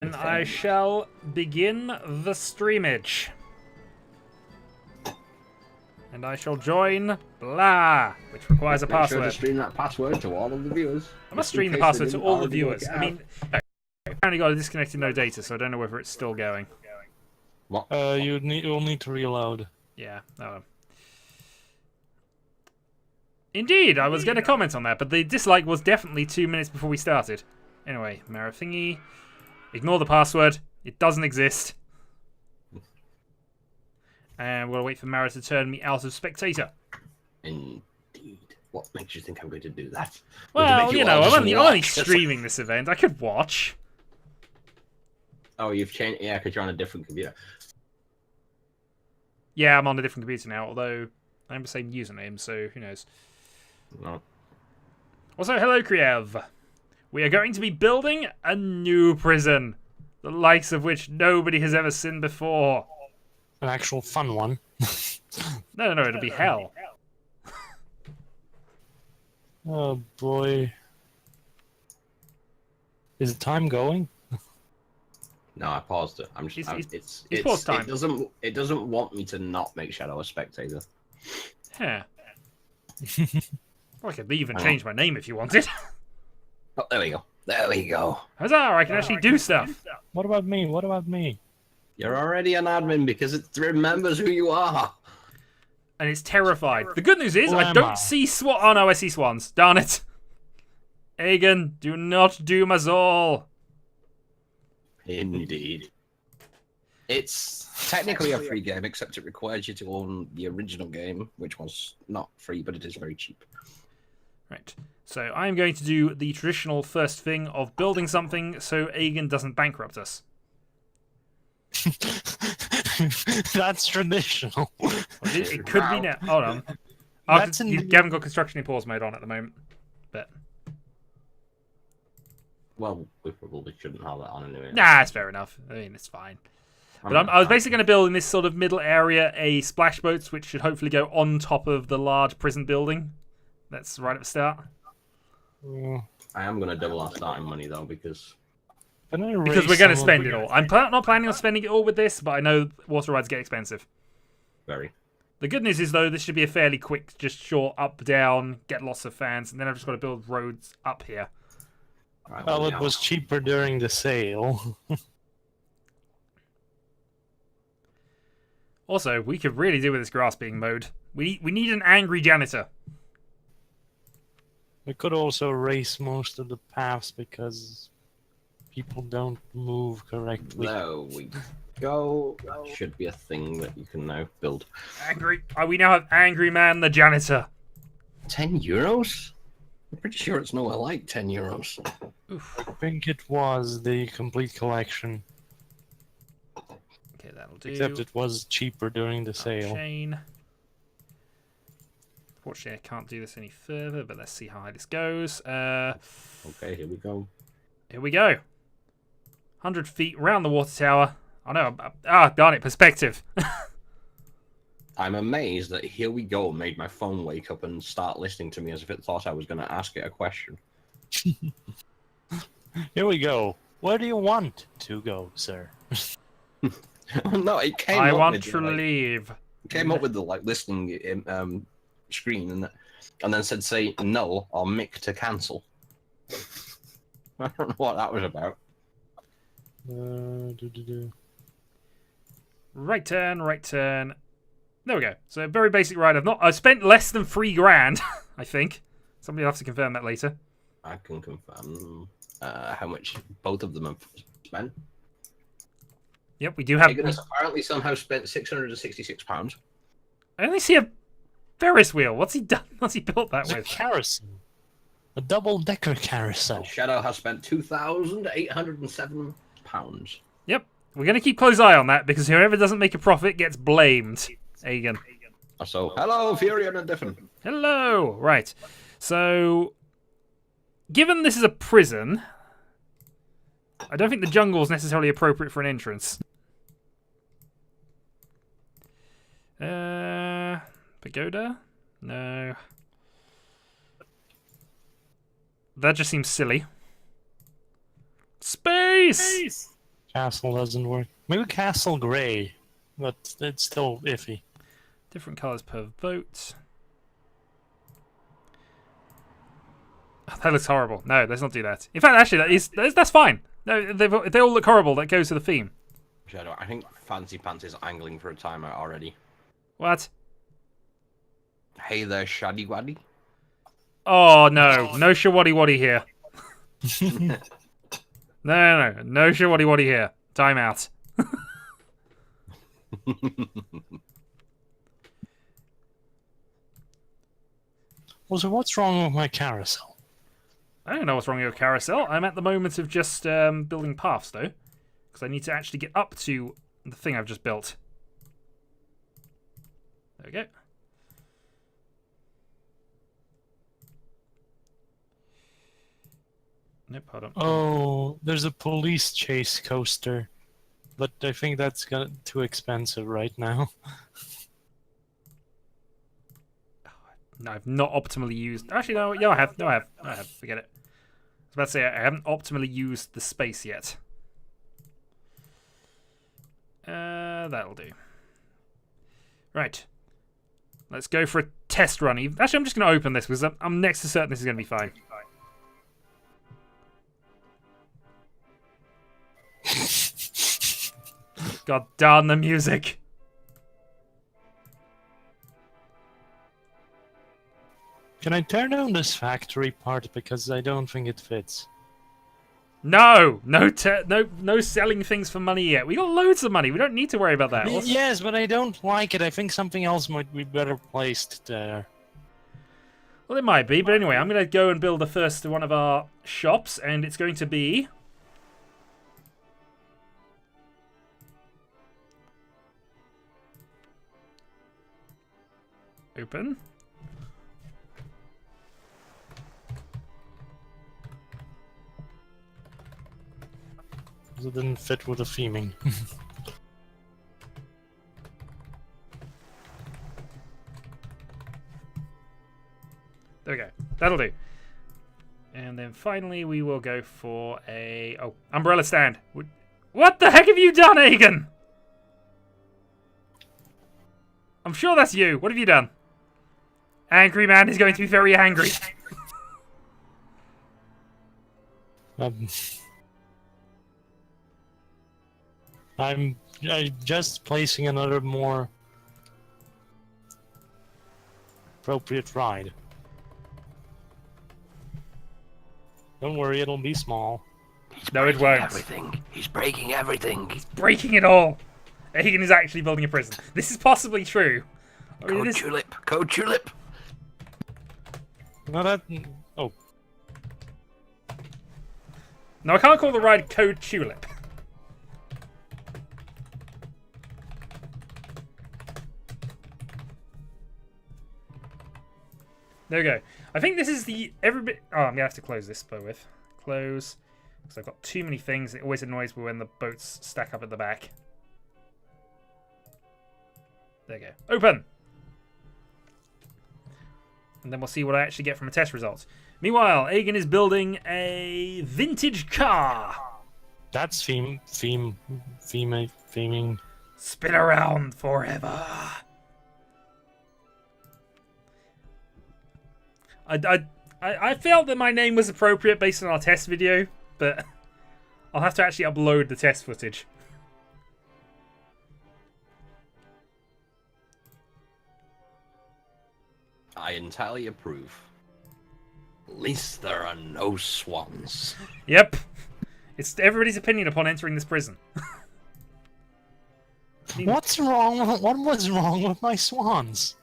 And I shall begin the streamage. And I shall join blah, which requires a Make password. sure to stream that password to all of the viewers. I must stream the password to all the viewers. I mean, apparently got a disconnected no data, so I don't know whether it's still going. What? You'll need to reload. Yeah. Oh. Indeed, I was going to comment on that, but the dislike was definitely 2 minutes before we started. Anyway, Mara thingy. Ignore the password. It doesn't exist. And we're going to wait for Mara to turn me out of spectator. Indeed. What makes you think I'm going to do that? Well, you know, I'm only streaming this event. I could watch. Oh, you've changed. Yeah, because you're on a different computer. Yeah, I'm on a different computer now, although I have the same username, so who knows. No. Also, hello, Kriev. We are going to be building a new prison, the likes of which nobody has ever seen before. An actual fun one. No, it'll be hell. Oh boy. Is the time going? No, I paused it. I'm just. It's pause time. It doesn't want me to not make Shadow a spectator. Huh. Well, I could leave and change my name if you wanted. Oh, there we go. There we go. Huzzah! I can actually do stuff. What about me? What about me? You're already an admin because it remembers who you are. And it's terrified. The good news is Who I am don't I? see swans. Oh no, I see swans. Darn it. Aegon, do not doom us all. Indeed. It's technically a free game, except it requires you to own the original game, which was not free, but it is very cheap. Right. So I'm going to do the traditional first thing of building something so Aegon doesn't bankrupt us. That's traditional. It could be now. Hold on. You haven't got construction in pause mode on at the moment. But Well, we probably shouldn't have that on anyway. nah, it's fair enough. I mean, it's fine. But I was basically going to build in this sort of middle area a splash boat, which should hopefully go on top of the large prison building. That's right at the start. I am going to double our starting money, though, because we're going to spend it all. I'm not planning on spending it all with this, but I know water rides get expensive. very. The good news is, though, this should be a fairly quick, just short up, down, get lots of fans, and then I've just got to build roads up here. Right, Well, it was cheaper during the sale. Also, we could really do with this grass being mowed. We need an angry janitor. We could also erase most of the paths because people don't move correctly. There we go. That should be a thing that you can now build. Angry. We now have Angry Man the janitor. €10? I'm pretty sure it's nowhere like €10. Oof. I think it was the complete collection. Okay, that'll do. Except it was cheaper during the sale. Chain. Unfortunately, I can't do this any further, but let's see how high this goes. Okay, here we go. Here we go. 100 feet around the water tower. Oh no, darn it, perspective. I'm amazed that Here We Go made my phone wake up and start listening to me as if it thought I was going to ask it a question. Here we go. Where do you want to go, sir? No, it came I up want with to leave. It came up with the listening screen and then said say no or mick to cancel. I don't know what that was about. Right turn, right turn. There we go. So very basic ride. I've spent less than $3,000, I think. Somebody will have to confirm that later. I can confirm how much both of them have spent. Yep, we do have. Higgins apparently somehow spent £666. I only see a Ferris wheel. What's he done? What's he built that It's a with? carousel. A double-decker carousel. And Shadow has spent £2,807. Yep, we're going to keep close eye on that because whoever doesn't make a profit gets blamed. Aegon. So, hello, Furion and Diffin. Hello! Right. So, given this is a prison, I don't think the jungle is necessarily appropriate for an entrance. Pagoda? No. That just seems silly. Space! Castle doesn't work. Maybe Castle Grey, but it's still iffy. Different colours per vote. Oh, that looks horrible. No, let's not do that. In fact, actually, that's fine. No, they all look horrible. That goes to the theme. Shadow, I think Fancy Pants is angling for a timeout already. What? Hey there, Shaddy Waddy. Oh, no. No Shawaddy Waddy here. No Shawaddy Waddy here. Time out. Also, what's wrong with my carousel? I don't know what's wrong with your carousel. I'm at the moment of just building paths, though. Because I need to actually get up to the thing I've just built. There we go. Nope, hold on. Oh, there's a police chase coaster, but I think that's too expensive right now. No, I've not optimally used... Actually, no. Yeah, I have. No, I have. Forget it. I was about to say, I haven't optimally used the space yet. That'll do. Right. Let's go for a test run. Actually, I'm just going to open this because I'm next to certain this is going to be fine. God darn the music. Can I tear down this factory part because I don't think it fits? No selling things for money yet. We got loads of money. We don't need to worry about that. Yes, but I don't like it. I think something else might be better placed there. Well, it might be, but anyway, I'm going to go and build the first one of our shops, and it's going to be... Open. It didn't fit with the theming. There we go. That'll do. And then finally we will go for a... Oh, umbrella stand. What the heck have you done, Egan? I'm sure that's you. What have you done? Angry man is going to be very angry. I'm just placing another more appropriate ride. Don't worry, it'll be small. No, it won't. Everything. He's breaking everything. He's breaking it all. Egan is actually building a prison. This is possibly true. Code Tulip. Code Tulip. No, that... Oh. No, I can't call the ride Code Tulip. There we go. I think this is the everybody. Oh, I'm gonna have to close this boat with close because I've got too many things. It always annoys me when the boats stack up at the back. There you go. Open. And then we'll see what I actually get from a test result. Meanwhile, Egan is building a vintage car. That's theming. Spin around forever. I felt that my name was appropriate based on our test video, but I'll have to actually upload the test footage. I entirely approve. At least there are no swans. Yep. It's everybody's opinion upon entering this prison. What's wrong? What was wrong with my swans?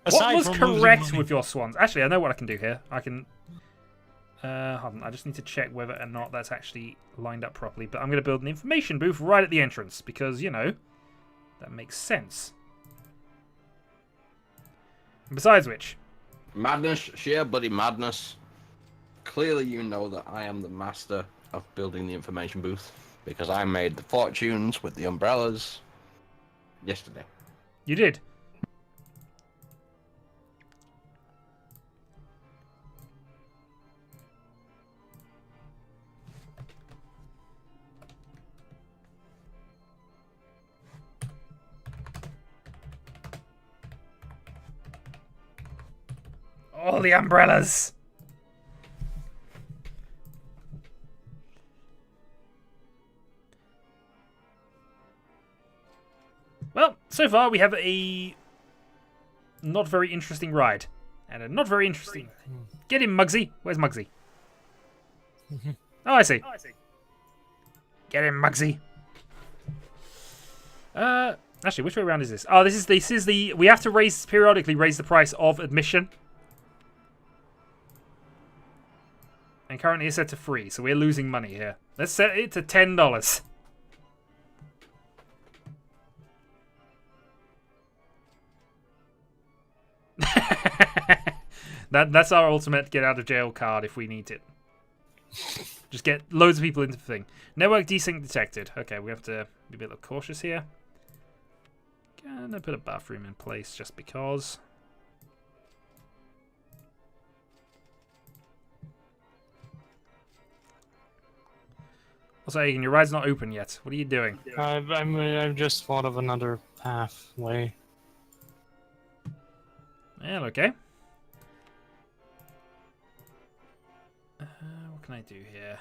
What was correct with your swans? Actually, I know what I can do here. I can... hold on. I just need to check whether or not that's actually lined up properly. But I'm going to build an information booth right at the entrance. Because, you know, that makes sense. And besides which... Madness. Sheer bloody madness. Clearly you know that I am the master of building the information booth. Because I made the fortunes with the umbrellas yesterday. You did. All the umbrellas. Well, so far we have a not very interesting ride. And a not very interesting... Get him, Muggsy. Where's Muggsy? Oh, I see. Get him, Muggsy. Actually, which way around is this? Oh, this is the... We have to periodically raise the price of admission. And currently it's set to free, so we're losing money here. Let's set it to $10. That's our ultimate get out of jail card if we need it. Just get loads of people into the thing. Network desync detected. Okay, we have to be a bit cautious here. Gonna put a bathroom in place just because. Also, Aiden, your ride's not open yet. What are you doing? I've just thought of another pathway. Yeah, okay. What can I do here?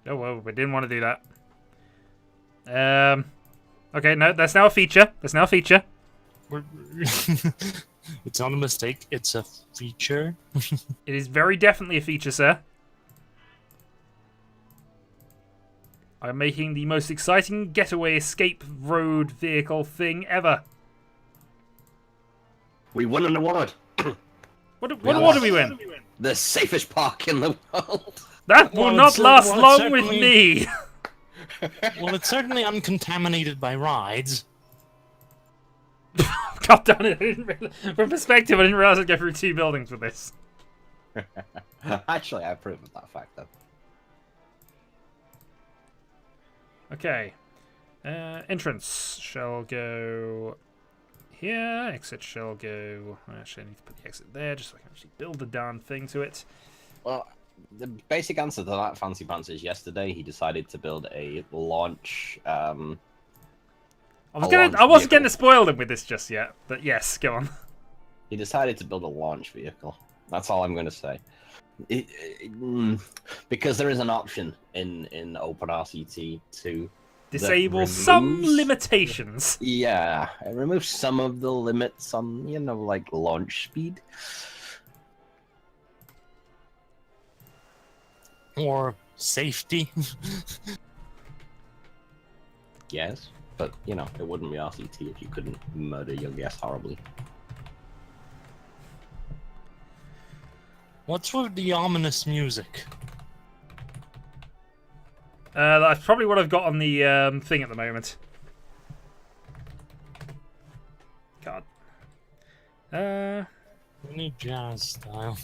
Oh, well, we didn't want to do that. Okay, no, that's now a feature. That's now a feature. It's not a mistake, it's a feature. It is very definitely a feature, sir. I'm making the most exciting getaway escape road vehicle thing ever. We won an award. What award did we win? The safest park in the world. That will not last long with me. Well, it's certainly uncontaminated by rides. God damn it. From perspective, I didn't realize I'd go through 2 buildings with this. Actually, I approve of that fact, though. Okay. Entrance shall go here. Exit shall go... Actually, I need to put the exit there just so I can actually build the darn thing to it. Well, the basic answer to that, Fancy Pants, is yesterday he decided to build a launch... I wasn't going to spoil them with this just yet, but yes, go on. He decided to build a launch vehicle. That's all I'm going to say. Because there is an option in OpenRCT to disable some limitations. Yeah, it removes some of the limits on, like launch speed. Or safety. Yes, but, it wouldn't be RCT if you couldn't murder your guest horribly. What's with the ominous music? That's probably what I've got on the thing at the moment. God. We need jazz style.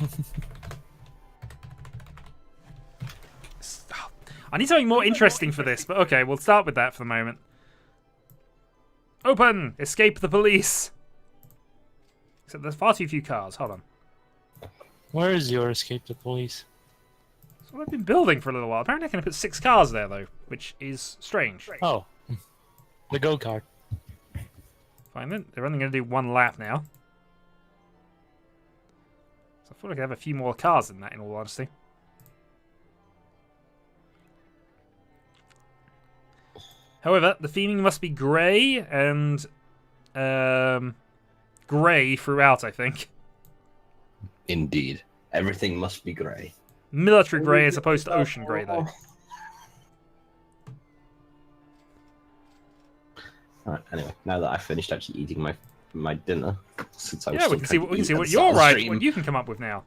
I need something more interesting for this, but okay, we'll start with that for the moment. Open! Escape the police! Except there's far too few cars. Hold on. Where is your escape the police? That's what I've been building for a little while. Apparently I can put 6 cars there, though, which is strange. Oh. The go-kart. Fine then. They're only going to do 1 lap now. So I thought I could have a few more cars than that, in all honesty. However, the theming must be grey and grey throughout, I think. Indeed. Everything must be grey. Military grey as opposed to ocean grey, though. Alright, anyway, now that I've finished actually eating my dinner, since I was we can see what you're right, what you can come up with now.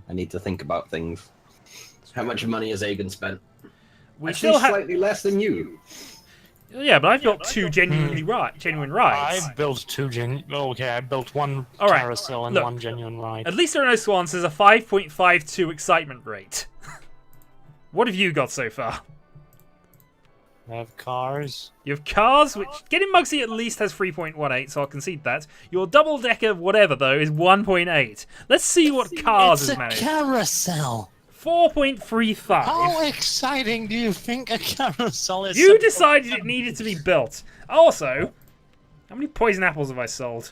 I need to think about things. How much money has Aegon spent? We still slightly less than you. Yeah, but I've built two genuine rides. I've built two Okay, I built one All right, carousel and look, one genuine ride. At least there are no swans. There's a 5.52 excitement rate. What have you got so far? I have cars. You have cars, which getting Mugsy at least has 3.18, so I'll concede that. Your double-decker whatever, though, is 1.8. Let's see what cars has managed. It's a carousel. 4.35. How exciting do you think a carousel is? You decided it needed to be built. Also, how many poison apples have I sold?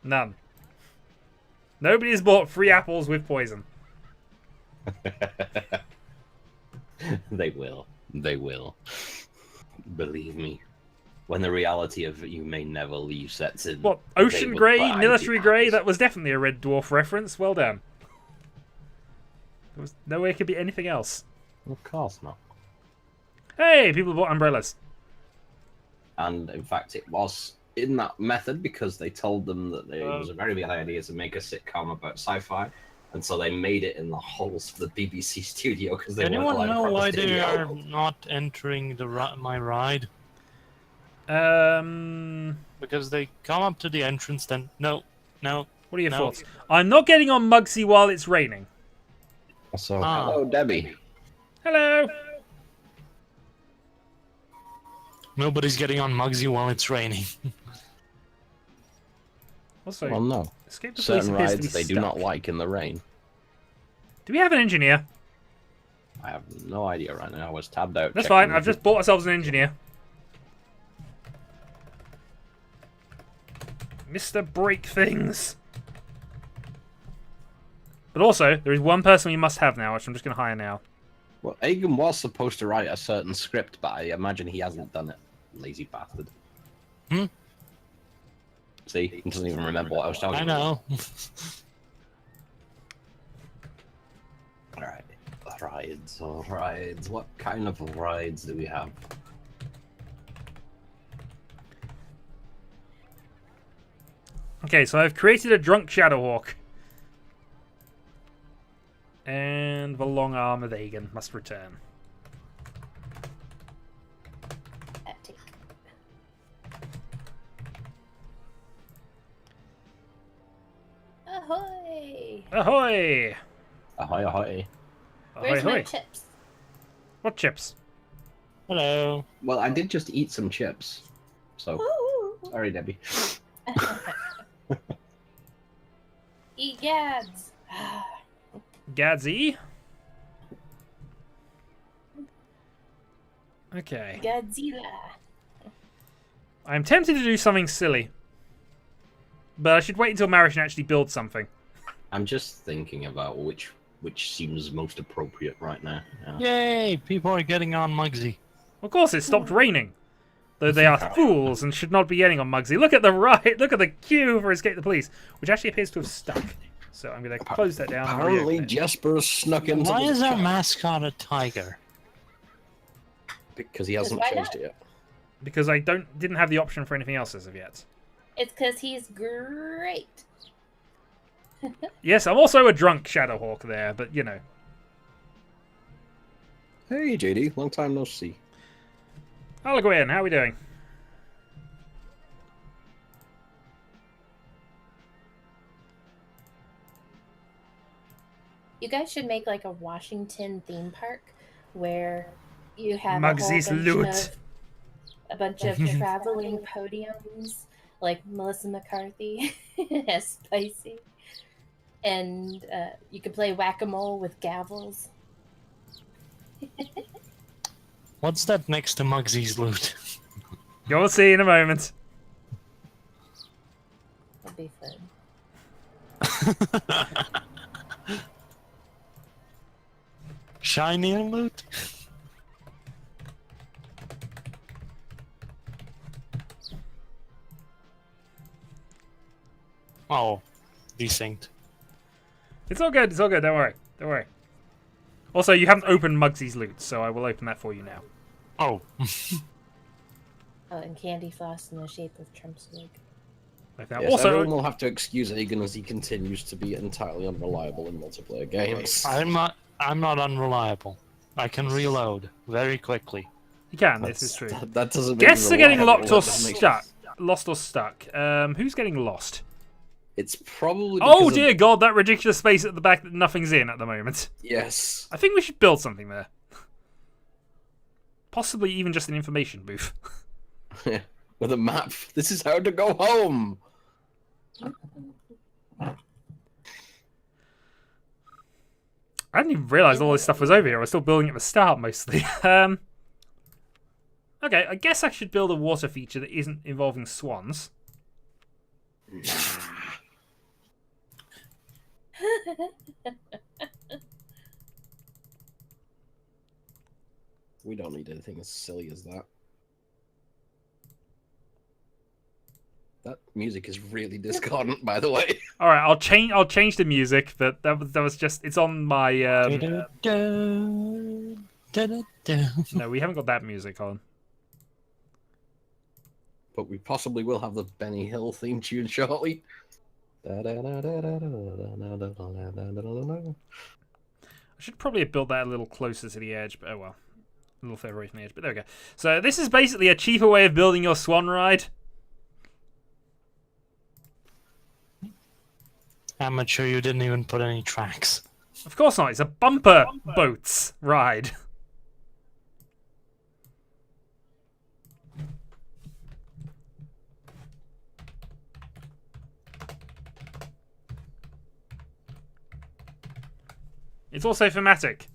None. Nobody has bought 3 apples with poison. They will. They will. Believe me. When the reality of you may never leave sets in. What? Ocean Grey, Military Grey? That was definitely a Red Dwarf reference. Well done. There was no way it could be anything else. Of course not. Hey, people bought umbrellas. And in fact, it was in that method because they told them that it was a very bad idea to make a sitcom about sci-fi. And so they made it in the halls of the BBC studio because they weren't allowed to Anyone know why they studio. are not entering my ride? Because they come up to the entrance, then no. What are your thoughts? I'm not getting on Mugsy while it's raining. So, hello, Debbie. Hello. Nobody's getting on Mugsy while it's raining. Also, Well, no. Escape the Police Certain appears to be rides they do stuck. not like in the rain. Do we have an engineer? I have no idea right now. I was tabbed out. That's checking fine. I've just bought ourselves an engineer. Mr. Break Things. But also, there is one person we must have now, which I'm just going to hire now. Well, Agan was supposed to write a certain script, but I imagine he hasn't done it. Lazy bastard. See? He doesn't even remember what I was talking I about. know. Alright. Rides. What kind of rides do we have? Okay, so I've created a drunk Shadowhawk. And the long arm of Aegon must return. Epic. Ahoy! Ahoy! Ahoy, ahoy. Ahoy, Where's my ahoy. chips? What chips? Hello. Well, I did just eat some chips. So, Ooh. sorry, Debbie. Egads! Gadsy? Okay. Godzilla! I'm tempted to do something silly. But I should wait until Marish actually builds something. I'm just thinking about which seems most appropriate right now. Yeah. Yay! People are getting on Mugsy. Of course, it stopped raining. Though they are fools and should not be getting on Mugsy. Look at the right. Look at the queue for Escape the Police, which actually appears to have stuck. So I'm going to close that down. and Apparently, reopen it. Jesper snuck into Why the is our chat mascot a tiger? because he hasn't Why changed not? it yet. Because I didn't have the option for anything else as of yet. It's because he's great. Yes, I'm also a drunk Shadowhawk there, but you know. Hey, JD, long time no see. Hello, Gwen. How are we doing? You guys should make like a Washington theme park where you have Mugsy's loot. a bunch of traveling podiums, like Melissa McCarthy as Spicy, and you can play whack-a-mole with gavels. What's that next to Mugsy's loot? You'll see in a moment. It'll be fun. Shiny loot? Oh, desync. It's all good. It's all good. Don't worry. Don't worry. Also, you haven't opened Mugsy's loot, so I will open that for you now. Oh. Oh, and candy floss in the shape of Trump's wig. Like that. Yes, Also, everyone will have to excuse Aegon as he continues to be entirely unreliable in multiplayer games. I'm not unreliable. I can reload very quickly. You can. This is true. That doesn't. Guests are getting locked or stuck. stuck. Lost or stuck. Who's getting lost? It's probably. Oh dear God! That ridiculous space at the back that nothing's in at the moment. Yes. I think we should build something there. Possibly even just an information booth. Yeah. With a map. This is how to go home. I didn't even realise all this stuff was over here. I was still building at the start, mostly. Okay, I guess I should build a water feature that isn't involving swans. We don't need anything as silly as that. That music is really discordant, by the way. All right, I'll change the music. But that was just it's on my. No, we haven't got that music on. But we possibly will have the Benny Hill theme tune shortly. I should probably have built that a little closer to the edge, but oh well. A little further away from the edge, but there we go. So this is basically a cheaper way of building your swan ride. Amateur, you didn't even put any tracks. Of course not, it's a bumper boats ride. It's also thematic.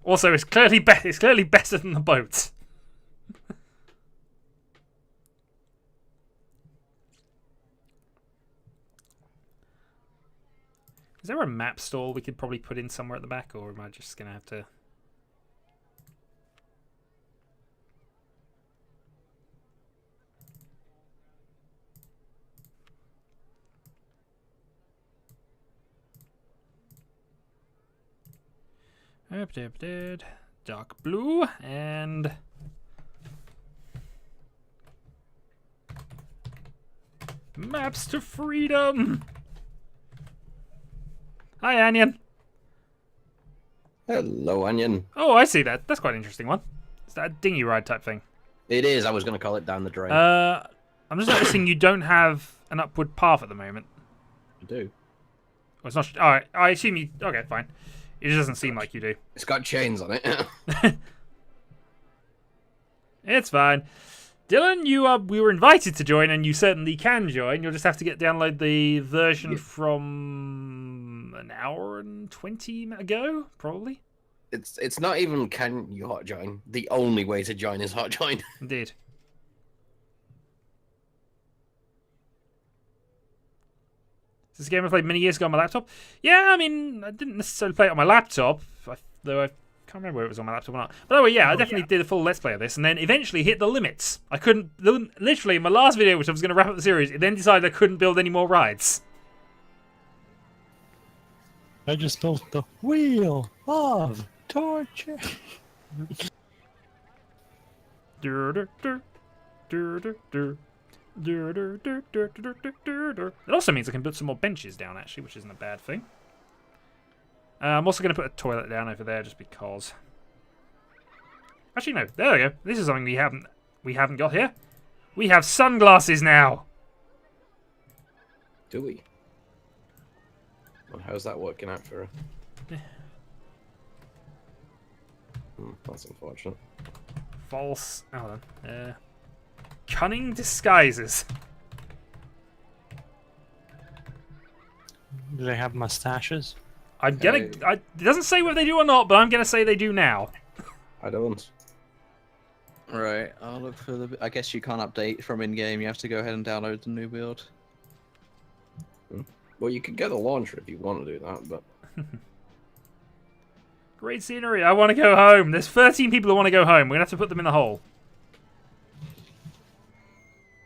Also, it's clearly better than the boat. Is there a map stall we could probably put in somewhere at the back, or am I just gonna have to? Dark blue and maps to freedom. Hi, Onion. Hello, Onion. Oh, I see that. That's quite an interesting one. Is that a dinghy ride type thing? It is. I was going to call it down the drain. I'm just noticing you don't have an upward path at the moment. I do. Oh, it's not. All right. I assume you. Okay, fine. It just doesn't seem like you do. It's got chains on it. It's fine. Dylan, we were invited to join, and you certainly can join. You'll just have to download the version from an hour and 20 ago, probably. It's not even can you hot join. The only way to join is hot join. Indeed. Is this a game I played many years ago on my laptop? Yeah, I mean, I didn't necessarily play it on my laptop, though I can't remember whether it was on my laptop or not. But anyway, yeah, I definitely did a full Let's Play of this, and then eventually hit the limits. I couldn't, literally, in my last video, which I was going to wrap up the series, it then decided I couldn't build any more rides. I just built the Wheel of Torture. It also means I can put some more benches down, actually, which isn't a bad thing. I'm also going to put a toilet down over there just because. Actually, no. There we go. This is something we haven't got here. We have sunglasses now. Do we? Well, how's that working out for her? That's unfortunate. False. Hold on. Cunning disguises. Do they have mustaches? I'm gonna. It doesn't say whether they do or not, but I'm gonna say they do now. I don't. Right, I'll look for the. I guess you can't update from in-game. You have to go ahead and download the new build. Well, you could get a launcher if you want to do that, but. Great scenery. I want to go home. There's 13 people who want to go home. We're gonna have to put them in the hole.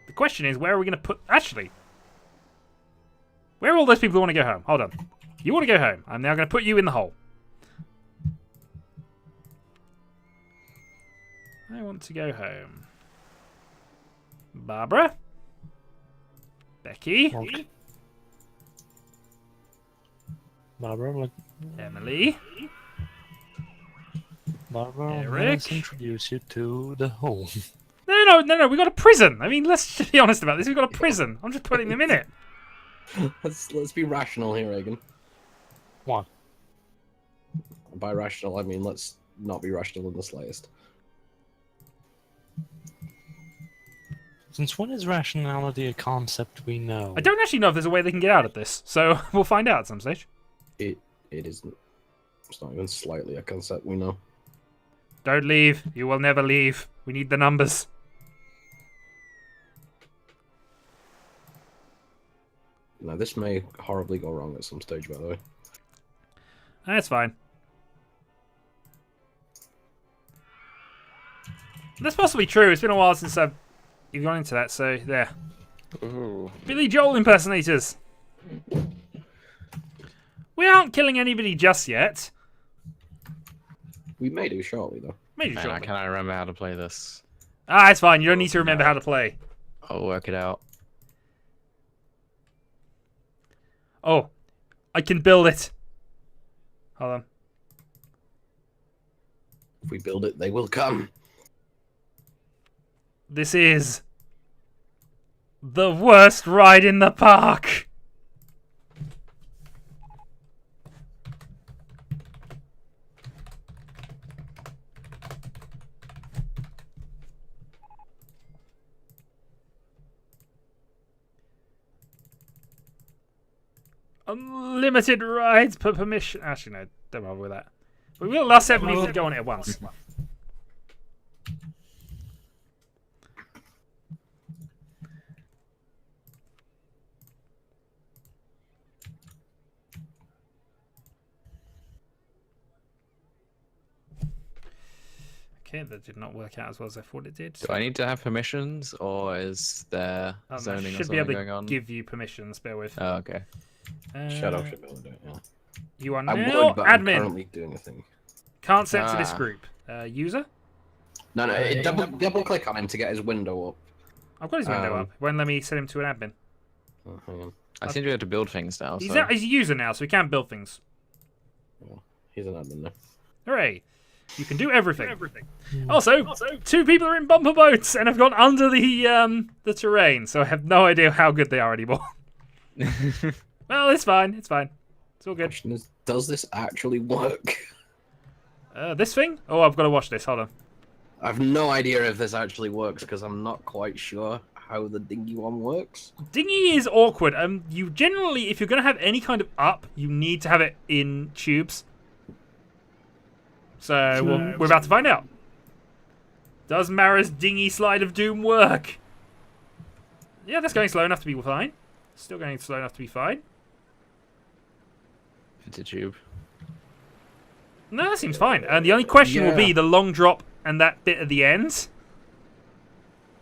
The question is, where are we gonna put? Actually, where are all those people who want to go home? Hold on. You want to go home. I'm now going to put you in the hole. I want to go home. Barbara? Becky? Okay. Barbara, like... Emily? Barbara, Eric? let's introduce you to the home. No, we got a prison. I mean, let's just be honest about this. We got a prison. I'm just putting them in it. Let's be rational here, Reagan. What? By rational, I mean let's not be rational in the slightest. Since when is rationality a concept we know? I don't actually know if there's a way they can get out of this, so we'll find out at some stage. It isn't. It's not even slightly a concept we know. Don't leave. You will never leave. We need the numbers. Now this may horribly go wrong at some stage, by the way. That's fine. That's possibly true. It's been a while since I've gone into that, so there. Ooh. Billy Joel impersonators. We aren't killing anybody just yet. We may do shortly, though. Maybe Man, shortly. can I remember how to play this? Ah, it's fine. You don't need to remember how to play. I'll work it out. Oh, I can build it. Hold on. If we build it, they will come. This is the worst ride in the park. Unlimited rides per permission. Actually, no, don't bother with that. We will last 7 minutes to go on it at once. Okay, that did not work out as well as I thought it did. Do I need to have permissions, or is there I zoning or should be something able going to on? give you permissions. Bear with. Oh, okay. Shadow should be able to do it, yeah. You are I now would, but I'm admin. currently doing a thing. Can't send to this Ah. group. User? No, double click on him to get his window up. I've got his window up. Won't let me send him to an admin. Oh, hang on. I seem to be able to build things now. He's, So. he's a user now, so he can build things. He's an admin now. Hooray. You can do everything. Also, 2 people are in bumper boats and have gone under the terrain, so I have no idea how good they are anymore. Well, it's fine. It's fine. It's all good. Question is, does this actually work? This thing? Oh, I've got to watch this. Hold on. I've no idea if this actually works because I'm not quite sure how the dinghy one works. Dinghy is awkward. You generally, if you're going to have any kind of up, you need to have it in tubes. So we're about to find out. Does Mara's dinghy slide of doom work? Yeah, that's going slow enough to be fine. Still going slow enough to be fine. It's a tube. No, that seems fine. And the only question will be the long drop and that bit at the end.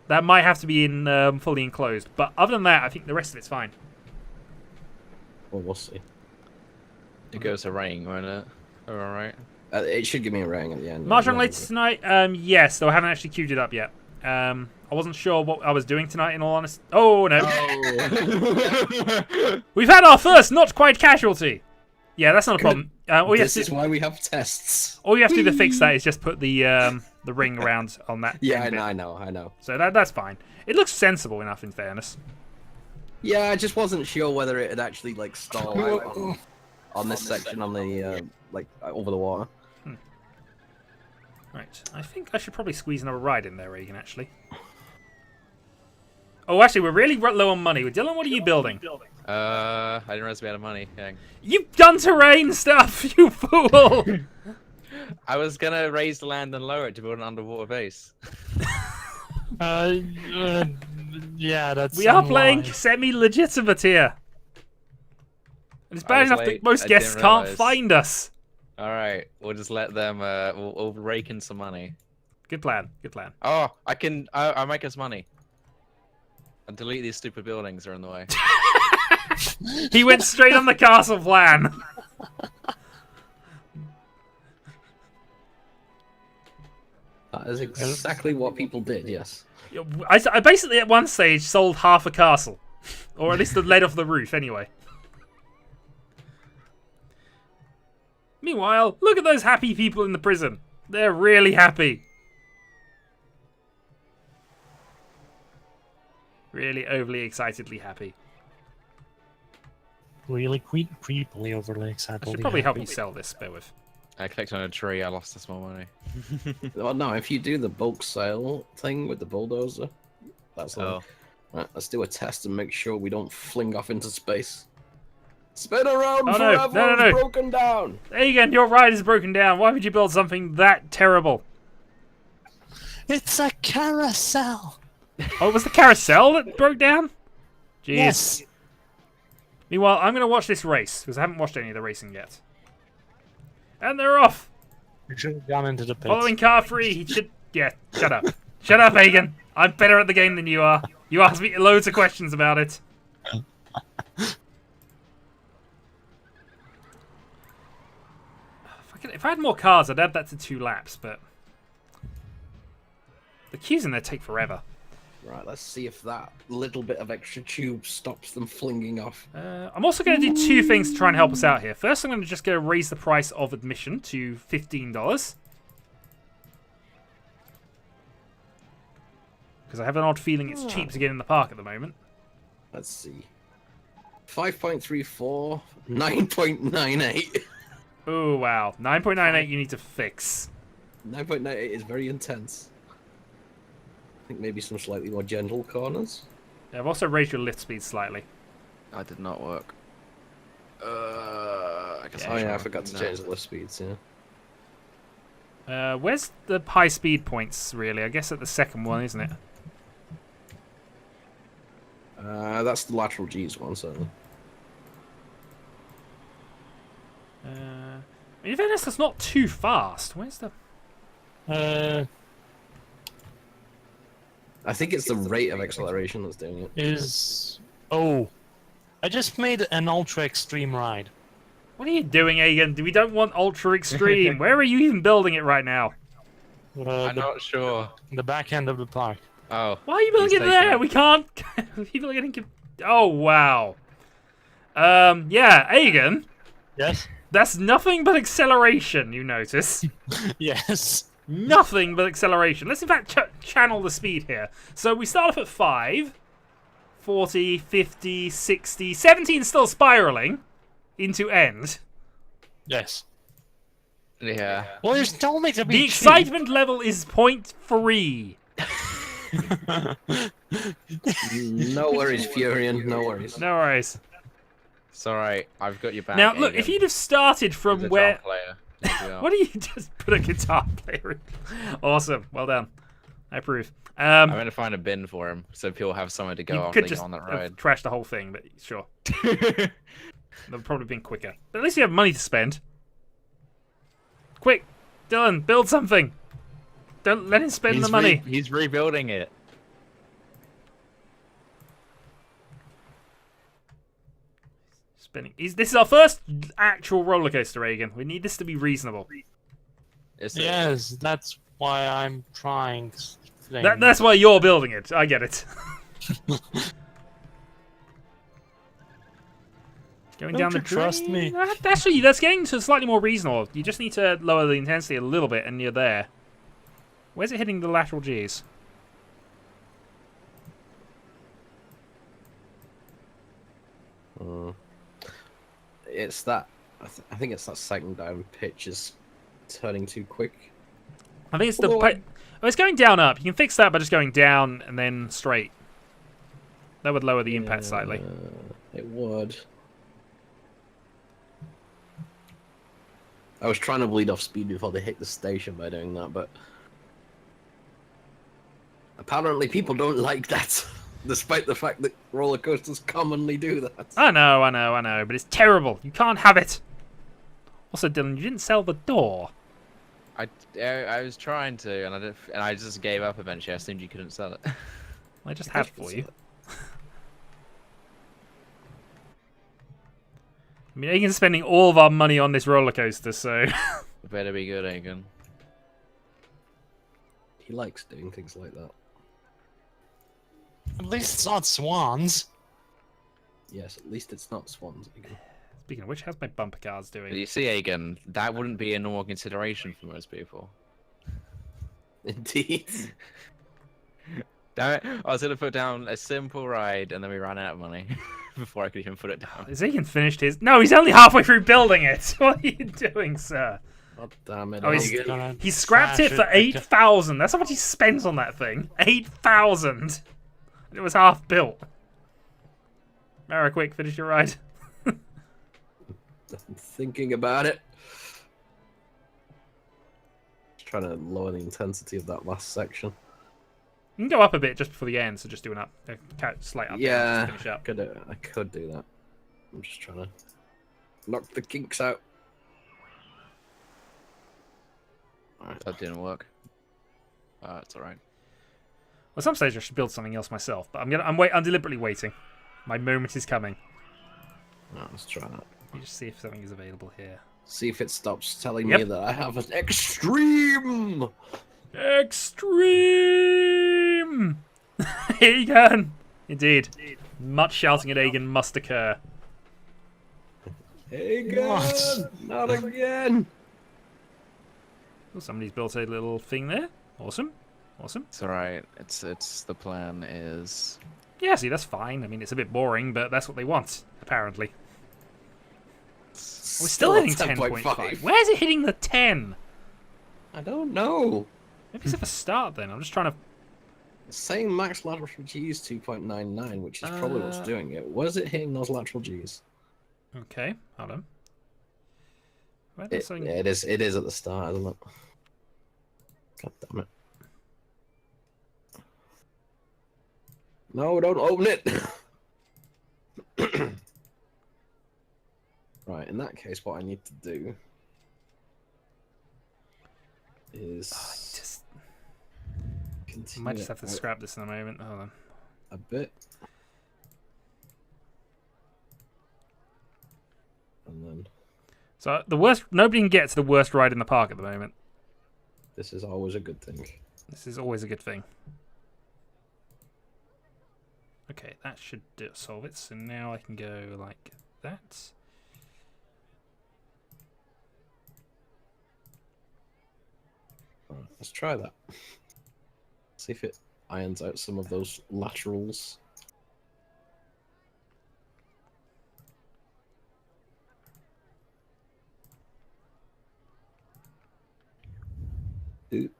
That might have to be in fully enclosed. But other than that, I think the rest of it's fine. Well, we'll see. It goes to rain, won't it? Alright. It should give me a rating at the end. Mahjong later tonight? Yes, though I haven't actually queued it up yet. I wasn't sure what I was doing tonight, in all honesty. Oh, no. Oh. We've had our first not quite casualty. Yeah, that's not a problem. This is why we have tests. All you have to do to fix that is just put the ring around on that. Yeah, end bit. I know. So that's fine. It looks sensible enough, in fairness. Yeah, I just wasn't sure whether it had actually like stalled out on this section on the over the water. Right, I think I should probably squeeze another ride in there, Regan, actually. Oh, actually, we're really low on money. Dylan, what are you building? I didn't realize we had money. Hang. You've done terrain stuff, you fool! I was gonna raise the land and lower it to build an underwater base. Yeah, that's. We are playing semi-legitimate here. And it's bad enough that late. most I guests didn't can't realise. find us. Alright, we'll just let them, we'll rake in some money. Good plan, good plan. Oh, I'll make us money. And delete these stupid buildings that are in the way. He went straight on the castle plan. That is exactly what people did, yes. I basically at one stage sold half a castle. Or at least the lead off the roof, anyway. Meanwhile, look at those happy people in the prison. They're really happy. Really overly excitedly happy. Really creepily overly excited. I should probably help you sell this, bear with. I clicked on a tree, I lost the small money. Well, no, if you do the bulk sale thing with the bulldozer, that's like... Oh. Right, let's do a test and make sure we don't fling off into space. Spin around Oh, no. forever, No, no, no. it's broken down! Egan, your ride is broken down. Why would you build something that terrible? It's a carousel. Oh, it was the carousel that broke down? Jeez. Yes. Meanwhile, I'm going to watch this race, because I haven't watched any of the racing yet. And they're off! You should have gone into the pits. Following car free, he should... Yeah, shut up. Shut up, Egan. I'm better at the game than you are. You asked me loads of questions about it. If I had more cars, I'd add that to 2 laps, but... The queues in there take forever. Right, let's see if that little bit of extra tube stops them flinging off. I'm also going to do 2 things to try and help us out here. First, I'm going to just go raise the price of admission to $15. Because I have an odd feeling it's cheap to get in the park at the moment. Let's see. 5.34, 9.98. Oh, wow. 9.98 you need to fix. 9.98 is very intense. I think maybe some slightly more gentle corners. Yeah, I've also raised your lift speed slightly. That did not work. I guess Oh yeah, I forgot to change the lift speeds, yeah. Where's the high speed points, really? I guess at the second one, isn't it? That's the lateral G's one, so... In fairness, that's not too fast. Where's the... I think it's the rate of acceleration that's doing it. Oh. I just made an ultra extreme ride. What are you doing, Egan? We don't want ultra extreme. Where are you even building it right now? I'm not sure. The back end of the park. Oh. Why are you building it there? We can't... People are getting... Oh, wow. Yeah, Egan. Yes? That's nothing but acceleration, you notice. Yes. Nothing but acceleration. Let's in fact channel the speed here. So we start off at 5, 40, 50, 60, 17 still spiraling into end. Yes. Yeah. Well, there's still only to be The excitement level is 0.3. No worries, Furion, no worries. No worries. It's alright, I've got your back. Now, look, if you'd have started from where... What do you just put a guitar player in? Awesome, well done. I approve. I'm going to find a bin for him, so people have somewhere to go you after could they just go on that have ride. trashed the whole thing, but sure. That would probably been quicker. But at least you have money to spend. Quick, Dylan, build something. Don't let him spend the money. He's rebuilding it. Spinning. This is our first actual roller coaster, Egan. We need this to be reasonable. Yes, that's why I'm trying. That's why you're building it. I get it. Going down the drain. Trust me. Actually, that's getting to slightly more reasonable. You just need to lower the intensity a little bit, and you're there. Where's it hitting the lateral G's? It's that. I think it's that second down pitch is turning too quick. I think it's the... Oh, it's going down up. You can fix that by just going down and then straight. That would lower the impact slightly. It would. I was trying to bleed off speed before they hit the station by doing that, but... Apparently people don't like that, despite the fact that roller coasters commonly do that. I know, but it's terrible. You can't have it. Also, Dylan, you didn't sell the door. I was trying to, and I just gave up eventually. I assumed you couldn't sell it. I just have for you. I mean, Egan's spending all of our money on this roller coaster, so... Better be good, Egan. He likes doing things like that. At least it's not swans. Yes, at least it's not swans. Egan. Speaking of which, how's my bumper cars doing? But you see, Egan, that wouldn't be a normal consideration for most people. Indeed. Damn it! I was gonna put down a simple ride, and then we ran out of money before I could even put it down. Has Egan finished his? No, he's only halfway through building it. What are you doing, sir? God damn it. Oh, Egan. he scrapped it for 8,000. That's how much he spent on that thing. 8,000. It was half built. Mara, quick, finish your ride. I'm thinking about it. Just trying to lower the intensity of that last section. You can go up a bit just before the end, so just do a slight up. Yeah, just finish up. I could do that. I'm just trying to knock the kinks out. That didn't work. It's all right. Well, at some stage I should build something else myself, but I'm deliberately waiting. My moment is coming. No, let's try that. Let me just see if something is available here. See if it stops telling me that I have an extreme. Extreme! Egan! Indeed. Much shouting at Egan must occur. Egan! Not again! Oh, somebody's built a little thing there. Awesome. Awesome. It's all right. It's the plan is. Yeah, see, that's fine. I mean, it's a bit boring, but that's what they want, apparently. We're still hitting 10.5. Where's it hitting the 10? I don't know. Maybe it's at the start then. I'm just trying to... It's saying max lateral G is 2.99, which is probably what's doing it. Was it hitting those lateral Gs? Okay, hold on. Yeah, it is at the start, isn't it? God damn it. No, don't open it! Right, in that case, what I need to do is I might just have to scrap this in a moment. Hold on. A bit. And then... So, the worst... Nobody can get to the worst ride in the park at the moment. This is always a good thing. This is always a good thing. Okay, that should solve it. So now I can go like that. Right, let's try that. See if it irons out some of those laterals. Ooh.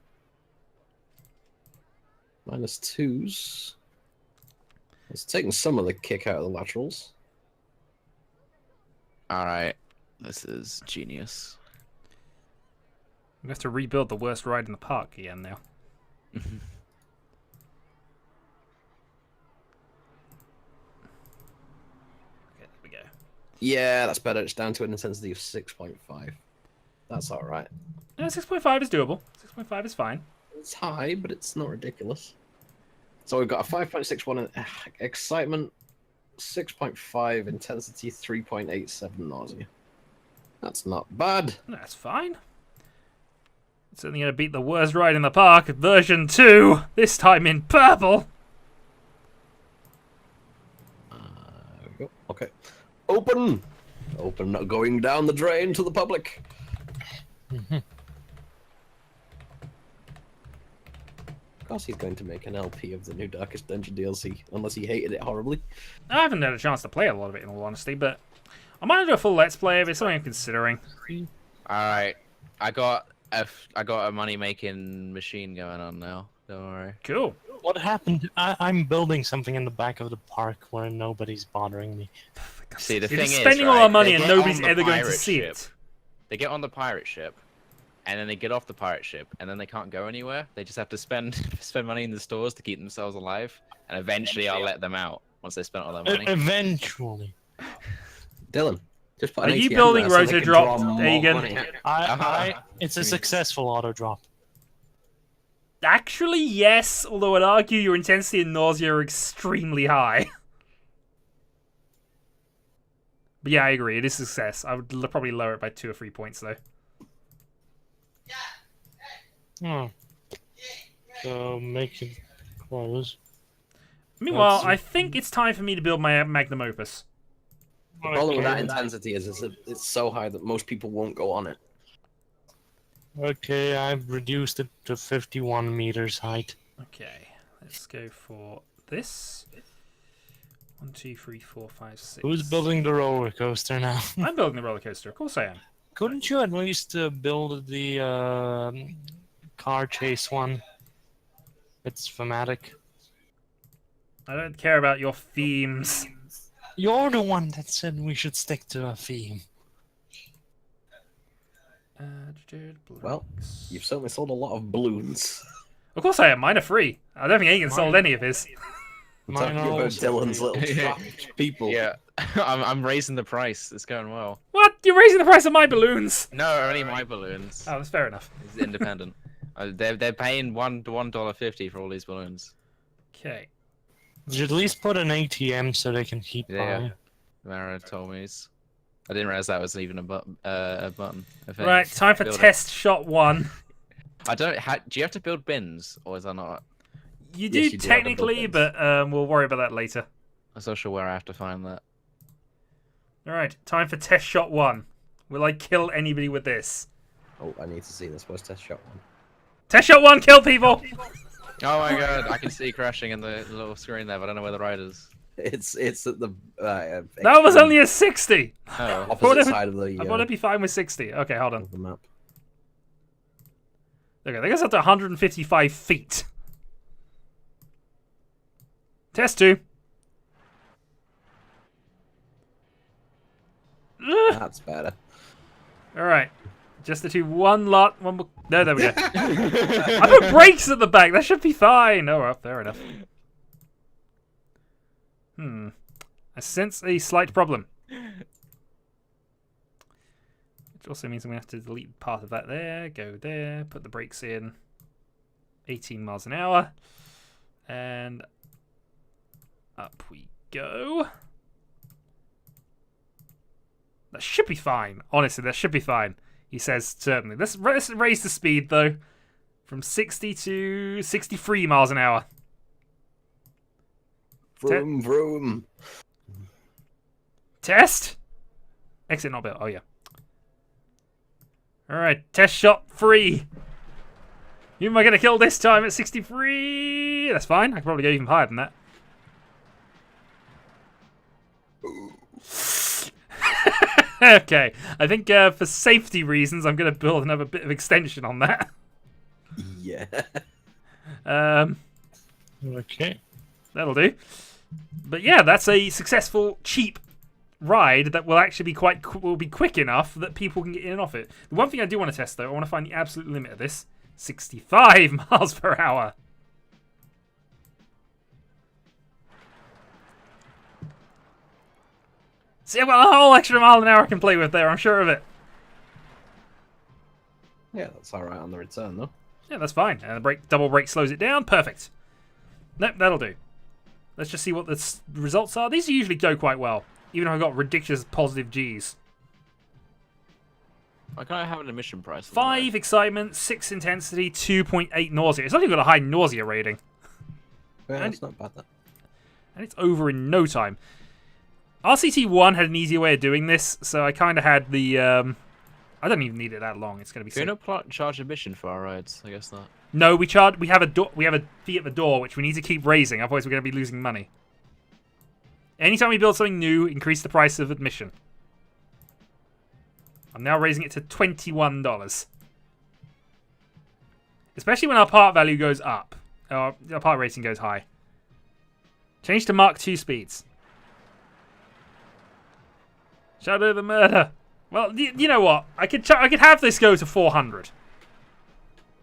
-2s. It's taking some of the kick out of the laterals. All right, this is genius. We have to rebuild the worst ride in the park again now. Okay, there we go. Yeah, that's better. It's down to an intensity of 6.5. That's all right. No, 6.5 is doable. 6.5 is fine. It's high, but it's not ridiculous. So we've got a 5.61 excitement, 6.5 intensity, 3.87 nausea. That's not bad. That's fine. It's certainly going to beat the worst ride in the park, version 2, this time in purple. There we go. Okay. Open! Open, not going down the drain to the public. Of course he's going to make an LP of the new Darkest Dungeon DLC, unless he hated it horribly. I haven't had a chance to play a lot of it, in all honesty, but I might do a full Let's Play of it. It's something I'm considering. All right, I got a money-making machine going on now. Don't worry. Cool. What happened? I'm building something in the back of the park where nobody's bothering me. See, the You're thing just is, spending right, all our money they and get nobody's on the ever going to pirate see ship. it. They get on the pirate ship, and then they get off the pirate ship, and then they can't go anywhere. They just have to spend money in the stores to keep themselves alive, and eventually I'll let them out once they spent all their money. Eventually. Dylan, just put Are an you ATM building there so they can draw Roto Drop, more Egan? money. It's a successful auto drop. Actually, yes, although I'd argue your intensity and nausea are extremely high. But yeah, I agree. It is a success. I would probably lower it by 2 or 3 points, though. Oh. So make it close. Meanwhile, I think it's time for me to build my magnum opus. The problem with that intensity is it's so high that most people won't go on it. Okay, I've reduced it to 51 meters height. Okay, let's go for this. 1, 2, 3, 4, 5, 6. Who's building the roller coaster now? I'm building the roller coaster. Of course I am. Couldn't you at least build the car chase one? It's thematic. I don't care about your themes. You're the one that said we should stick to a theme. Well, you've certainly sold a lot of balloons. Of course I am. Mine are free. I don't think Egan sold any of his. Mine Talking are about also Dylan's free. little trapped people. Yeah, I'm raising the price. It's going well. What? You're raising the price of my balloons? No, only my balloons. Oh, that's fair enough. It's independent. They're paying $1.50 for all these balloons. Okay. You should at least put an ATM so they can keep Yeah. buying. Mara told me. I didn't realize that was even a button. Right, time for Build it. test shot 1. I don't. Do you have to build bins, or is that not? You do Yes, you do have to build technically, bins. but we'll worry about that later. I'm not so sure where I have to find that. Alright, time for test shot 1. Will I kill anybody with this? Oh, I need to see this. Where's test shot one? Test shot 1, kill people! Oh my god, I can see crashing in the little screen there, but I don't know where the ride is. It's at the That was only a 60! Oh. opposite side of the I thought it'd be fine with 60. Okay, hold on. of the map. Okay, that goes up to 155 feet. Test 2. That's better. Alright. Just the two. One lot. One more. No, there we go. I put brakes at the back. That should be fine. Oh, well, fair enough. I sense a slight problem. Which also means I'm going to have to delete part of that there. Go there. Put the brakes in. 18 miles an hour. And up we go. That should be fine. Honestly, that should be fine. He says, certainly. Let's raise the speed, though. From 60 to 63 miles an hour. Vroom, vroom. Test? Exit not built. Oh, yeah. Alright, test shot 3. Who am I going to kill this time at 63? That's fine. I can probably go even higher than that. Okay, I think for safety reasons, I'm going to build another bit of extension on that. Yeah. Okay. That'll do. But yeah, that's a successful, cheap ride that will actually be will be quick enough that people can get in and off it. The one thing I do want to test, though, I want to find the absolute limit of this: 65 miles per hour. See, I've got a whole extra mile an hour I can play with there. I'm sure of it. Yeah, that's alright on the return, though. Yeah, that's fine. And the double brake slows it down. Perfect. Nope, that'll do. Let's just see what the results are. These usually go quite well, even if I've got ridiculous positive Gs. Why can't I have an admission price? 5 excitement, 6 intensity, 2.8 nausea. It's not even got a high nausea rating. Yeah, And- that's not bad, that. And it's over in no time. RCT1 had an easier way of doing this, so I kind of had the... I don't even need it that long. It's going to be Can you sick. not charge admission for our rides? I guess not. No, we have a fee at the door, which we need to keep raising, otherwise we're going to be losing money. Anytime we build something new, increase the price of admission. I'm now raising it to $21. Especially when our part value goes up. Or our part rating goes high. Change to Mark II speeds. Shadow the Murder. Well, you know what? I could have this go to 400.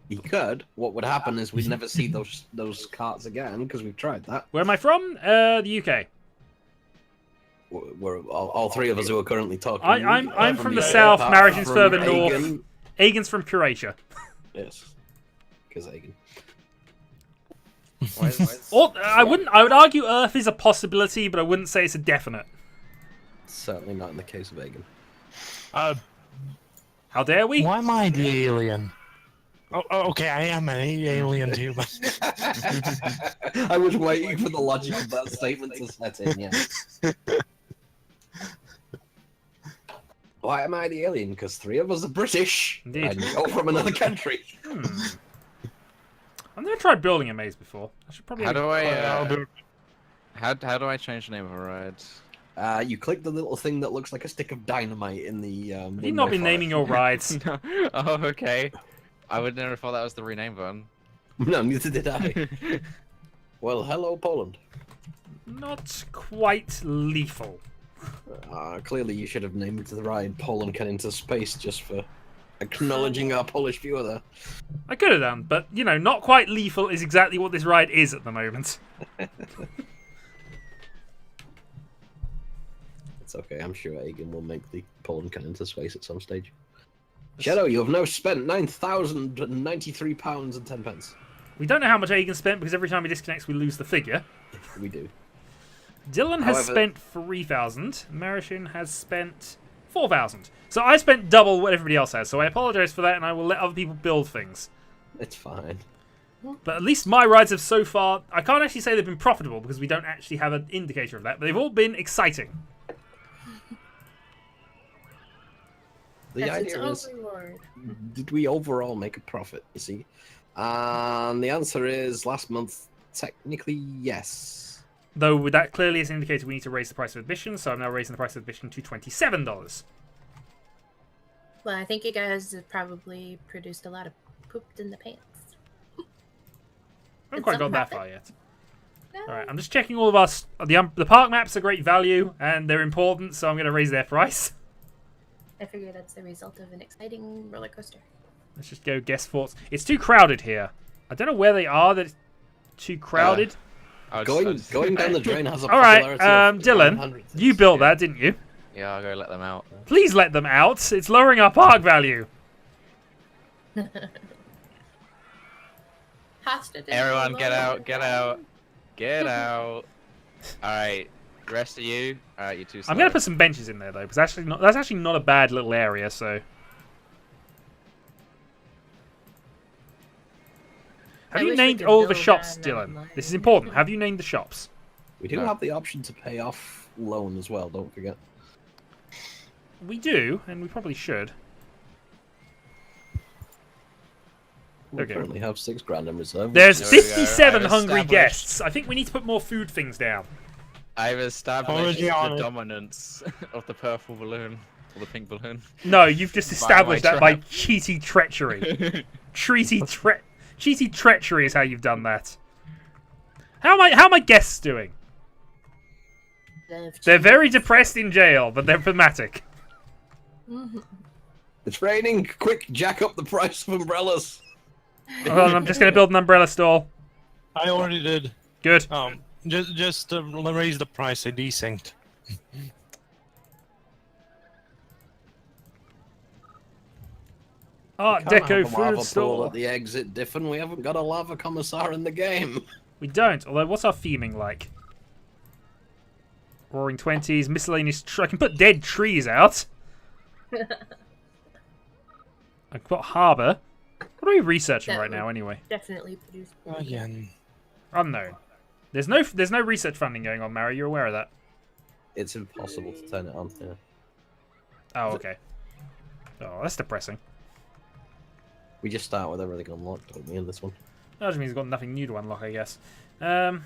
You could. What would happen is we'd never see those carts again, because we've tried that. Where am I from? The UK. We're all three of us who are currently talking. I'm from the UK, south. apart Marion's from further Aegon. north. Aegon's from Croatia. Yes. Because Aegon. Or, I would argue Earth is a possibility, but I wouldn't say it's a definite. Certainly not in the case of Aegon. How dare we? Why am I the alien? Oh, okay, I am an alien too, but... I was waiting for the logic of that statement to set in, yeah. Why am I the alien? Because 3 of us are British. Indeed. And you're from another country. I've never tried building a maze before. I should probably. How do I? I'll do it. How do I change the name of a ride? You click the little thing that looks like a stick of dynamite in the. Have you not been naming your rides? No. Oh, okay. I would never thought that was the rename button. No, neither did I. Well, hello, Poland. Not quite lethal. Clearly, you should have named the ride Poland Can Into Space just for acknowledging our Polish viewer there. I could have done, but, you know, not quite lethal is exactly what this ride is at the moment. It's okay, I'm sure Agan will make the Poland Can Into Space at some stage. Shadow, you have now spent £9,093 and 10 pence. We don't know how much Agan spent because every time he disconnects we lose the figure. We do. Dylan has However- spent 3,000. Marishin has spent 4,000. So I spent double what everybody else has. So I apologise for that, and I will let other people build things. It's fine. But at least my rides have so far. I can't actually say they've been profitable because we don't actually have an indicator of that. But they've all been exciting. The That's its idea own is, reward. did we overall make a profit, you see? And the answer is, last month, technically, yes. Though with that clearly is an indicator we need to raise the price of admission. So I'm now raising the price of admission to $27. Well, I think you guys have probably produced a lot of pooped in the pants. I haven't Did quite got something that happen? far yet. No. Alright, I'm just checking all of our... The park maps are great value, and they're important, so I'm going to raise their price. I figure that's the result of an exciting roller coaster. Let's just go guess forts. It's too crowded here. I don't know where they are that it's too crowded. Going down the drain has a Alright, popularity of Dylan, 100. you built that, didn't you? Yeah, I'll go let them out. Please let them out. It's lowering our park value. Hostage. Everyone, get out! Get out! Get out! All right, rest of you. All right, you two. I'm going to put some benches in there, though, because that's actually not a bad little area, so... Have I you wish we named could all the build shops, on Dylan? mine. This is important. Have you named the shops? We do No. have the option to pay off loan as well, don't forget. We do, and we probably should. We Okay. currently have $6,000 in reserve. There's There we go. 57 I've hungry established- guests. I think we need to put more food things down. I've established Already on the it. dominance of the purple balloon or the pink balloon. No, you've just established my that by trap. cheaty treachery. Cheaty treachery is how you've done that. How are my guests doing? They're very depressed in jail, but they're thematic. It's raining! Quick, jack up the price of umbrellas! Hold on, I'm just going to build an umbrella stall. I already did. Good. Just raise the price a decent. Art Can't Deco have a lava food pool stall. at the exit, Diffin. We haven't got a lava commissar in the game. We don't, although what's our theming like? Roaring 20s, miscellaneous... I can put dead trees out. I've got harbour. What are we researching That right would- now, anyway? Definitely produced. Again. Unknown. There's no research funding going on, Mary. You're aware of that? It's impossible to turn it on. Yeah. Oh, okay. Oh, that's depressing. We just start with everything unlocked, don't we, in this one? That just means we've got nothing new to unlock, I guess. That's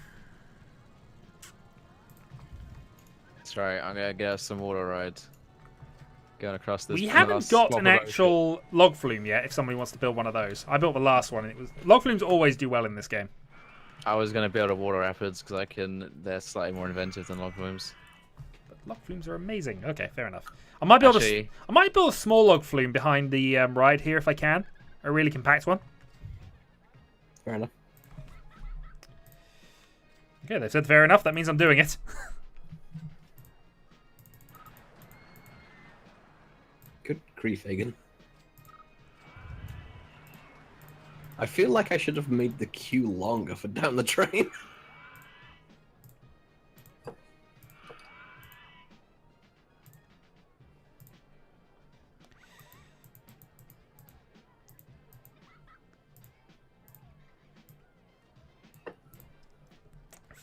right. I'm gonna get us some water rides. Going across this. We haven't got an actual log flume yet. If somebody wants to build one of those, I built the last one, and it was log flumes always do well in this game. I was gonna build a water rapids because they're slightly more inventive than log flumes. But log flumes are amazing. Okay, fair enough. I might build Actually- I might build a small log flume behind the ride here if I can. A really compact one. Fair enough. Okay, they've said fair enough. That means I'm doing it. Good grief, Hagen. I feel like I should have made the queue longer for down the train.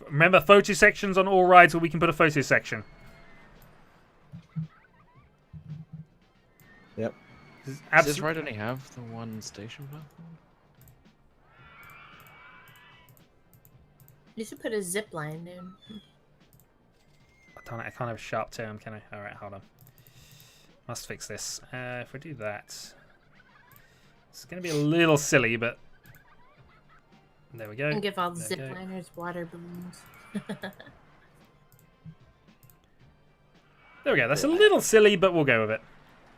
Remember, photo sections on all rides where we can put a photo section. Does this ride only have the one station platform? You should put a zip line in. I can't have a sharp turn, can I? Alright, hold on. Must fix this. If we do that... It's going to be a little silly, but... There we go. And give all the There we zip go. liners water balloons. There we go. That's a little silly, but we'll go with it.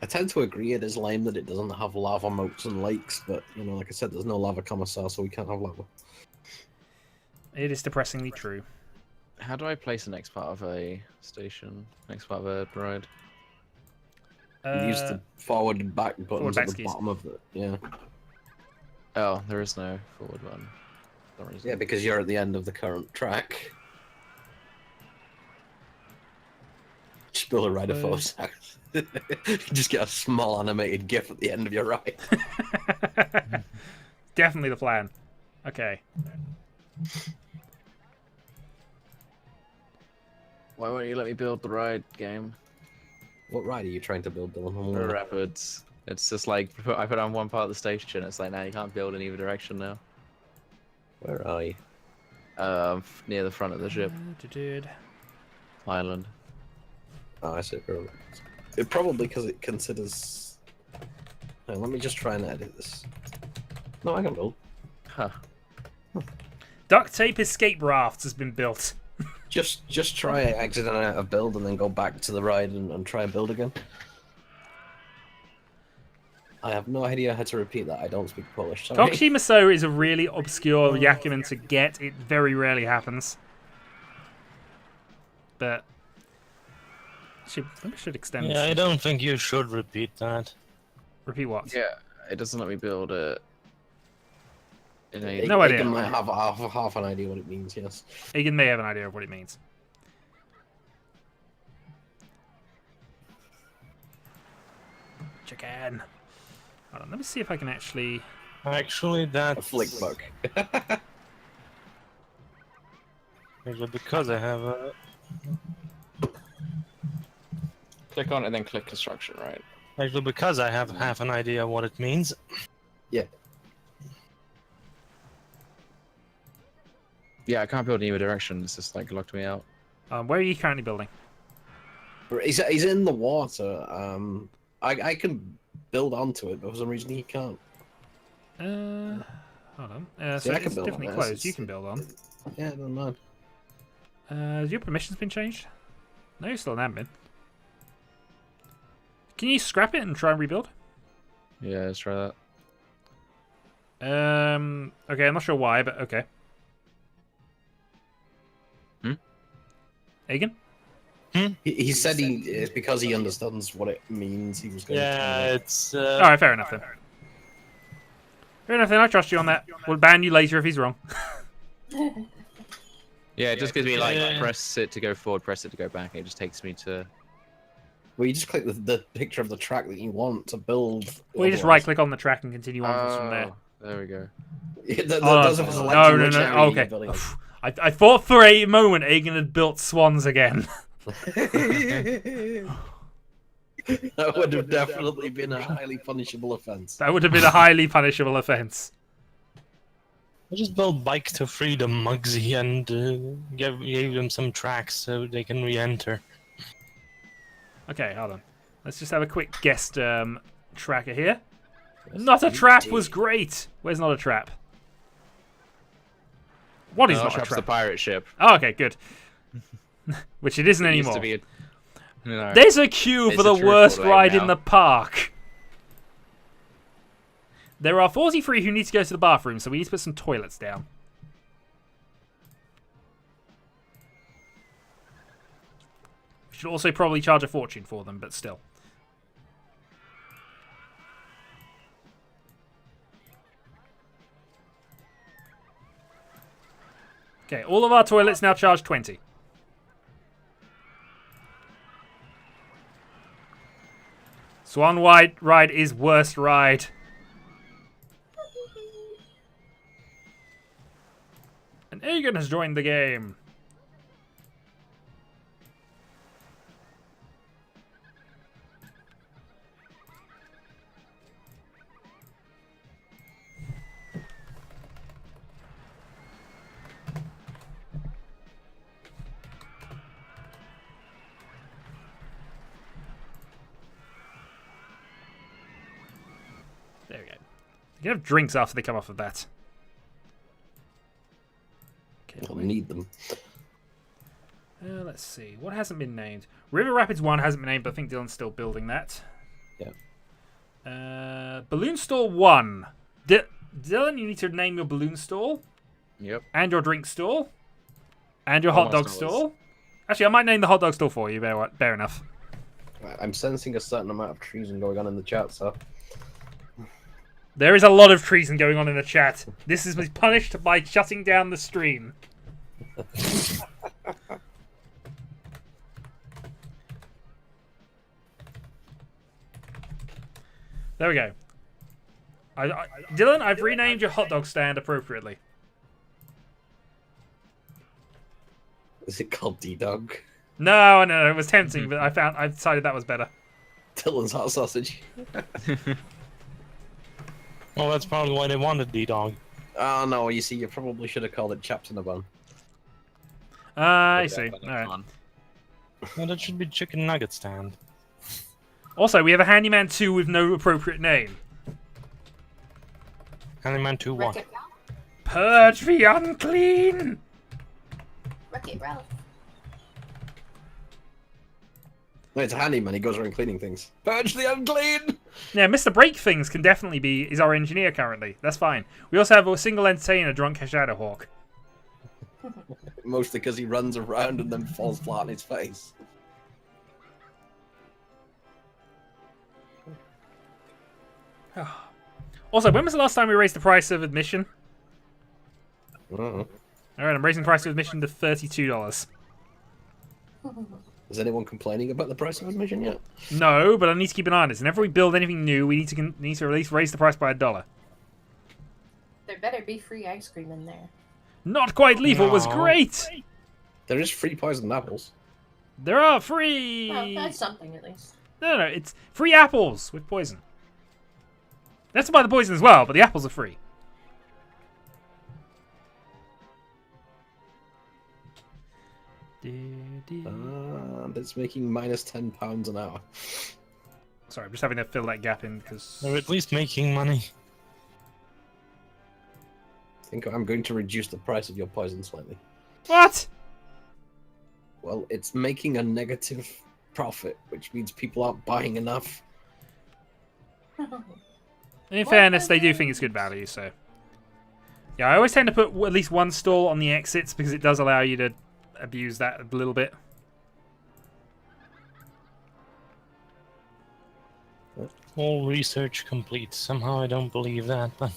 I tend to agree it is lame that it doesn't have lava moats and lakes, but, you know, like I said, there's no lava commissar, so we can't have lava. It is depressingly true. How do I place the next part of a station? Next part of a ride? Use the forward and back buttons back at the keys. bottom of it. Yeah. Oh, there is no forward one. Yeah, because you're at the end of the current track. Just build a rider for seconds. You just get a small animated GIF at the end of your ride. Definitely the plan. Okay. Why won't you let me build the ride, game? What ride are you trying to build, Dylan? The rapids. It's just like I put on one part of the station. It's like now you can't build in either direction now. Where are you? Near the front of the ship island. Oh, I see. It probably because it considers. Hang on, let me just try and edit this. No, I can build. Huh. Duct tape escape rafts has been built. Just try exiting out of build and then go back to the ride and try and build again. I have no idea how to repeat that. I don't speak Polish. Sorry. Kokshimaso is a really obscure Yakuman to get. It very rarely happens. But maybe should extend Yeah, I this. don't think you should repeat that. Repeat what? Yeah, it doesn't let me build it. No idea. Egan might have half an idea what it means. Yes. Egan may have an idea of what it means. Chicken. Hold on, let me see if I can actually... Actually, A that's flick bug. actually because I have a. Click on it and then click construction, right? Actually, because I have half an idea what it means. Yeah. Yeah, I can't build in either direction. It's just like locked me out. where are you currently building? He's in the water. I can build onto it, but for some reason he can't. Hold on. See, So I can it's build on definitely this. closed. You can build on. Yeah, I don't know. Has your permissions been changed? No, you're still an admin. Can you scrap it and try and rebuild? Yeah, let's try that. Okay, I'm not sure why, but okay. Egan? He said it's because he understands what it means. He was going Yeah, to. it's. Alright, fair enough then. Fair enough then, I trust you on that. We'll ban you later if he's wrong. Yeah, it just gives me like Yeah. press it to go forward, press it to go back. It just takes me to. Well, you just click the picture of the track that you want to build. Or you just right click on the track and continue on from there. There we go. Those of us no, selecting no, which no. area Okay. you're building. I thought for a moment Egan had built swans again. That would have definitely been a highly punishable offence. That would have been a highly punishable offence. I just built Bike to Freedom Mugsy and gave them some tracks so they can re-enter. Okay, hold on. Let's just have a quick guest tracker here. Not a trap was great. Where's not a trap? What is not a Trap's trap? the pirate ship. Oh, okay, good. Which it isn't It used anymore. to be a... No. There's a queue It's for a the truthful worst name ride in now. the park. There are 43 who need to go to the bathroom, so we need to put some toilets down. We should also probably charge a fortune for them, but still. Okay, all of our toilets now charge 20. Swan White ride is worst ride. And Egan has joined the game. You can have drinks after they come off of that. Okay, I'll need them. let's see. What hasn't been named? River Rapids 1 hasn't been named, but I think Dylan's still building that. Yeah. Balloon Stall 1. Dylan, you need to name your balloon stall. Yep. And your drink stall. And your All hot my dog stalls. stall. Actually, I might name the hot dog stall for you. Fair enough. I'm sensing a certain amount of treason going on in the chat, so... There is a lot of treason going on in the chat. This is punished by shutting down the stream. There we go. Dylan, I've renamed your hot dog stand appropriately. Is it called D-Dog? No, it was tempting, but I decided that was better. Dylan's hot sausage. Well, that's probably why they wanted D-Dog. Oh no, you see, you probably should have called it Chaps in a Bun. I see. Alright. Well, that should be Chicken Nugget Stand. Also, we have a Handyman 2 with no appropriate name. Handyman 2 what? Wreck-It Ralph. Purge the unclean! Wreck-It Ralph. No, it's a handyman, he goes around cleaning things. Purge the unclean! Yeah, Mr. Break Things can definitely is our engineer currently. That's fine. We also have a single entertainer, Drunk Shadowhawk. Mostly because he runs around and then falls flat on his face. Also, when was the last time we raised the price of admission? Uh-oh. Alright, I'm raising the price of admission to $32. Is anyone complaining about the price of admission yet? No, but I need to keep an eye on this. Whenever we build anything new, we need to at least raise the price by $1. There better be free ice cream in there. Not quite lethal was No. great! There is free poisoned apples. There are free... Well, that's something at least. No, it's free apples with poison. That's to buy the poison as well, but the apples are free. It's making minus £10 an hour. Sorry, I'm just having to fill that gap in because... They're at least making money. I think I'm going to reduce the price of your poison slightly. What? Well, it's making a negative profit, which means people aren't buying enough. In fairness, they do think it's good value, so... Yeah, I always tend to put at least one stall on the exits because it does allow you to abuse that a little bit. All research complete. Somehow I don't believe that, but...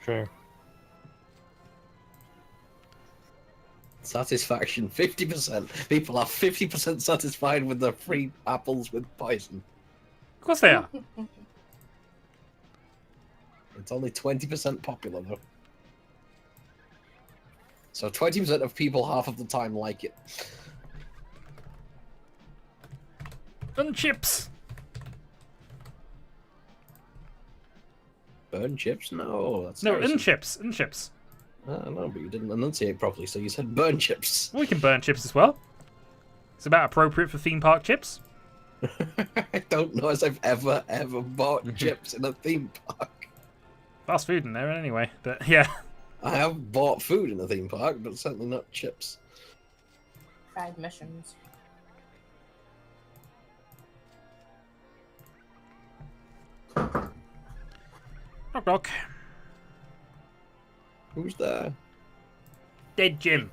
Sure. Satisfaction, 50%. People are 50% satisfied with the free apples with poison. Of course they are. It's only 20% popular, though. So 20% of people half of the time like it. And chips. Burn chips? No, that's No, heresy. and chips. And chips. No, but you didn't enunciate properly, so you said burn chips. We can burn chips as well. It's about appropriate for theme park chips. I don't know as I've ever bought chips in a theme park. Fast food in there anyway, but yeah. I have bought food in a theme park, but certainly not chips. Fried mushrooms. Knock knock. Who's there? Dead Jim.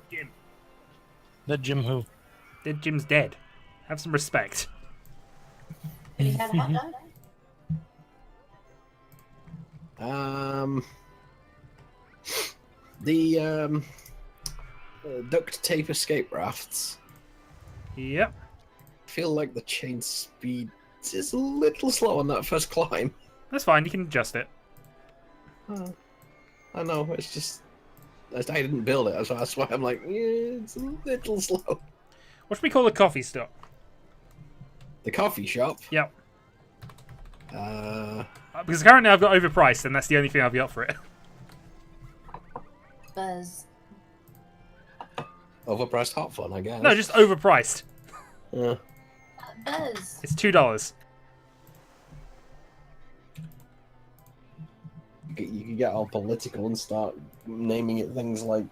That Jim who? Dead Jim's dead. Have some respect. Did he have a hot dog? The duct tape escape rafts. Yep. Feel like the chain speed is a little slow on that first climb. That's fine, you can adjust it. I know, it's just... I didn't build it, so that's why I'm like, yeah, it's a little slow. What should we call the coffee stop? The coffee shop? Yep. Overpriced Because currently I've got overpriced, and that's the only thing I've got for it. Buzz. hot fun, I guess. No, just overpriced. Yeah. Buzz. It's $2. you could get all political and start naming it things like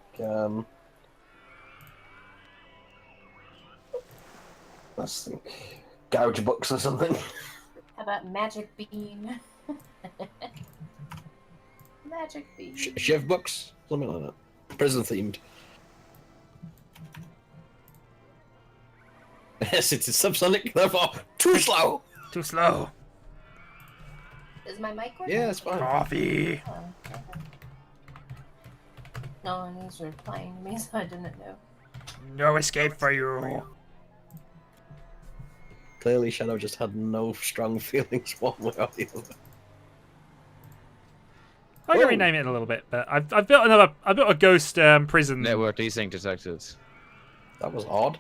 let's think, gouge books or something. How about Magic Beam? Magic Beam. Shiv books, something like that. Prison themed. Yes, it is subsonic, therefore too slow. Too slow. Is my mic working? Yeah, it's fine. Coffee. Oh, okay. No one's replying to me, so I didn't know. No escape for you. Clearly, Shadow just had no strong feelings one way or the other. I can rename it in a little bit, but I've built a ghost prison. Network desync detected. That was odd.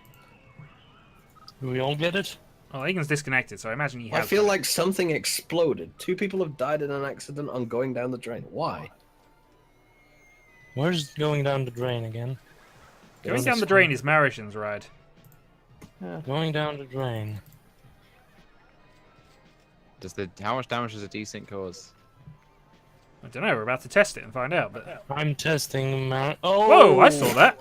Do we all get it? Well, Egan's disconnected, so I imagine he has. I feel like something exploded. 2 people have died in an accident on going down the drain. Why? Where's going down the drain again? Going down the drain is Marishan's ride. Going down the drain. How much damage does a desync cause? I don't know. We're about to test it and find out. But I'm testing Oh! whoa! I saw that.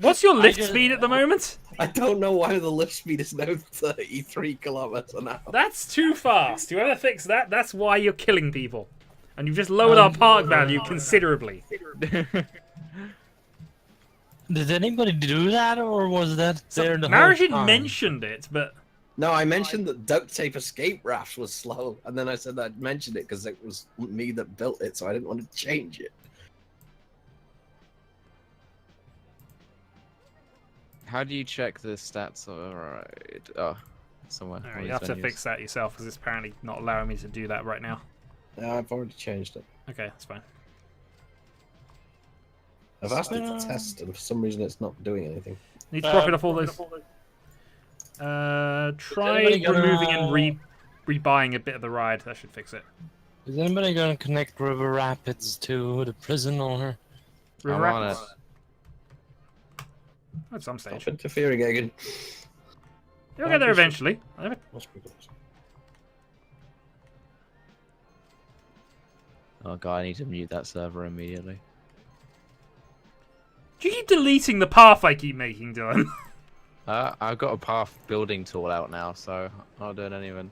What's your lift speed at the moment? I don't know why the lift speed is now 33 kilometers an hour. That's too fast. Whoever fixed that, that's why you're killing people. And you've just lowered our park value considerably. Did anybody do that, or was that there the whole Marishan time? mentioned it, but No, I mentioned that duct tape escape rafts was slow, and then I said I'd mentioned it because it was me that built it, so I didn't want to change it. How do you check the stats? Alright. Oh, somewhere. all right, you have to fix that yourself because it's apparently not allowing me to do that right now. No, I've already changed it. Okay, that's fine. I've asked it to test, and for some reason it's not doing anything. Need to profit off all those. Try anybody removing gonna- and rebuying a bit of the ride. That should fix it. Is anybody going to connect River Rapids to the prison, or? River I'm on Rapids. At some stage. Stop interfering, Egan. You'll get there eventually. Oh god, I need to mute that server immediately. Do you keep deleting the path I keep making, Dylan? I've got a path building tool out now, so I'll do it anyway.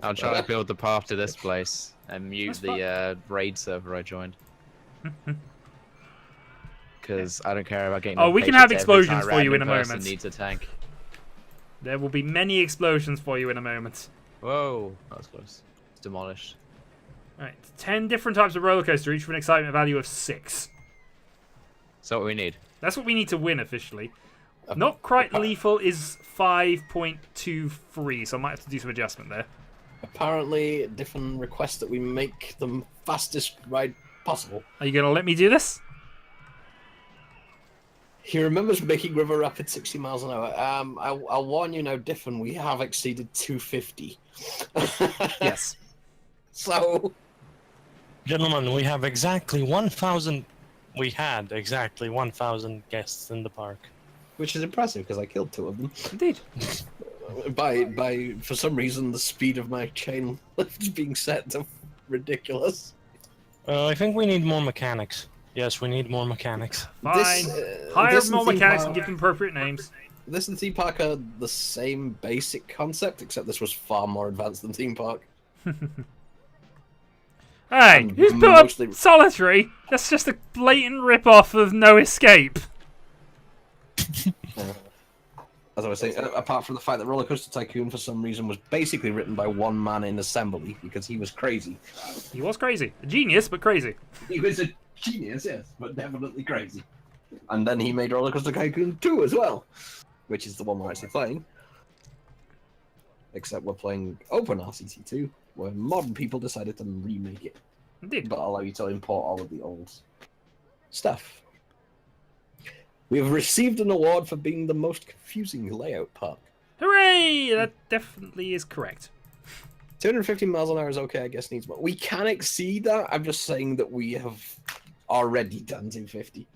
I'll try to build the path to this place and mute the raid server I joined. Because I don't care about getting. Oh, we can have explosions for you in a moment. Needs a tank. There will be many explosions for you in a moment. Whoa, that was close. It's demolished. Alright, 10 different types of roller coaster, each with an excitement value of 6. So what we need? That's what we need to win officially. Not quite lethal is 5.23, so I might have to do some adjustment there. Apparently, Diffin requests that we make the fastest ride possible. Are you going to let me do this? He remembers making River Rapids 60 miles an hour. I'll warn you now, Diffin, we have exceeded 250. Yes. So... Gentlemen, we have exactly 1,000... We had exactly 1,000 guests in the park. Which is impressive, because I killed 2 of them. Indeed. By for some reason, the speed of my chain lift being set to ridiculous. I think we need more mechanics. Yes, we need more mechanics. Fine. Hire more mechanics and give them appropriate names. This and Theme Park are the same basic concept, except this was far more advanced than Theme Park. Hey, And who's built mostly- up Solitary? That's just a blatant rip-off of No Escape. As I was saying, apart from the fact that Rollercoaster Tycoon, for some reason, was basically written by one man in assembly because he was crazy. He was crazy. A genius, but crazy. He was a genius, yes, but definitely crazy. And then he made Rollercoaster Tycoon 2 as well, which is the one we're actually playing. Except we're playing Open RCT 2, where modern people decided to remake it, Indeed. but allow you to import all of the old stuff. We have received an award for being the most confusing layout park. Hooray! That definitely is correct. 250 miles an hour is okay, I guess needs more. We can exceed that. I'm just saying that we have already done 250.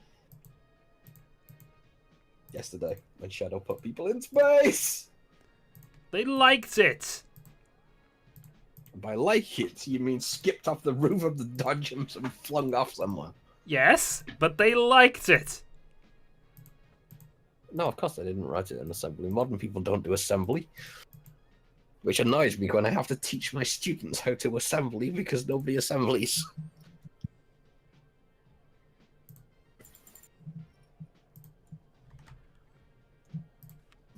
Yesterday, when Shadow put people in space. They liked it. By like it, you mean skipped off the roof of the dungeons and flung off somewhere? Yes, but they liked it. No, of course I didn't write it in assembly. Modern people don't do assembly. Which annoys me when I have to teach my students how to assembly because nobody assemblies.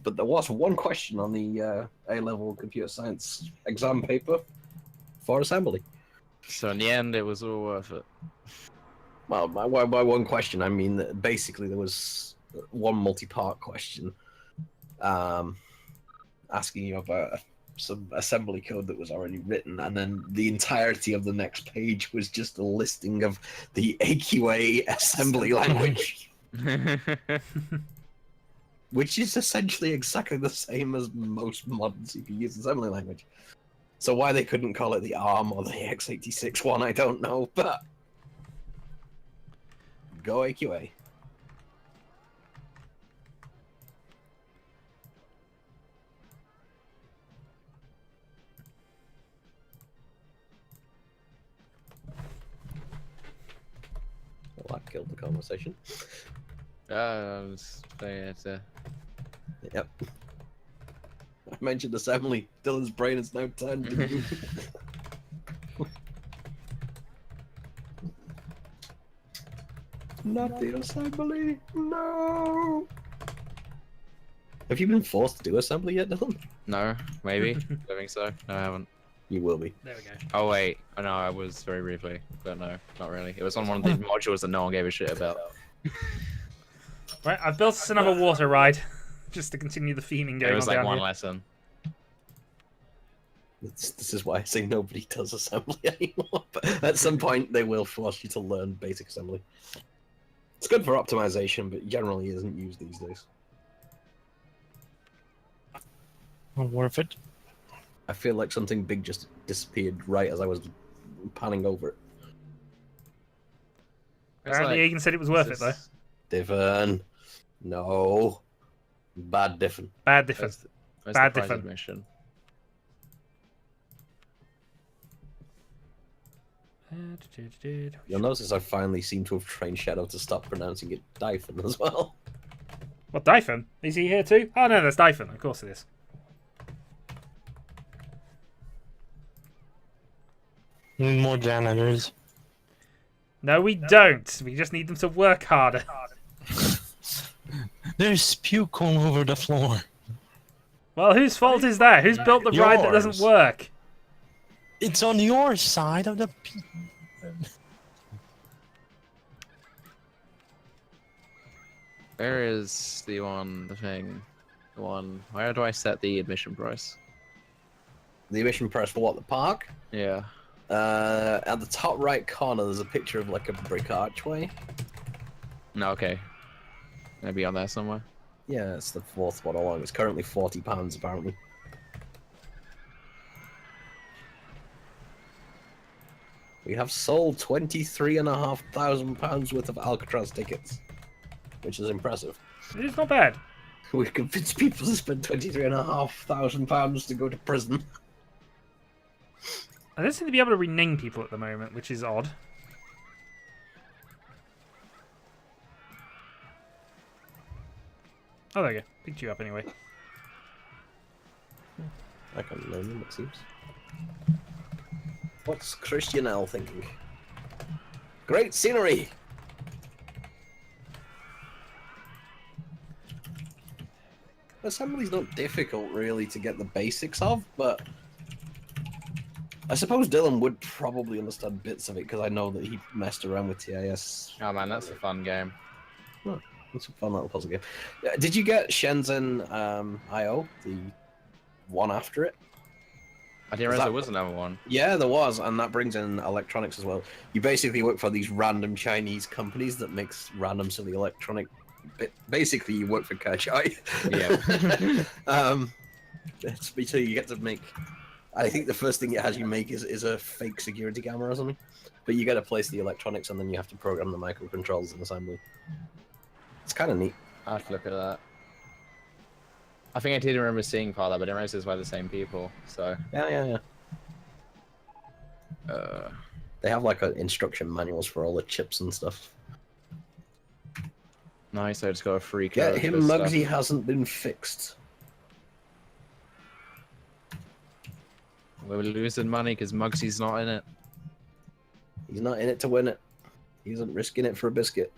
But there was one question on the A-level computer science exam paper for assembly. So in the end, it was all worth it. Well, by one question, I mean that basically there was one multi-part question asking you about some assembly code that was already written, and then the entirety of the next page was just a listing of the AQA assembly language, which is essentially exactly the same as most modern CPU's assembly language. So why they couldn't call it the ARM or the x86 one, I don't know, but go AQA. Well, that killed the conversation. I was saying it. Yep. I mentioned assembly. Dylan's brain is now turned. Not the assembly. No. Have you been forced to do assembly yet, Dylan? No, maybe. I think so. No, I haven't. You will be. There we go. Oh wait, oh, no, I was very briefly, but no, not really. It was on one of the modules that no one gave a shit about. Right, I've built us another water ride, just to continue the theming going It was on like down one here. lesson. This is why I say nobody does assembly anymore. But at some point, they will force you to learn basic assembly. It's good for optimization, but generally isn't used these days. Not worth it. I feel like something big just disappeared right as I was panning over it. Apparently, Egan said it was worth it, though. Different. No. Bad different. Bad difference. Where's Bad the prize different. mission? You'll notice I finally seem to have trained Shadow to stop pronouncing it Dyphon as well. What, Dyphon? Is he here too? Oh no, that's Dyphon. Of course it is. Need more janitors. No, we don't. We just need them to work harder. There's puke all over the floor. Well, whose fault is that? Who's built the ride that doesn't Yours. work? It's on your side of the. Where is the one, the thing? The one, where do I set the admission price? The emission price for what? The park? Yeah. At the top right corner, there's a picture of like a brick archway. No, okay. Maybe on there somewhere. Yeah, it's the fourth one along. It's currently £40 apparently. We have sold £23,500 worth of Alcatraz tickets, which is impressive. It's not bad. We've convinced people to spend £23,500 to go to prison. I don't seem to be able to rename people at the moment, which is odd. Oh, there you go. Picked you up anyway. I can't name them, it seems. What's Christian L thinking? Great scenery! Assembly's not difficult, really, to get the basics of, but I suppose Dylan would probably understand bits of it, because I know that he messed around with TIS. Oh man, that's a fun game. Oh, that's a fun little puzzle game. Did you get Shenzhen IO, the one after it? I didn't realize there was another one. Yeah, there was, and that brings in electronics as well. You basically work for these random Chinese companies that makes random silly electronic. Basically, you work for Kachai. Yeah. So you get to make. I think the first thing it has you make is a fake security camera or something. But you got to place the electronics, and then you have to program the microcontrollers in assembly. It's kind of neat. I'll have to look at that. I think I did remember seeing part of that, but I didn't realize it was by the same people. So Yeah. They have like instruction manuals for all the chips and stuff. Nice, I just got a free Get code him, for stuff. Muggsy hasn't been fixed. We're losing money because Muggsy's not in it. He's not in it to win it. He isn't risking it for a biscuit.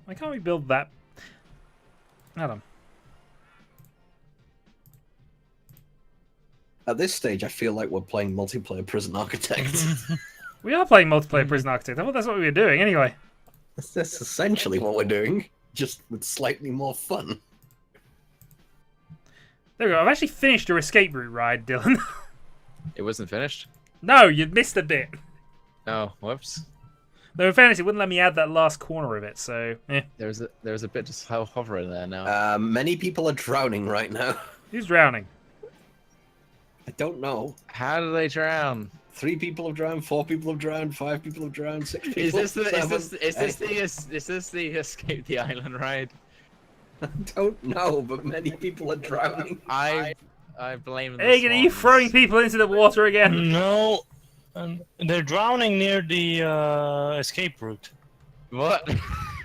Why can't we build that? Adam. At this stage, I feel like we're playing multiplayer Prison Architect. We are playing multiplayer Prison Architect. I thought that's what we were doing anyway. That's essentially what we're doing, just with slightly more fun. There we go. I've actually finished your escape route ride, Dylan. It wasn't finished? No, you missed a bit. Oh, whoops. Though in fairness, it wouldn't let me add that last corner of it, so eh. There's a bit just hovering there now. Many people are drowning right now. Who's drowning? I don't know. How do they drown? 3 people have drowned, 4 people have drowned, 5 people have drowned, 6 people. Is this seven, the escape the island ride? I don't know, but many people are drowning. I blame the Egan, are you swans. throwing people into the water again? No, they're drowning near the escape route. What?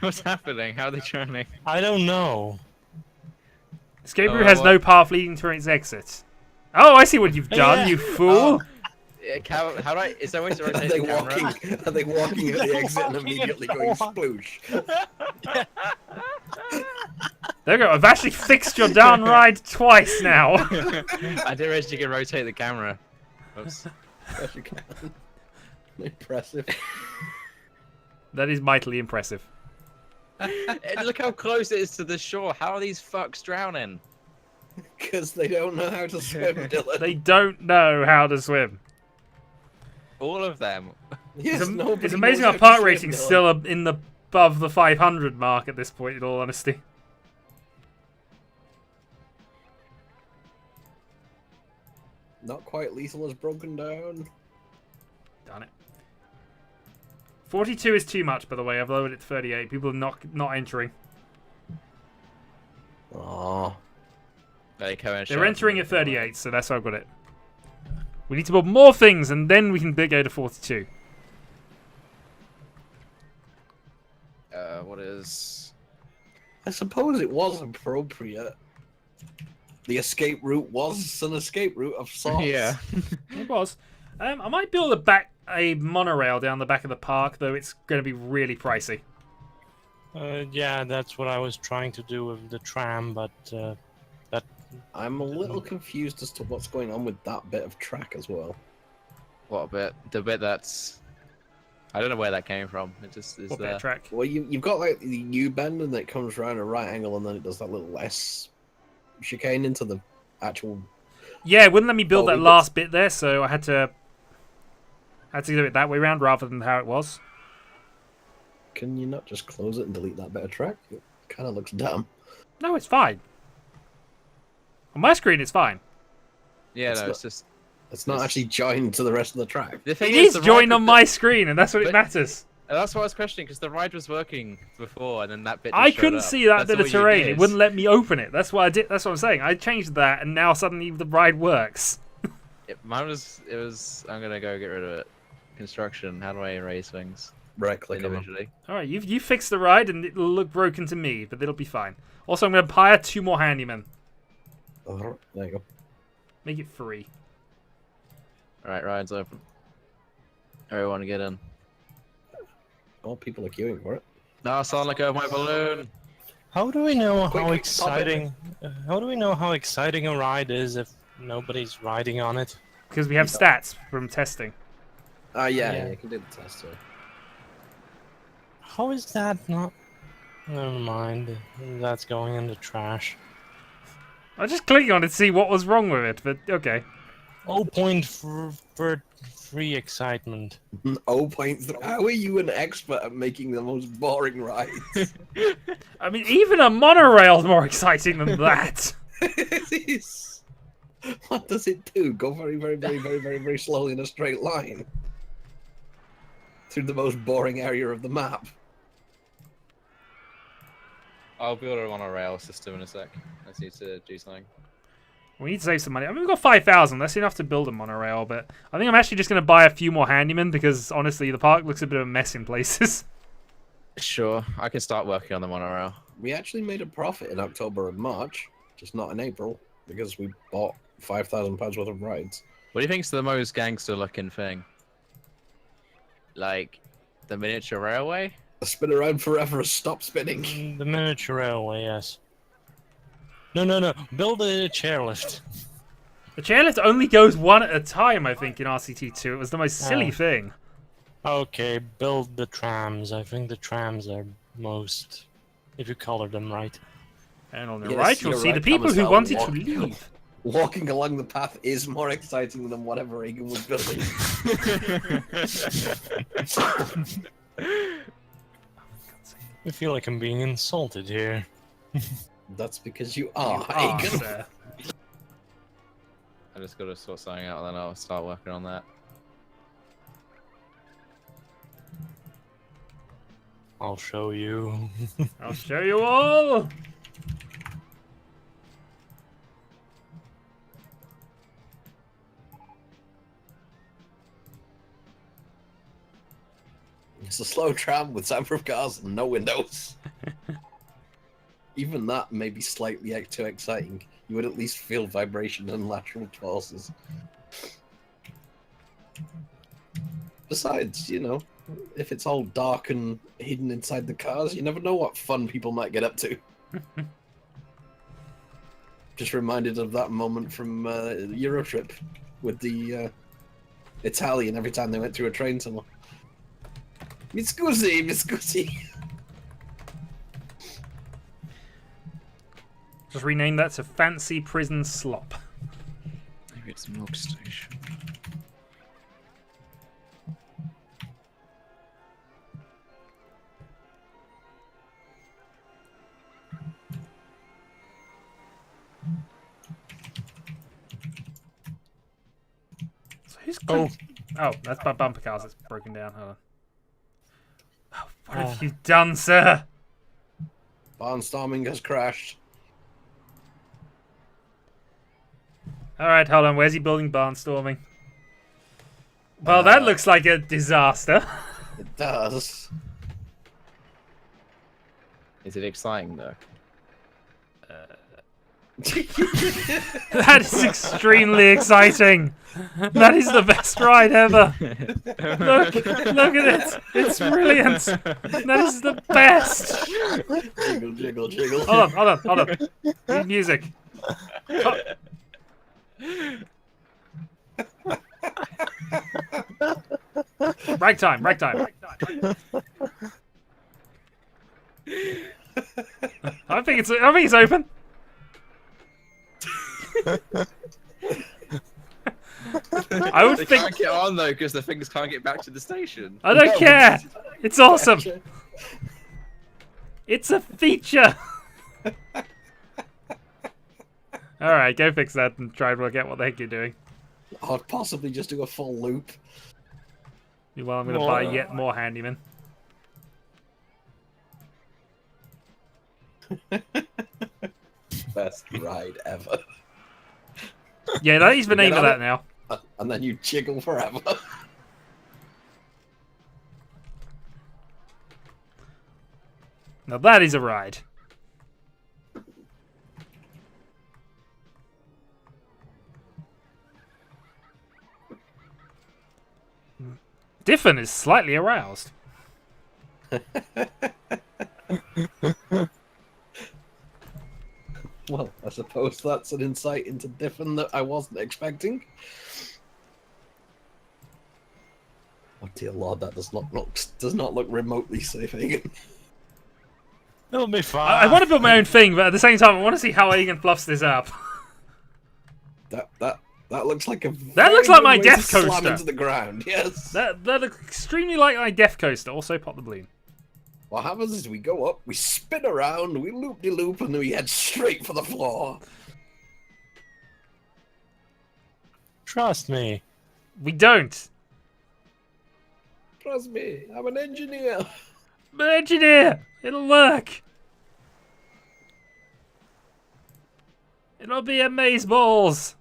What's happening? How are they drowning? I don't know. Escape Oh, route has what? no path leading to its exit. Oh, I see what you've done, Yeah. you fool. How do I? Is there a way to Are rotate they the camera? walking? Are they walking at the exit and immediately going sploosh? There we go. I've actually fixed your darn ride twice now. I didn't realize you can rotate the camera. Oops. Yes, you can. Impressive. That is mightily impressive. Look how close it is to the shore. How are these fucks drowning? Because they don't know how to swim, Dylan. They don't know how to swim. All of them. Yes, nobody It's amazing knows our how part to swim, rating's Dylan. still in the above the 500 mark at this point, in all honesty. Not quite lethal has broken down. Darn it. 42 is too much, by the way. I've lowered it to 38. People are not entering. Oh, They're entering at 38, so that's why I've got it. We need to build more things, and then we can go to 42. What is? I suppose it was appropriate. The escape route was an escape route of sorts. Yeah. It was. I might build a monorail down the back of the park, though it's going to be really pricey. Yeah, that's what I was trying to do with the tram, but that. I'm a little confused as to what's going on with that bit of track as well. What bit? The bit that's. I don't know where that came from. It just is What bit there. of track? Well, you've got like the U bend and then it comes around a right angle and then it does that little S chicane into the actual. Yeah, it wouldn't let me build Oh, that we last bit there, so I had to do it that way around rather than how it was. Can you not just close it and delete that bit of track? It kind of looks dumb. No, it's fine. On my screen, it's fine. Yeah, It's no, not- it's just. It's not actually joined to the rest of the track. The thing It is the ride joined was- on my screen, and that's what it But- matters. That's what I was questioning because the ride was working before, and then that bit. Just I showed couldn't up. see that That's bit all of you terrain. It did. wouldn't let me open it. That's what I did. That's what I'm saying. I changed that, and now suddenly the ride works. Mine was. It was. I'm gonna go get rid of it. Construction. How do I erase things Right click on them. individually? All right, you fixed the ride, and it'll look broken to me, but it'll be fine. Also, I'm going to hire 2 more handymen. Oh, there you go. Make it free. All right, ride's open. Everyone get in. Oh, people are queuing for it. No, sound like my balloon. How do we know Quick, how quick, stop it. exciting? How do we know how exciting a ride is if nobody's riding on it? Because we have stats from testing. Ah, yeah, Yeah. you can do the test. So. How is that not? Never mind. That's going in the trash. I was just clicking on it to see what was wrong with it, but okay. 0.3 excitement. 0.3. How are you an expert at making the most boring rides? I mean, even a monorail's more exciting than that. It is. What does it do? Go very, very, very, very, very, very slowly in a straight line through the most boring area of the map. I'll build it on a rail system in a sec. I just need to do something. We need to save some money. I mean, we've got 5,000. That's enough to build a monorail, but I think I'm actually just going to buy a few more handymen because, honestly, the park looks a bit of a mess in places. Sure, I can start working on the monorail. We actually made a profit in October and March, just not in April, because we bought £5,000 worth of rides. What do you think's the most gangster-looking thing? Like, the miniature railway? Spin around forever, stop spinning. The miniature railway, yes. No. Build a chairlift. The chairlift only goes one at a time, I think, in RCT2. It was the most silly thing. Okay, build the trams. I think the trams are most, if you color them right. And on the Yes, right, you'll you're see right, the people Thomas, who I'll wanted to walk. leave. Walking along the path is more exciting than whatever Reagan was building. I feel like I'm being insulted here. That's because you are, Ah, Reagan. sir. I just gotta sort something out, and then I'll start working on that. I'll show you. I'll show you all. It's a slow tram with soundproof cars and no windows. Even that may be slightly too exciting. You would at least feel vibration and lateral forces. Besides, you know, if it's all dark and hidden inside the cars, you never know what fun people might get up to. Just reminded of that moment from Eurotrip with the Italian every time they went through a train tunnel. Mi scusi, mi scusi. Just rename that to Fancy Prison Slop. Maybe it's milk station. So who's oh, that's my bumper cars. It's broken down. Hold on. Oh, what have you done, sir? Barnstorming has crashed. Alright, hold on. Where's he building barnstorming? Well, that looks like a disaster. It does. Is it exciting though? That is extremely exciting. That is the best ride ever. Look at it. It's brilliant. That is the best. Jiggle, jiggle, jiggle. Hold on. Need music. Ragtime. I think it's open. I would They think. can't get on though because the things can't get back to the station. I don't care. It's awesome. It's a feature. All right, go fix that and try and work out what the heck you're doing. I'd possibly just do a full loop. Well, I'm going to buy yet more handymen. Best ride ever. Yeah, that is the name of that now. And then you jiggle forever. Now that is a ride. Diffin is slightly aroused. Well, I suppose that's an insight into Diffin that I wasn't expecting. Oh dear lord, that does not look remotely safe, Hagen. It'll be fine. I want to build my own thing, but at the same time, I want to see how Egan fluffs this up. That looks like a That looks like my death slam coaster. into the ground. Yes. That looks extremely like my death coaster. Also, pop the balloon. What happens is we go up, we spin around, we loop-de-loop, and then we head straight for the floor. Trust me. We don't. Trust me, I'm an engineer. I'm an engineer. It'll work. It'll be amazeballs.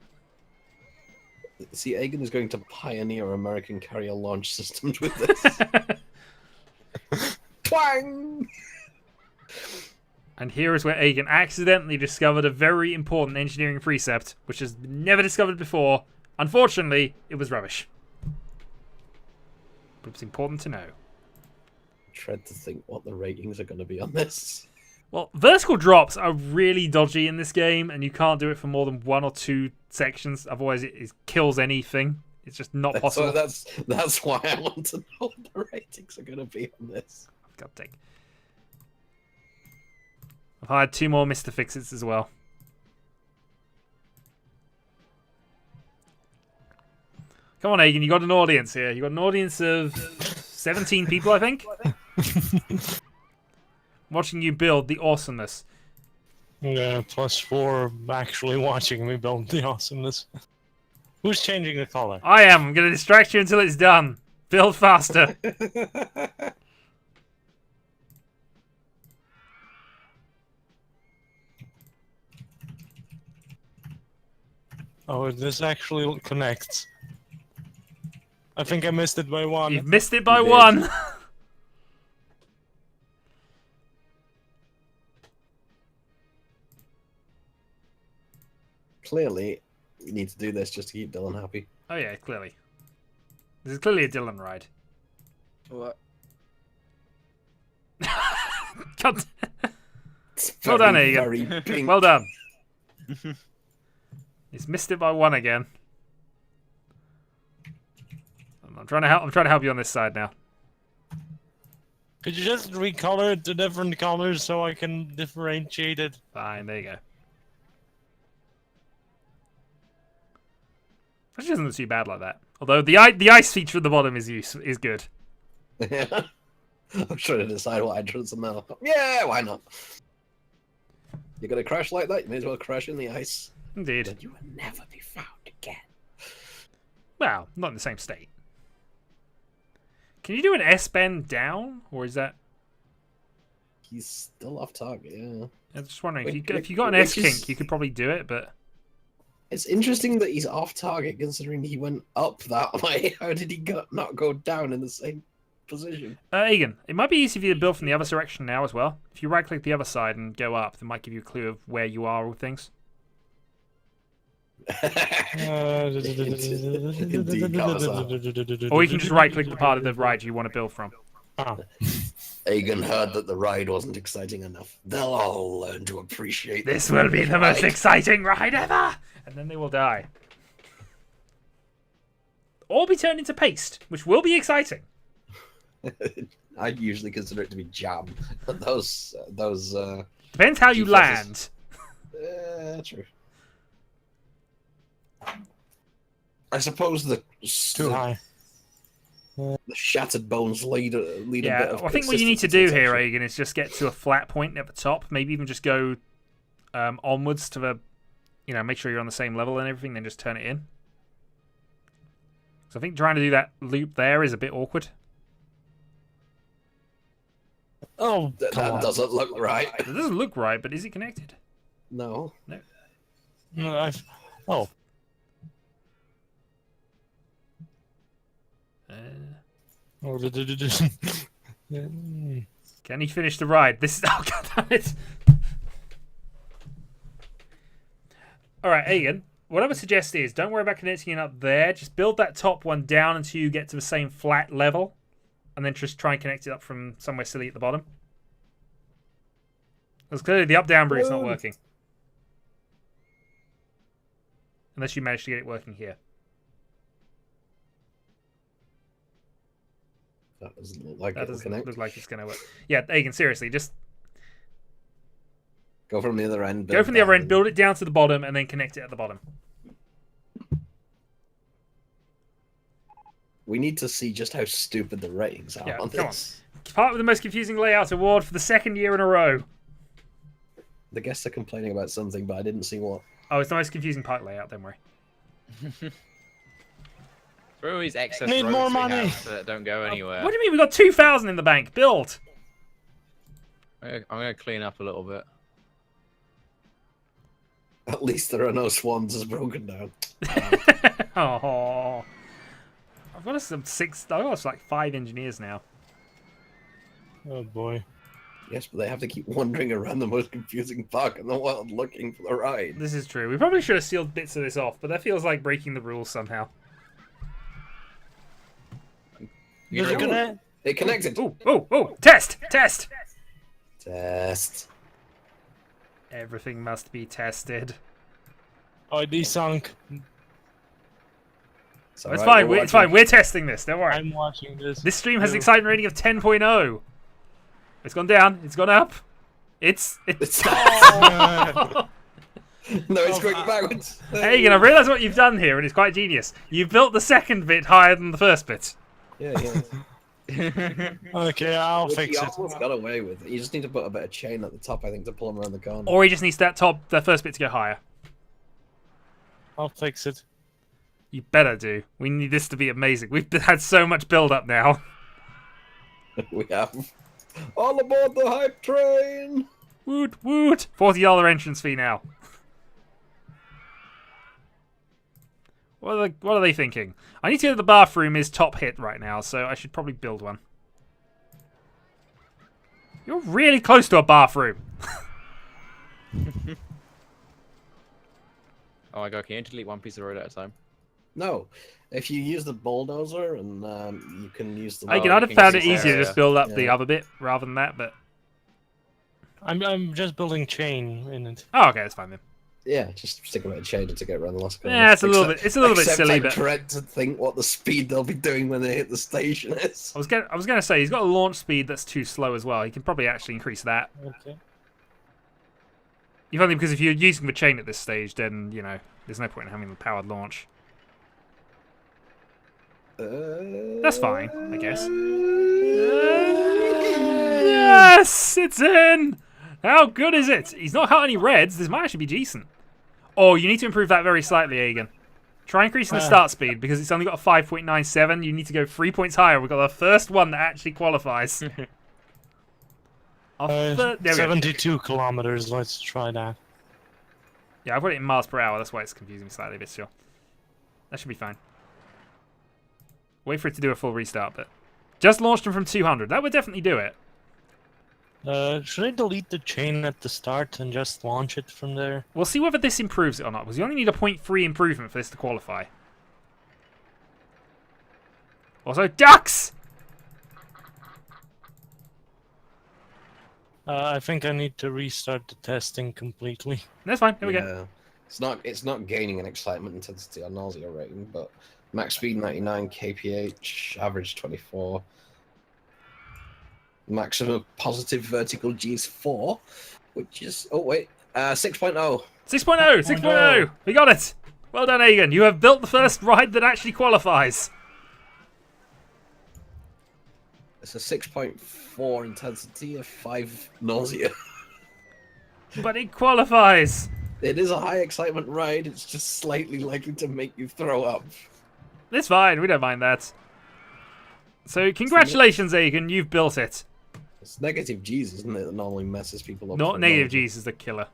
See, Agan is going to pioneer American carrier launch systems with this. Twang! And here is where Agan accidentally discovered a very important engineering precept, which has been never discovered before. Unfortunately, it was rubbish. But it's important to know. Dread to think what the ratings are going to be on this. Well, vertical drops are really dodgy in this game, and you can't do it for more than 1 or 2 sections. Otherwise, it kills anything. It's just not possible. So that's why I want to know what the ratings are going to be on this. God's sake. I've hired 2 more Mr. Fix-Its as well. Come on, Agan, you got an audience here. You got an audience of 17 people, I think. Watching you build the awesomeness. Yeah, +4 actually watching me build the awesomeness. Who's changing the color? I am. I'm going to distract you until it's done. Build faster. Oh, this actually connects. I think I missed it by 1. You've missed it by 1. Clearly, you need to do this just to keep Dylan happy. Oh yeah, clearly. This is clearly a Dylan ride. What? God. It's Well done, very, Agan. very pink. Well done. He's missed it by 1 again. I'm trying to help you on this side now. Could you just recolor it to different colors so I can differentiate it? Fine, there you go. Actually doesn't look too bad like that. Although the ice feature at the bottom is good. Yeah. I'm trying to decide what I drew some now. Yeah, why not? You're gonna crash like that, you may as well crash in the ice. Indeed. Then you will never be found again. Well, not in the same state. Can you do an S-bend down? Or is that... He's still off target, yeah. I'm just wondering, Wait, if you got an which S-kink, is- you could probably do it, but... It's interesting that he's off target considering he went up that way. How did he not go down in the same position? Egan, it might be easy for you to build from the other direction now as well. If you right-click the other side and go up, that might give you a clue of where you are with things. Indeed, Kawasa. Or you can just right-click the part of the ride you want to build from. Oh. Agan heard that the ride wasn't exciting enough. They'll all learn to appreciate This will be the most exciting ride ever! And then they will die. Or be turned into paste, which will be exciting. I usually consider it to be jam. Those Depends how you G-forces. land. True. I suppose the Too high. the shattered bones lead a bit Yeah, of I think what you need to consistency do here, section. Egan, is just get to a flat point at the top. Maybe even just go onwards to the, make sure you're on the same level and everything, then just turn it in. So I think trying to do that loop there is a bit awkward. Oh, That doesn't look right. It doesn't look right, but is it connected? No. no, oh. Oh, Can he finish the ride? This is... Oh, God damn it. Alright, Egan, what I would suggest is don't worry about connecting it up there. Just build that top one down until you get to the same flat level. And then just try and connect it up from somewhere silly at the bottom. Because clearly the up-down route's not working. Unless you manage to get it working here. That doesn't look like That it'll doesn't connect. look like it's going to work. Yeah, Egan, seriously, just Go from the other end. go from the other end, build it down to the bottom, and then connect it at the bottom. We need to see just how stupid the ratings are Yeah, on come on. this. Part of the most confusing layout award for the second year in a row. The guests are complaining about something, but I didn't see what. Oh, it's the most confusing park layout, don't worry. Throw these excess Need roads more we money. have that don't go anywhere. What do you mean? We got 2,000 in the bank. Build. I'm gonna clean up a little bit. At least there are no swans as broken down. Oh, I've got some six. I've got like 5 engineers now. Oh boy. Yes, but they have to keep wandering around the most confusing park in the world looking for the ride. This is true. We probably should have sealed bits of this off, but that feels like breaking the rules somehow. Is it gonna? It connected. Oh! Test! Test! Test. Everything must be tested. Oh, desunk. It's It's alright, fine. It's fine. We're testing this. Don't worry. I'm watching this. This stream has an too. excitement rating of 10.0. It's gone down. It's gone up. It's. Oh. No, it's going backwards. Hey, I realise what you've done here, and it's quite genius. You built the second bit higher than the first bit. Yeah. Okay, I'll Which fix he it. almost got away with. You just need to put a bit of chain at the top, I think, to pull him around the corner. Or he just needs the first bit to go higher. I'll fix it. You better do. We need this to be amazing. We've had so much build up now. We have. All aboard the hype train! Woot woot! $40 entrance fee now. What are they thinking? I need to know the bathroom is top hit right now, so I should probably build one. You're really close to a bathroom. Oh my god, can you delete one piece of road at a time? No. If you use the bulldozer and you can use the... I'd you have can found use it this easier to area. just build up the Yeah. other bit rather than that, but... I'm just building chain in it. Oh, okay, that's fine then. Yeah, just stick a bit of chain to get around the last corner. Yeah, it's a little bit silly, I but... dread to think what the speed they'll be doing when they hit the station is. I was gonna say, he's got a launch speed that's too slow as well. He can probably actually increase that. Okay. If only because if you're using the chain at this stage, then, you know, there's no point in having the powered launch. That's fine, I guess. Yes! It's in! How good is it? He's not got any reds. This might actually be decent. Oh, you need to improve that very slightly, Egan. Try increasing the start speed, because it's only got a 5.97. You need to go 3 points higher. We've got the first one that actually qualifies. There we go. 72 kilometers. Let's try that. Yeah, I've got it in miles per hour. That's why it's confusing me slightly, but still. That should be fine. Wait for it to do a full restart, but... Just launched him from 200. That would definitely do it. Should I delete the chain at the start and just launch it from there? We'll see whether this improves it or not, because you only need a 0.3 improvement for this to qualify. Also, ducks! I think I need to restart the testing completely. That's fine. Here we go. It's not gaining an excitement intensity or nausea rating, but max speed 99 kph, average 24. Maximum positive vertical G's 4, which is 6.0. 6.0! 6.0! We got it! Well done, Egan. You have built the first ride that actually qualifies. It's a 6.4 intensity of 5 nausea. But it qualifies. It is a high excitement ride. It's just slightly likely to make you throw up. It's fine. We don't mind that. So, congratulations, Egan. You've built it. It's negative G's, isn't it, that normally messes people up? Not for negative nausea. G's is the killer.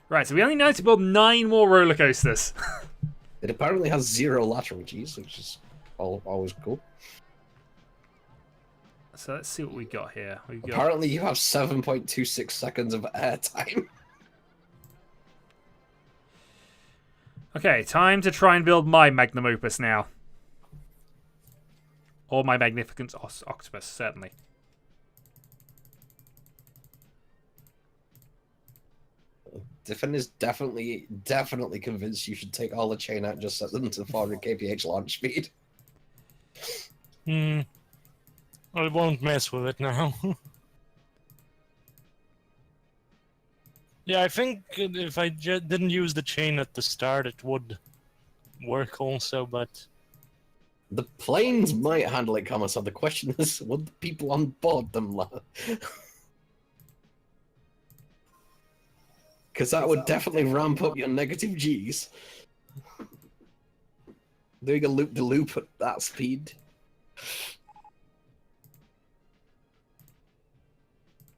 Right, so we only need to build 9 more roller coasters. It apparently has 0 lateral G's, which is always cool. So let's see what we got here. We've got... Apparently you have 7.26 seconds of air time. Okay, time to try and build my magnum opus now. Or my magnificent octopus, certainly. Diffin is definitely convinced you should take all the chain out and just set them to 400 kph launch speed. I won't mess with it now. Yeah, I think if I didn't use the chain at the start, it would work also, but... The planes might handle it, so the question is, would the people on board them because that would definitely ramp up your negative G's. Doing a loop-de-loop at that speed.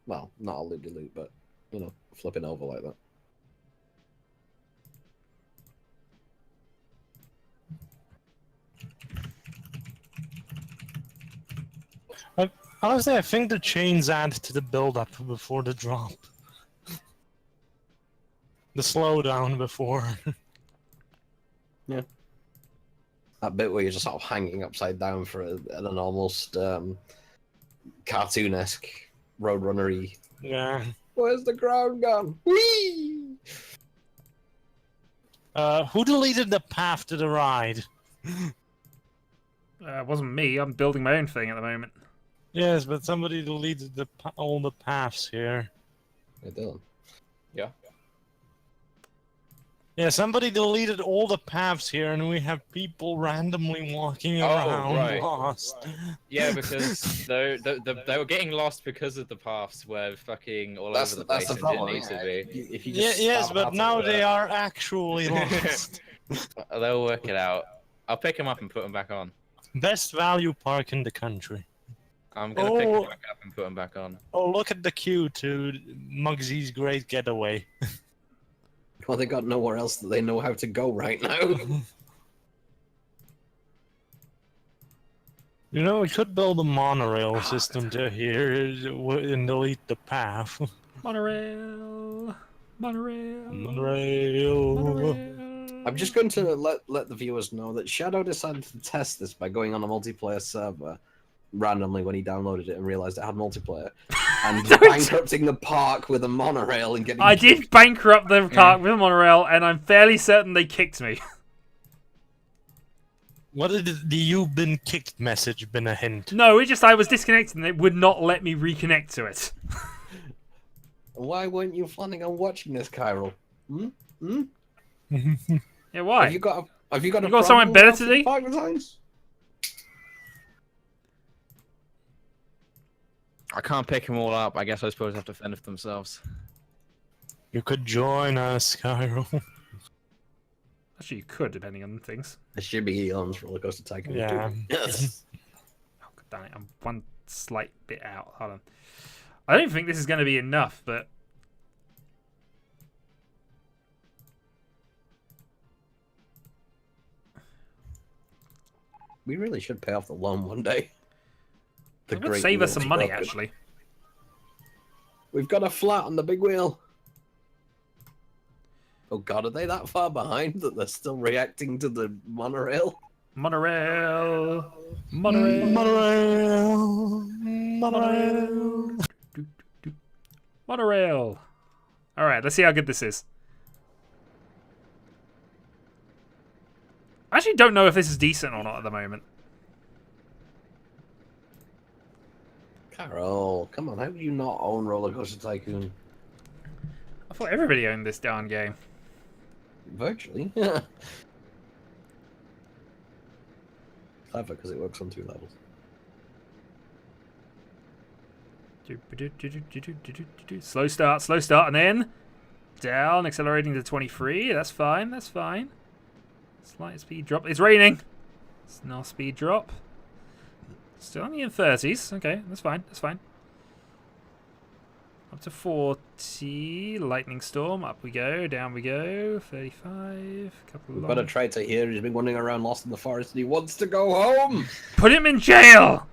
Well, not a loop-de-loop, but, you know, flipping over like that. Honestly, I think the chains add to the build-up before the drop. The slowdown before. That bit where you're just sort of hanging upside down for an almost cartoon-esque, roadrunner-y. Yeah. Where's the ground gone? Whee! Who deleted the path to the ride? It wasn't me. I'm building my own thing at the moment. Yes, but somebody deleted all the paths here. Hey, Dylan. Yeah, somebody deleted all the paths here, and we have people randomly walking around right. lost. Yeah, because they were getting lost because of the paths were fucking all over the place and didn't need to be. If you Yeah, just yes, start but out now of they are actually lost. They'll work it out. I'll pick them up and put them back on. Best value park in the country. I'm gonna pick them back up and put them back on. Oh, look at the queue to Muggsy's Great Getaway. Well, they got nowhere else that they know how to go right now. You know, we could build a monorail system to here and delete the path. Monorail. Monorail. Monorail. Monorail. I'm just going to let the viewers know that Shadow decided to test this by going on a multiplayer server randomly when he downloaded it and realized it had multiplayer, and bankrupting the park with a monorail and getting. I did bankrupt the park with a monorail, and I'm fairly certain they kicked me. What did the "you've been kicked" message been a hint? No, it's just I was disconnected and it would not let me reconnect to it. Why weren't you planning on watching this, Kyril? Yeah, why? Have you got a You got problem something better with to do? park designs? I can't pick them all up. I guess I suppose I have to fend for themselves. You could join us, Cairo. Actually, you could, depending on things. It should be Elon's Rollercoaster Tycoon. Yeah. Yes. Oh, God damn it, I'm one slight bit out. Hold on. I don't think this is going to be enough, but... We really should pay off the loan one day. It would save us some money, actually. We've got a flat on the big wheel. Oh God, are they that far behind that they're still reacting to the monorail? Monorail. Monorail. Monorail. Monorail. Monorail. Alright, let's see how good this is. I actually don't know if this is decent or not at the moment. Carol, come on, how do you not own Rollercoaster Tycoon? I thought everybody owned this darn game. Virtually. Clever, because it works on 2 levels. Slow start, and then down, accelerating to 23. That's fine, that's fine. Slight speed drop. It's raining. It's no speed drop. Still only in 30s. Okay, that's fine, that's fine. Up to 40. Lightning storm. Up we go, down we go. 35. Couple of We've got a traitor here who's been wandering around lost in the forest and he wants to go home! Put him in jail!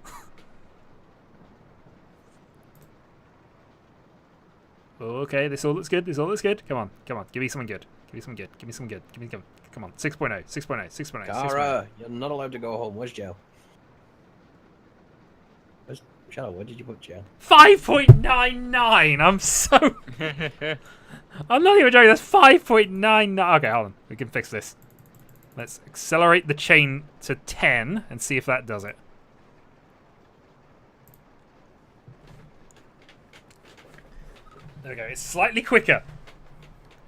Okay, this all looks good. This all looks good. Come on, come on. Give me something good. Give me something good. Give me something good. Give me come on. 6.0. 6.0. 6.0. Kara, you're not allowed to go home. Where's jail? Where's Shadow? Where did you put jail? 5.99. I'm so. I'm not even joking. That's 5.99. Okay, hold on. We can fix this. Let's accelerate the chain to 10 and see if that does it. There we go. It's slightly quicker.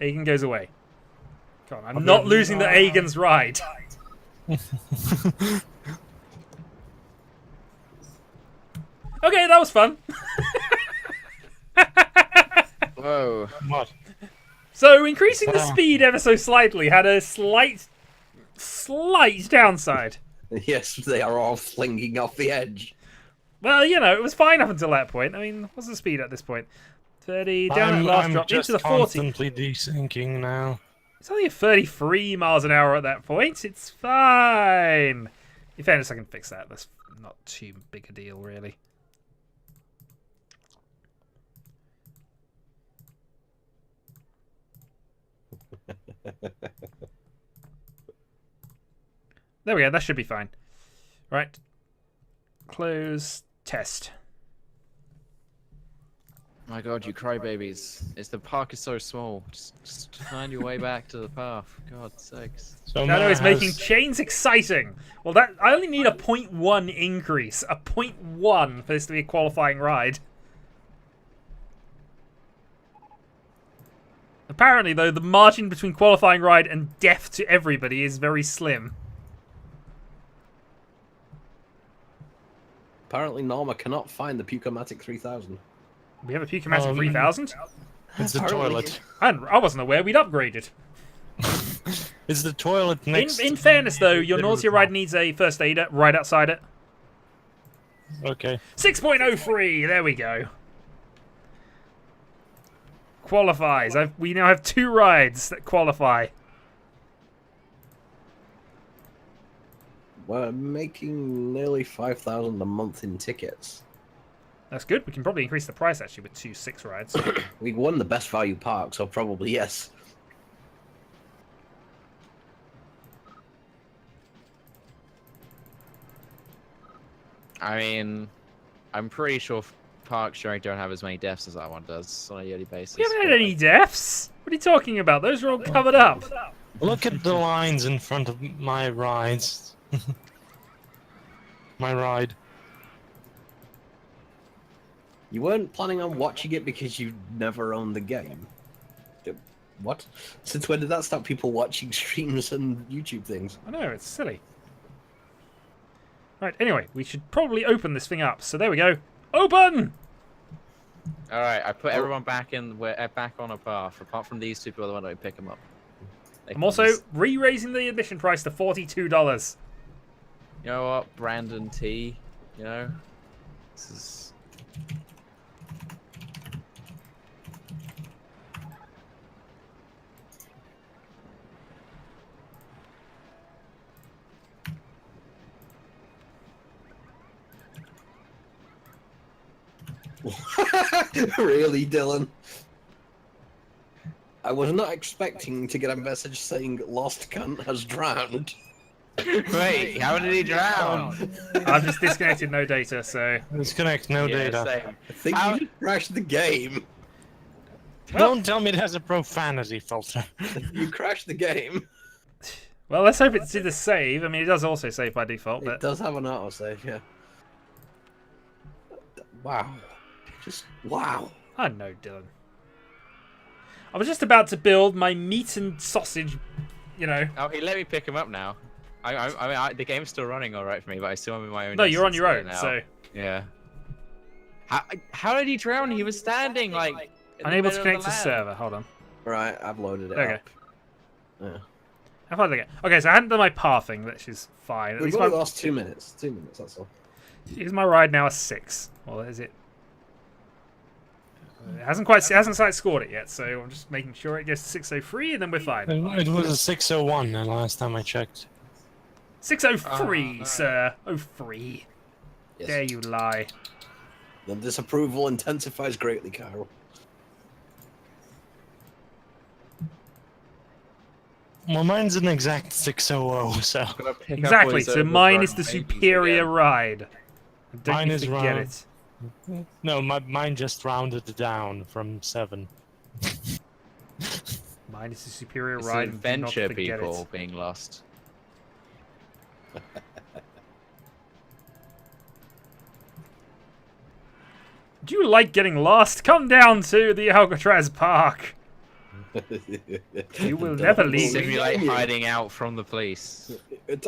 Aegon goes away. Come on, I'm not losing the Aegon's ride. Okay, that was fun. Whoa. What? So increasing the speed ever so slightly had a slight downside. Yes, they are all flinging off the edge. Well, you know, it was fine up until that point. I mean, what's the speed at this point? 30, down at last drop, into the 40. Constantly desyncing now. It's only 33 miles an hour at that point. It's fine. In fairness, I can fix that. That's not too big a deal, really. There we go. That should be fine. Right. Close. Test. My God, you crybabies! The park is so small. Just find your way back to the path. God's sakes. So Shadow is Matt making has- chains exciting. Well, that I only need a 0.1 increase. A 0.1 for this to be a qualifying ride. Apparently, though, the margin between qualifying ride and death to everybody is very slim. Apparently, Norma cannot find the Pukomatic 3000. We have a Pukomatic Um, 3000? It's the Apparently- toilet. I wasn't aware we'd upgraded. It's the toilet next. In fairness, though, your There was nausea ride needs a first aider right outside it. Okay. 6.03, there we go. Qualifies. We now have 2 rides that qualify. We're making nearly 5,000 a month in tickets. That's good. We can probably increase the price, actually, with 2 6 rides. We won the best value park, so probably yes. I mean, I'm pretty sure Park Sharing don't have as many deaths as that one does on a yearly basis. We haven't had any deaths. What are you talking about? Those are all covered up. Look at the lines in front of my rides. My ride. You weren't planning on watching it because you never owned the game. What? Since when did that stop people watching streams and YouTube things? I know, it's silly. Right, anyway, we should probably open this thing up. So there we go. Open! All right, I put everyone back back on a path. Apart from these 2 people, that don't pick them up. I'm also re-raising the admission price to $42. You know what, Brandon T. You know, this is. Really, Dylan? I was not expecting to get a message saying Lost Cunt has drowned. Wait, how did he drown? I've just disconnected no data, so... Disconnect, no Yeah, data. same. I think How- you just crashed the game. Don't tell me it has a profanity filter. You crashed the game. Well, let's hope it did the save. I mean, it does also save by default, It but... does have an autosave, yeah. Wow. Just wow. I know, Dylan. I was just about to build my meat and sausage, you know... Oh, he let me pick him up now. The game's still running all right for me, but I still am in my own. No, you're on your instance own, now. so... Yeah. How did he drown? He was standing like. in the Unable to middle of connect the to land. server. Hold on. Right, I've loaded it Okay. up. Yeah. How far did I get? Okay, so I hadn't done my pathing, which is fine. At We've least only my... lost 2 minutes. 2 minutes, that's all. Is my ride now a 6? Well, is it? It hasn't quite scored it yet, so I'm just making sure it gets to 603, and then we're fine. It was a 601 the last time I checked. 603, sir. 03. Yes. Dare you lie? The disapproval intensifies greatly, Carol. Well, mine's an exact 600, so Gotta pick up Exactly. boys So over mine is drunk the babies superior again. ride. Don't Mine you is forget round. it. no, mine just rounded down from 7. Mine is the superior It's ride. And do not adventure forget people it. being lost. Do you like getting lost? Come down to the Alcatraz Park. You will never leave. Simulate hiding out from the police.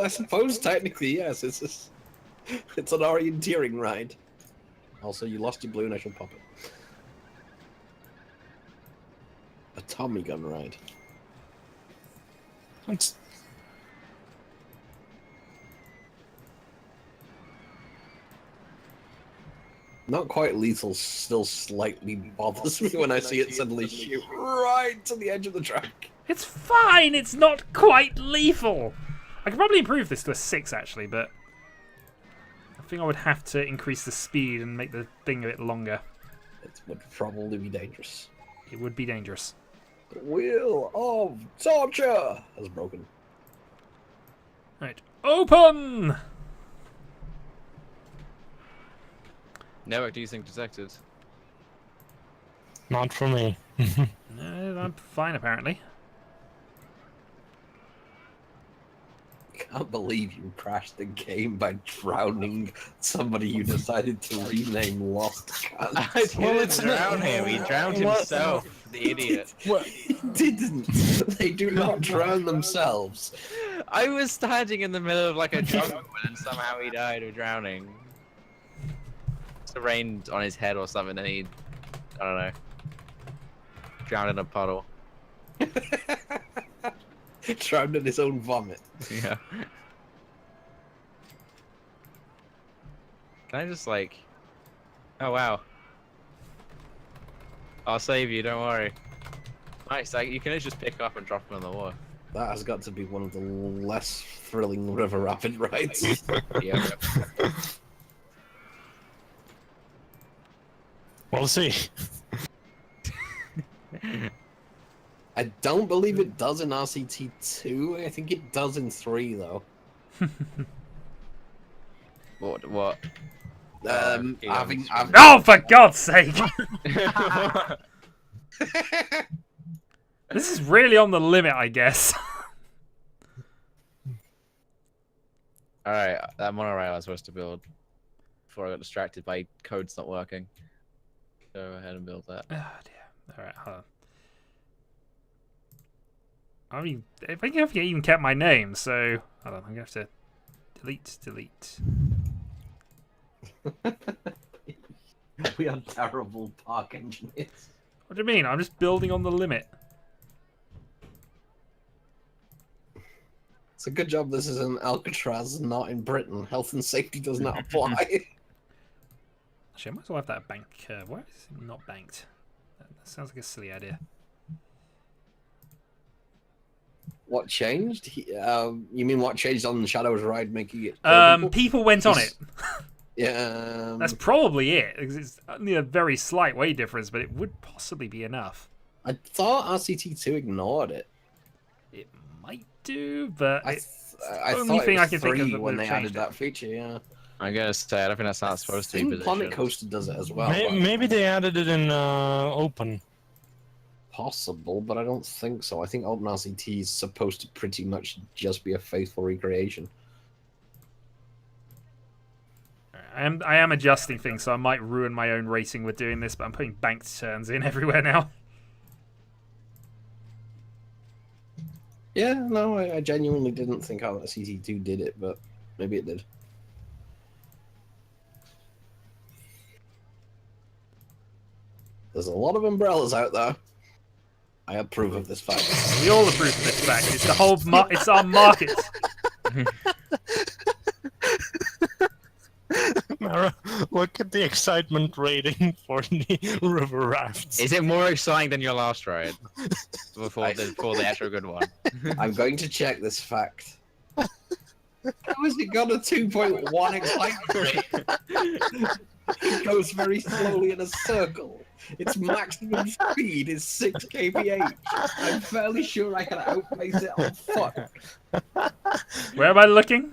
I suppose technically yes. It's an orienteering ride. Also, you lost your balloon. I shall pop it. A Tommy gun ride. It's Not quite lethal. Still slightly bothers me when I see it suddenly shoot right to the edge of the track. It's fine. It's not quite lethal. I could probably improve this to a 6, actually, but I think I would have to increase the speed and make the thing a bit longer. It would probably be dangerous. It would be dangerous. Wheel of torture has broken. Right. Open! Network desync detected. Not for me. No, I'm fine, apparently. Can't believe you crashed the game by drowning somebody you decided to rename Lost Cat. I didn't drown him. He drowned himself. The idiot. He didn't. They do not drown themselves. I was standing in the middle of like a jungle and somehow he died of drowning. It rained on his head or something and he, I don't know, drowned in a puddle. Drowned in his own vomit. Yeah. Can I just like... Oh wow. I'll save you, don't worry. Nice, you can just pick up and drop him in the water. That has got to be one of the less thrilling river rapid rides. Yeah. We'll see. I don't believe it does in RCT2. I think it does in 3, though. What? Having... Oh, for God's sake! This is really on the limit, I guess. Alright, that monorail I was supposed to build before I got distracted by codes not working. Go ahead and build that. Oh dear. Alright, hold on. I mean, if I have even kept my name, so hold on, I'm gonna have to delete. We are terrible park engineers. What do you mean? I'm just building on the limit. It's a good job this is in Alcatraz, not in Britain. Health and safety does not apply. Actually, I might as well have that bank curve. Why is it not banked? That sounds like a silly idea. What changed? You mean what changed on the Shadows ride, making it? People went on it. Yeah. That's probably it. It's only a very slight weight difference, but it would possibly be enough. I thought RCT2 ignored it. It might do, but I only thought thing it I was can think of 3 that when would they have added changed that feature. Yeah. I guess I don't think that's not supposed to be I think Planet positioned. Coaster does it as well. Maybe they added it in open. Possible, but I don't think so. I think Open RCT is supposed to pretty much just be a faithful recreation. I am adjusting things, so I might ruin my own rating with doing this, but I'm putting banked turns in everywhere now. Yeah, no, I genuinely didn't think RCT2 did it, but maybe it did. There's a lot of umbrellas out there. I approve of this fact. We all approve of this fact. It's the whole it's our market. Mara, look at the excitement rating for the river rafts. Is it more exciting than your last ride? Before the actual good one. I'm going to check this fact. How has it got a 2.1 excitement rate? It goes very slowly in a circle. Its maximum speed is 6 kph. I'm fairly sure I can outpace it on foot. Where am I looking?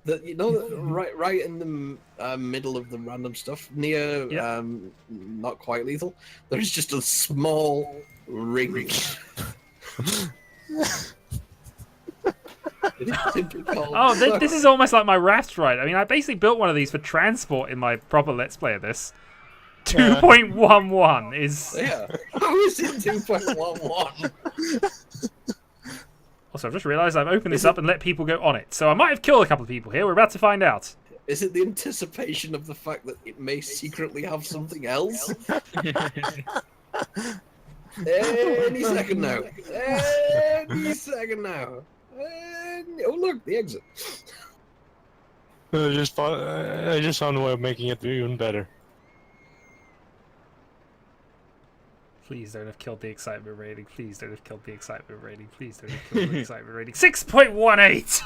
Right in the middle of the random stuff, near not quite lethal, there's just a small ring. Oh, this is almost like my raft ride. I mean, I basically built one of these for transport in my proper Let's Play of this. 2.11 is... Yeah. How is it 2.11? Also, I've just realised I've opened this up and let people go on it. So I might have killed a couple of people here. We're about to find out. Is it the anticipation of the fact that it may secretly have something else? Any second now. Any second now. Oh, look, the exit. I just found a way of making it even better. Please don't have killed the excitement rating. Please don't have killed the excitement rating. Please don't have killed the excitement rating. 6.18!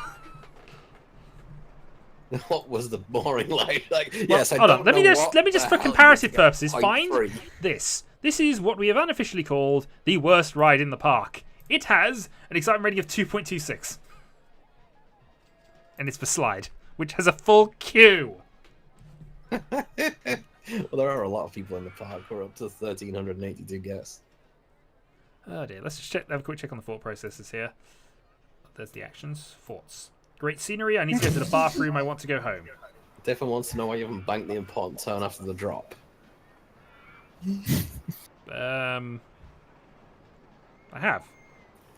What was the boring life? Like, yes, I hold don't on. Let me know just what the for hell you comparative get purposes, point find three. this. This is what we have unofficially called the worst ride in the park. It has an excitement rating of 2.26. And it's for slide, which has a full queue. Well, there are a lot of people in the park. We're up to 1,382 guests. Oh dear. Let's just have a quick check on the thought processes here. There's the actions. Thoughts. Great scenery. I need to go to the bathroom. I want to go home. Diffin wants to know why you haven't banked the important turn after the drop. I have.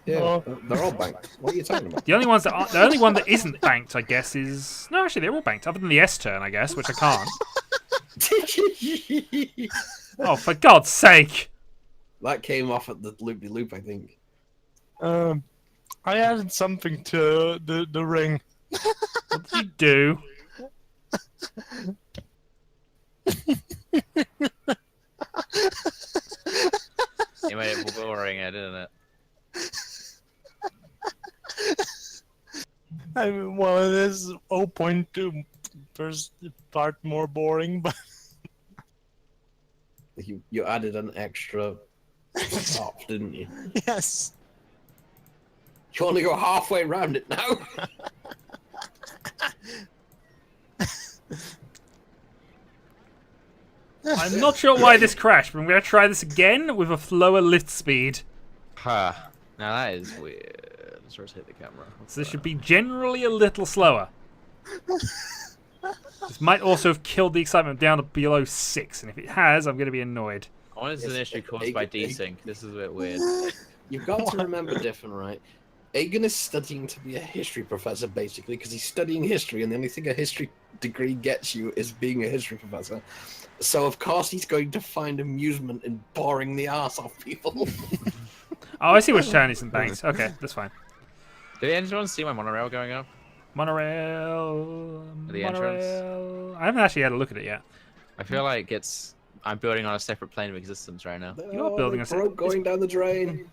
Yeah, they're all banked. What are you talking about? The only ones that aren't, the only one that isn't banked, I guess, is no. Actually, they're all banked, other than the S turn, I guess, which I can't. Oh, for God's sake! That came off at the loop-de-loop, I think. I added something to the ring. What did you do? You made it boring, didn't it? I mean, well, it is 0.2 first part more boring, but You added an extra top, didn't you? yes. You only go halfway around it now. I'm not sure why this crashed, but I'm going to try this again with a lower lift speed. Huh. Now that is weird. Let's rotate the camera. So this should be generally a little slower. This might also have killed the excitement down to below 6, and if it has, I'm going to be annoyed. I wonder if it's an issue caused by desync. This is a bit weird. You've got to remember, Diffin, right? Aegon is studying to be a history professor, basically, because he's studying history, and the only thing a history degree gets you is being a history professor. So, of course, he's going to find amusement in boring the arse off people. Oh, I see which turn isn't banked. Okay, that's fine. Did anyone see my monorail going up? Monorail. The monorail. I haven't actually had a look at it yet. I feel like I'm building on a separate plane of existence right now. You're building a broke going down the drain.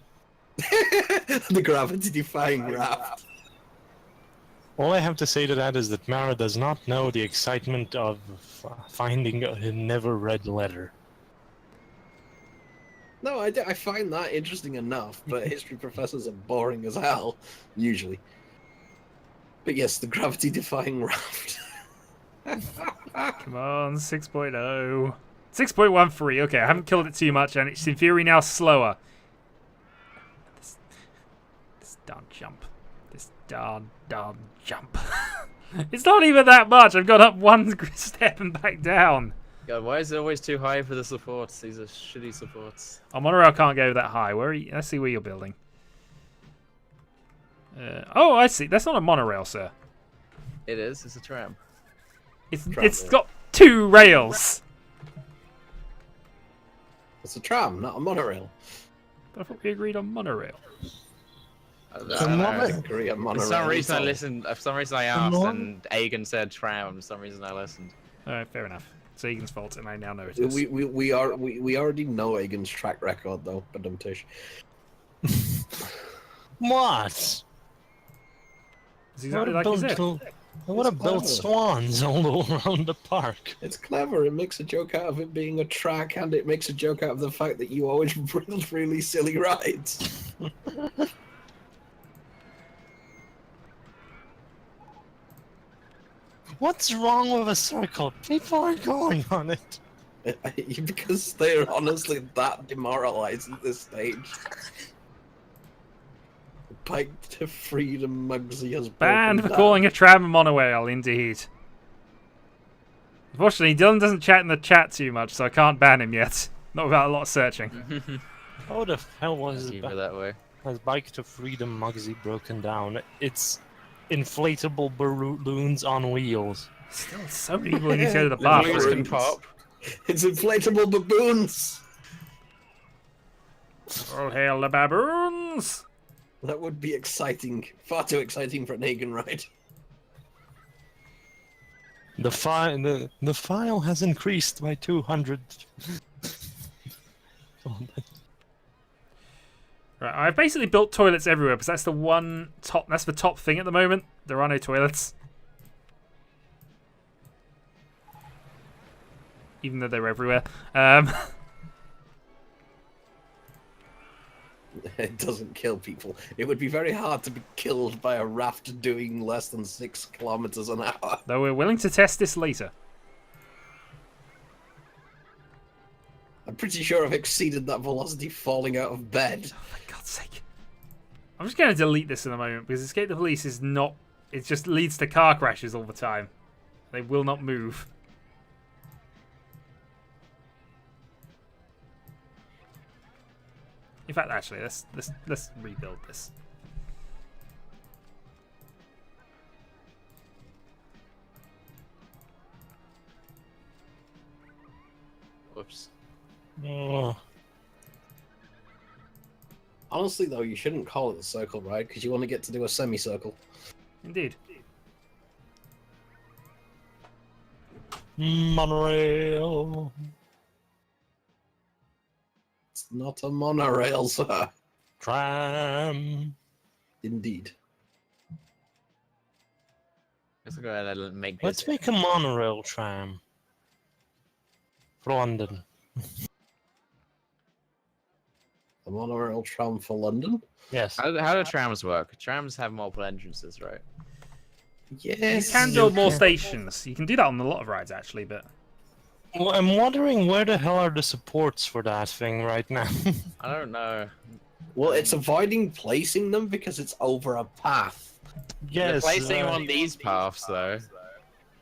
The gravity-defying raft. All I have to say to that is that Mara does not know the excitement of finding a never-read letter. No, I find that interesting enough, but history professors are boring as hell, usually. But yes, the gravity-defying raft. Come on, 6.0. 6.13. Okay, I haven't killed it too much, and it's in theory now slower. This darn jump. This darn jump. It's not even that much. I've gone up one step and back down. God, why is it always too high for the supports? These are shitty supports. Oh, monorail can't go that high. Where are you? Let's see where you're building. Oh, I see. That's not a monorail, sir. It is. It's a tram. It's got 2 rails. It's a tram, not a monorail. But I thought we agreed on monorail. I Agree on For monorail. some reason I at all. listened. For some reason I asked, and Aegon said tram. For some reason I listened. All right, fair enough. It's Egan's fault, and I now know it is. We already know Aegon's track record, though. Badum-tish. What? It's exactly like you said. I would have built swans all around the park. It's clever. It makes a joke out of it being a track, and it makes a joke out of the fact that you always build really silly rides. What's wrong with a circle? People are going on it. Because they're honestly that demoralized at this stage. Pike to freedom, Muggsy has Banned broken for down. calling a tram a monorail, indeed. Unfortunately, Dylan doesn't chat in the chat too much, so I can't ban him yet. Not without a lot of searching. How the hell was Keep it that way. has Bike to Freedom Muggsy broken down? It's inflatable balloons on wheels. Still, so many people need to go to the Balloons bathroom. can pop. It's inflatable baboons! All hail the baboons! That would be exciting. Far too exciting for an Aegon ride. The file has increased by 200. Right, I've basically built toilets everywhere because that's the top thing at the moment. There are no toilets. even though they're everywhere. It doesn't kill people. It would be very hard to be killed by a raft doing less than 6 kilometers an hour. Though we're willing to test this later. I'm pretty sure I've exceeded that velocity falling out of bed. Oh, for God's sake. I'm just going to delete this in a moment because Escape the Police is not... It just leads to car crashes all the time. They will not move. In fact, actually, let's rebuild this. Whoops. Oh. Honestly, though, you shouldn't call it a circle ride because you want to get to do a semicircle. Indeed. Monorail. It's not a monorail, sir. Tram. Indeed. Let's go ahead and make Let's this. make a monorail tram. For London. A monorail tram for London? Yes. How do trams work? Trams have multiple entrances, right? Yes. You can build more stations. You can do that on a lot of rides, actually, but... Well, I'm wondering where the hell are the supports for that thing right now? I don't know. Well, it's avoiding placing them because it's over a path. They're Yes. placing them on these paths, though.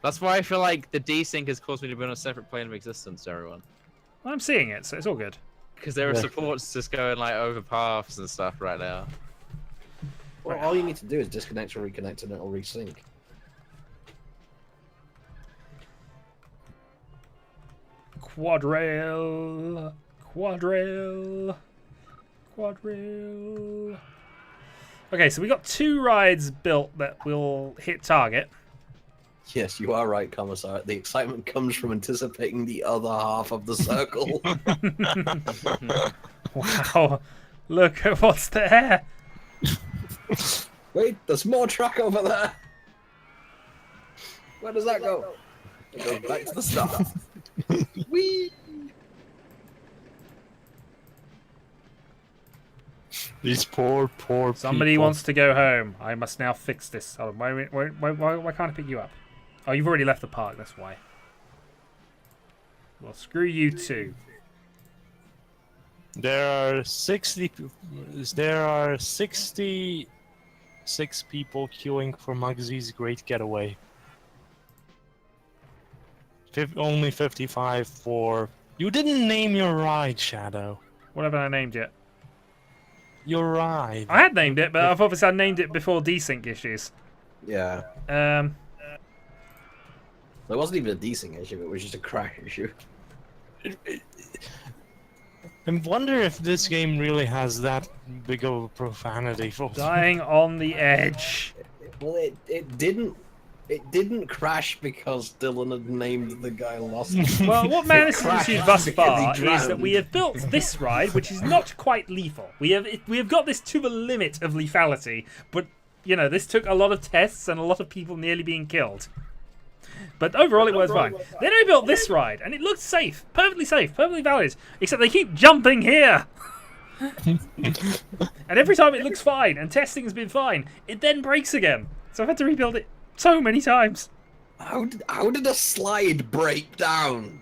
That's why I feel like the desync has caused me to be on a separate plane of existence to everyone. I'm seeing it, so it's all good. Because there are Yeah. supports just going like over paths and stuff right now. Well, all you need to do is disconnect or reconnect and it'll resync. Quadrail. Quadrail. Quadrail. Okay, so we got 2 rides built that will hit target. Yes, you are right, Commissar. The excitement comes from anticipating the other half of the circle. Wow. Look at what's there. Wait, there's more track over there. Where does that go? It goes back to the start. Whee! These poor Somebody people. wants to go home. I must now fix this. Hold on, why can't I pick you up? Oh, you've already left the park, that's why. Well, screw you too. There are 66 people queuing for Muggsy's Great Getaway. Only 55 for... You didn't name your ride, Shadow. What haven't I named yet? Your ride. I had named it, but I've obviously named it before desync issues. Yeah. There wasn't even a desync issue, it was just a crash issue. I wonder if this game really has that big of a profanity for Dying on the edge. Well, it didn't crash because Dylan had named the guy Lost. Well, what Manus has crashed achieved thus because he far is drowned. that we have built this ride, which is not quite lethal. We have got this to the limit of lethality, but you know this took a lot of tests and a lot of people nearly being killed. But overall, it was fine. Then we built this ride, and it looked safe, perfectly valid. Except they keep jumping here. And every time it looks fine, and testing has been fine, it then breaks again. So I've had to rebuild it so many times. How did a slide break down?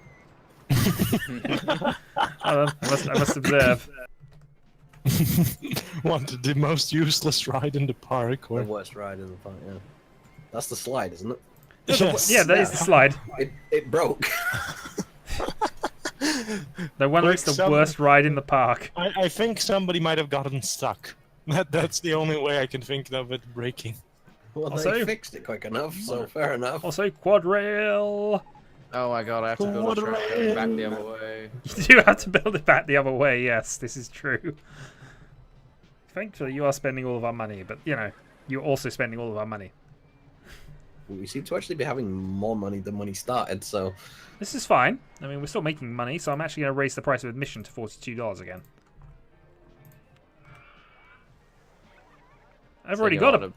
I must observe. What, the most useless ride in the park? The Or... worst ride in the park, yeah. That's the slide, isn't it? Yes. Yeah, that is the slide. It broke. No wonder Like it's the some- worst ride in the park. I think somebody might have gotten stuck. That's the only way I can think of it breaking. Well, Also- they fixed it quick enough, so fair enough. Also, quadrail. Oh my god, I have to build a track going back the other way. You do have to build it back the other way, yes, this is true. Thankfully, you are spending all of our money, but, you know, you're also spending all of our money. We seem to actually be having more money than when he started, so... This is fine. I mean, we're still making money, so I'm actually going to raise the price of admission to $42 again. I've already got a...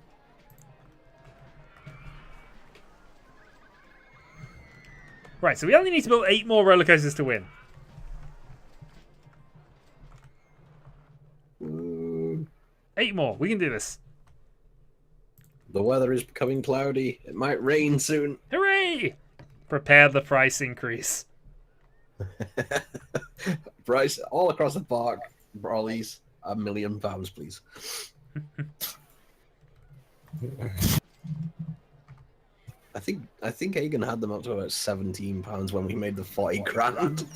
Right, so we only need to build 8 more roller coasters to win. Ooh, 8 more. We can do this. the weather is becoming cloudy. It might rain soon. Hooray! Prepare the price increase. Price all across the park. Brawlies, £1 million, please. I think Egan had them up to about £17 when we made the 40 grand.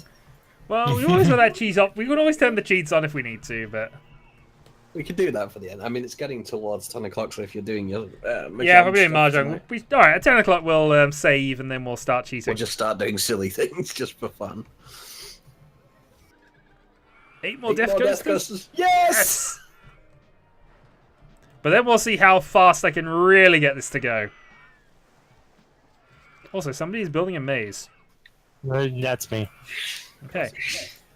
Well, we always got that cheese up. We can always turn the cheats on if we need to, but We could do that for the end. I mean, it's getting towards 10 o'clock, so if you're doing your yeah, we're doing stuff mahjong. tonight, All right, at 10 o'clock we'll save and then we'll start cheating. we'll just start doing silly things just for fun. 8 more 8 death more coasters. death coasters. Yes! But then we'll see how fast I can really get this to go. Also, somebody is building a maze. That's me. Okay.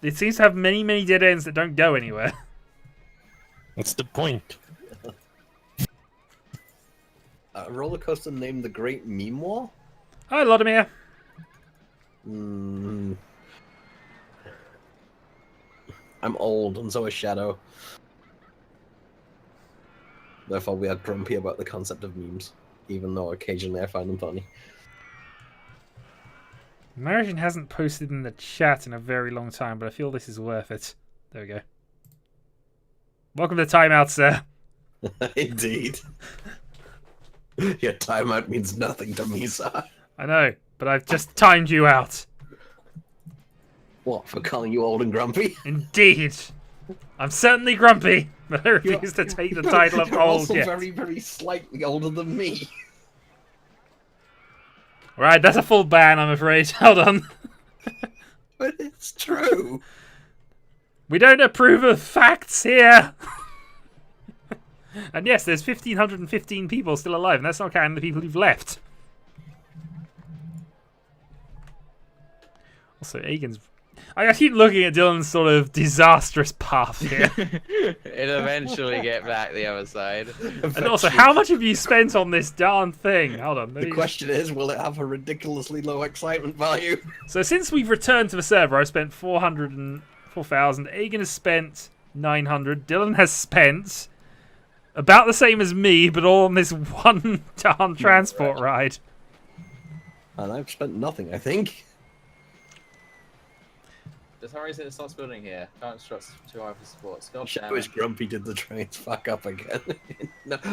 It seems to have many, many dead ends that don't go anywhere. That's the point. A roller coaster named the Great Meme Wall? Hi, Lodimir. I'm old, and so is Shadow. Therefore, we are grumpy about the concept of memes, even though occasionally I find them funny. Marigin hasn't posted in the chat in a very long time, but I feel this is worth it. There we go. Welcome to timeout, sir. Indeed. Your timeout means nothing to me, sir. I know, but I've just timed you out. What, for calling you old and grumpy? Indeed. I'm certainly grumpy, but I refuse to take the title of You're old also yet. very, very slightly older than me. Right, that's a full ban, I'm afraid. Hold on. But it's true. We don't approve of facts here. And yes, there's 1,515 people still alive, and that's not counting the people who've left. Also, Egan's... I keep looking at Dylan's sort of disastrous path here. It'll eventually get back the other side. And also, how much have you spent on this darn thing? Hold on. The question is, will it have a ridiculously low excitement value? So since we've returned to the server, I've spent 404,000. Egan has spent 900. Dylan has spent about the same as me, but all on this one darn transport ride. And I've spent nothing, I think. For some reason it stops building here. Can't trust 2 hours for support. God damn Shadow is it. grumpy, did the trains fuck up again?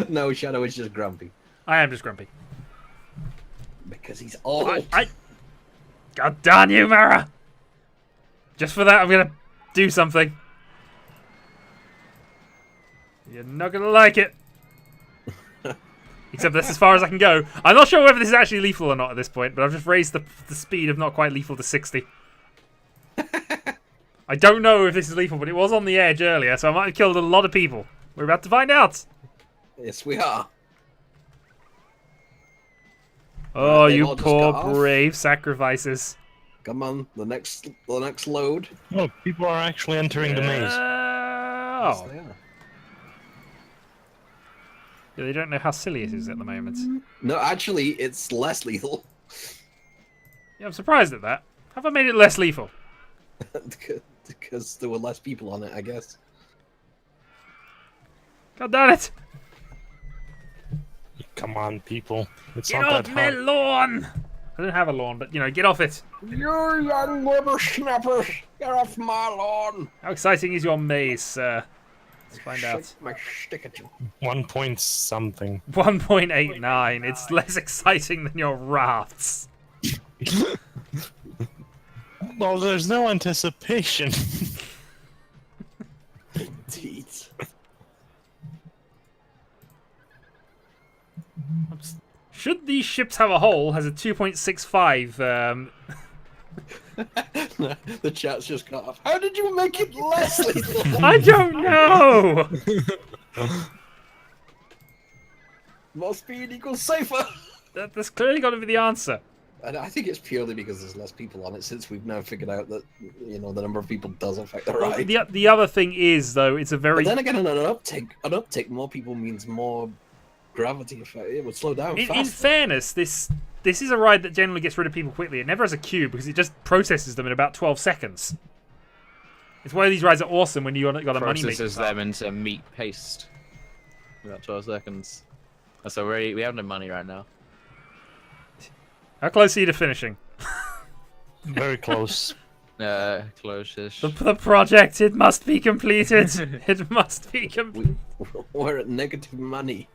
no, Shadow is just grumpy. I am just grumpy. Because he's old. God darn you, Mara! Just for that, I'm gonna do something. You're not gonna like it. Except that's as far as I can go. I'm not sure whether this is actually lethal or not at this point, but I've just raised the speed of not quite lethal to 60. I don't know if this is lethal, but it was on the edge earlier, so I might have killed a lot of people. We're about to find out. Yes, we are. Oh, They've you all just poor got off. brave sacrifices. Come on, the next load. Oh, people are actually entering the maze. Yes, Oh. they are. Yeah, they don't know how silly it is at the moment. No, actually, it's less lethal. Yeah, I'm surprised at that. Have I made it less lethal? Because there were less people on it, I guess. God damn it! Come on, people. It's Get not off that my hard. lawn! I don't have a lawn, but, you know, get off it. You young whippersnappers, get off my lawn! How exciting is your maze, sir? Let's find out. Shake my stick at you. 1 point something. 1.89. It's less exciting than your rafts. Well, there's no anticipation. Indeed. Should these ships have a hull, has a 2.65. The chat's just got off. How did you make it less lethal? I don't know! More speed equals safer. That's clearly got to be the answer. And I think it's purely because there's less people on it, since we've now figured out that, you know, the number of people does affect the Well, ride. the other thing is, though, it's a very... But then again, an uptick, more people means more gravity effect. It would slow down In faster. fairness, this this is a ride that generally gets rid of people quickly. It never has a queue because it just processes them in about 12 seconds. It's why these rides are awesome when you got a money maker. Processes them into meat paste. About 12 seconds. So we have no money right now. How close are you to finishing? Very close. Close-ish. The project, it must be completed. It must be completed. We're at negative money.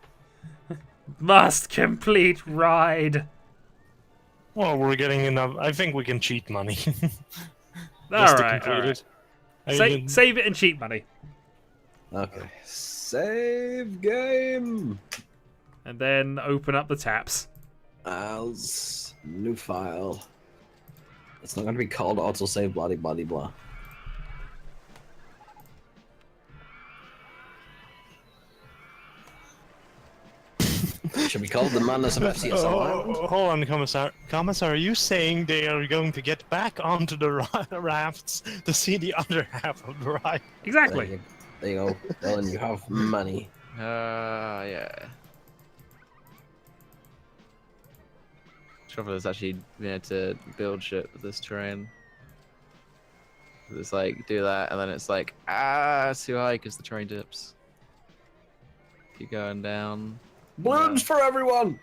Must complete ride. Well, we're getting enough. I think we can cheat money. All right. Save it and cheat money. Okay. Save game. And then open up the taps. As new file. It's not going to be called autosave blah blah blah blah. It should be called the Madness of FCS Island. Hold on, Commissar. Commissar, are you saying they are going to get back onto the rafts to see the other half of the ride? Exactly. There you go. Dylan, you have money. Yeah. Trouble is actually being able to build shit with this terrain. It's like, do that, and then it's like, it's too high because the terrain dips. Keep going down. Balloons for everyone!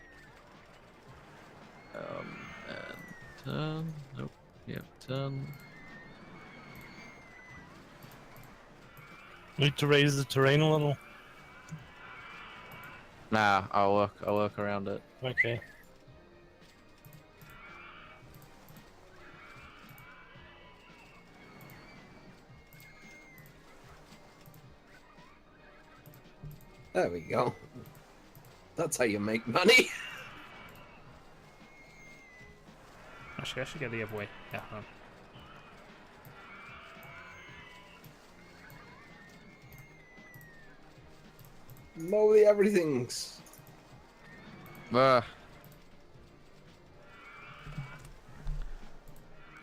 And turn. Nope. Yep, turn. Need to raise the terrain a little. Nah, I'll work around it. Okay. There we go. That's how you make money. Actually, I should go the other way. Yeah, hold on. Mow the everythings. Ah.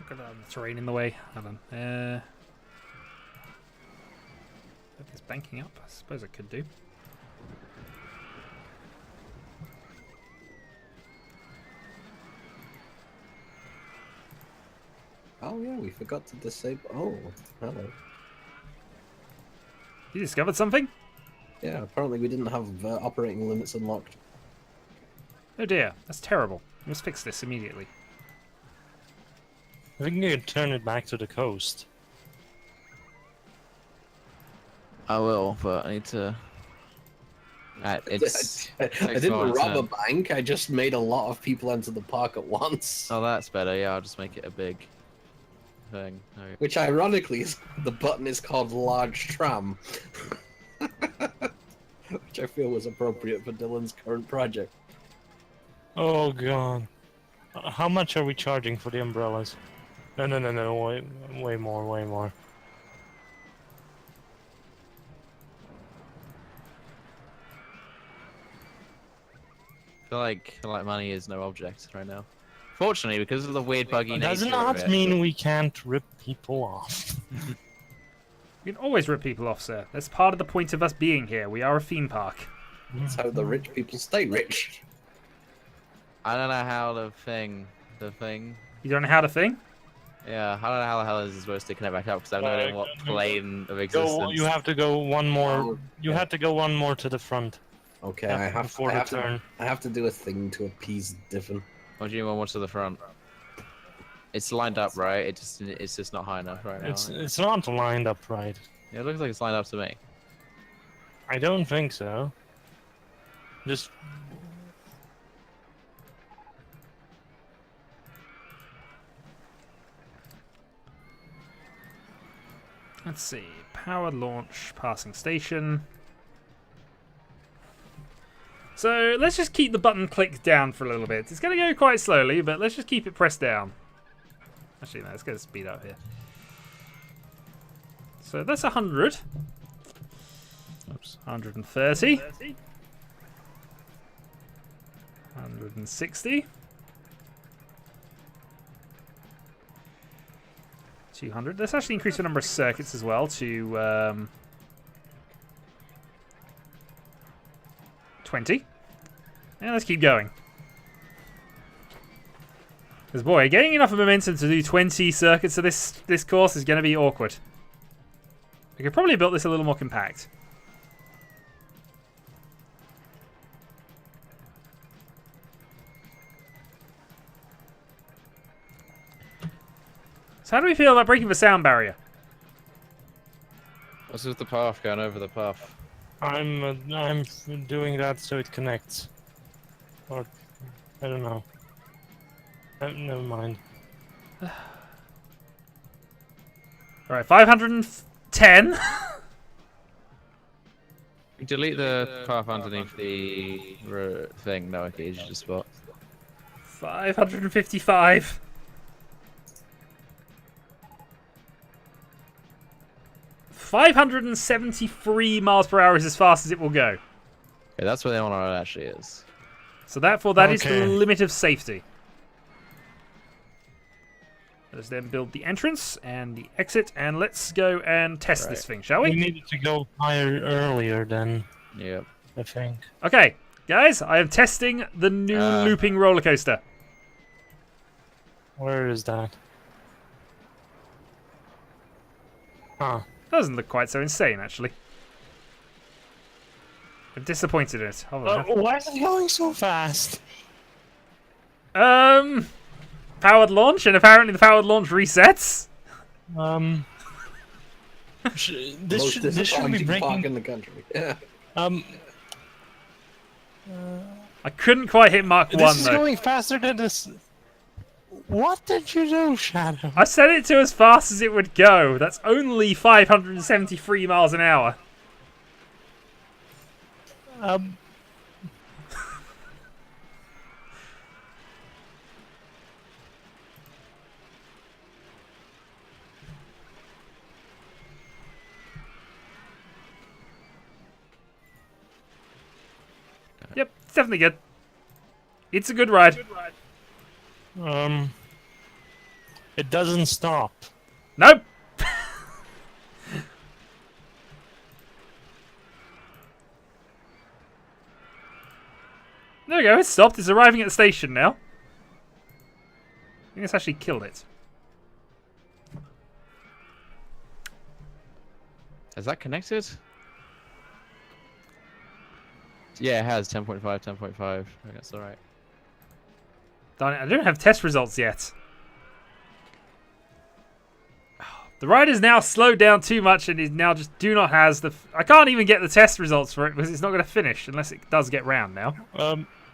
Got the terrain in the way. Hold on. It's banking up. I suppose it could do. Oh yeah, we forgot to disable. Oh, hello. You discovered something? Yeah, apparently we didn't have operating limits unlocked. Oh dear, that's terrible. We must fix this immediately. I think you can turn it back to the coast. I will, but I need to. It's. I didn't rob a bank. I just made a lot of people enter the park at once. Oh, that's better. Yeah, I'll just make it a big thing. Okay. Which ironically is the button is called large tram. Which I feel was appropriate for Dylan's current project. Oh god. How much are we charging for the umbrellas? No, way more. I feel like money is no object right now. Fortunately, because of the weird buggy nature Does of not it. mean we can't rip people off. We can always rip people off, sir. That's part of the point of us being here. We are a theme park. That's how the rich people stay rich. I don't know how the thing. You don't know how to thing? Yeah, I don't know how the hell this is supposed to connect back up because I have no idea what plane of existence. You have to go one more. You have to go one more to the front. Okay, I have turn. I have to do a thing to appease Diffin. What do you want? What's to the front? It's lined up, right? It's just not high enough right now. It's not lined up right. Yeah, it looks like it's lined up to me. I don't think so. Just. Let's see. Powered launch, passing station. So let's just keep the button clicked down for a little bit. It's going to go quite slowly, but let's just keep it pressed down. Actually, no, let's get the speed up here. So that's 100. Oops, 130. 160. 200. Let's actually increase the number of circuits as well to 20. And let's keep going. Because boy, getting enough momentum to do 20 circuits of this course is going to be awkward. We could probably build this a little more compact. So how do we feel about breaking the sound barrier? What's with the path? Going over the path. I'm doing that so it connects. Or I don't know. Never mind. Alright, 510. Delete the path underneath the thing. No, okay, easy to spot. 555. 573 miles per hour is as fast as it will go. Okay, that's where the monorail actually is. So therefore, that is Okay. the limit of safety. Let's then build the entrance and the exit, and let's go and test this thing, shall We we? needed to go higher earlier then, Yep. I think. Okay, guys, I am testing the new looping roller coaster. Where is that? Huh. Doesn't look quite so insane, actually. I'm disappointed in it. Hold on. Why is it going so fast? Powered launch, and apparently the powered launch resets. This Most should be disappointing park breaking. in the country. Yeah. I couldn't quite hit Mark 1, This is though. going faster than this. What did you do, Shadow? I set it to as fast as it would go. That's only 573 miles an hour. Yep, it's definitely good. It's a good ride. It doesn't stop. Nope. There we go, it's stopped. It's arriving at the station now. I think it's actually killed it. Is that connected? Yeah, it has 10.5, 10.5. That's alright. Darn it, I don't have test results yet. The ride is now slowed down too much and is now just has the... I can't even get the test results for it because it's not going to finish unless it does get round now.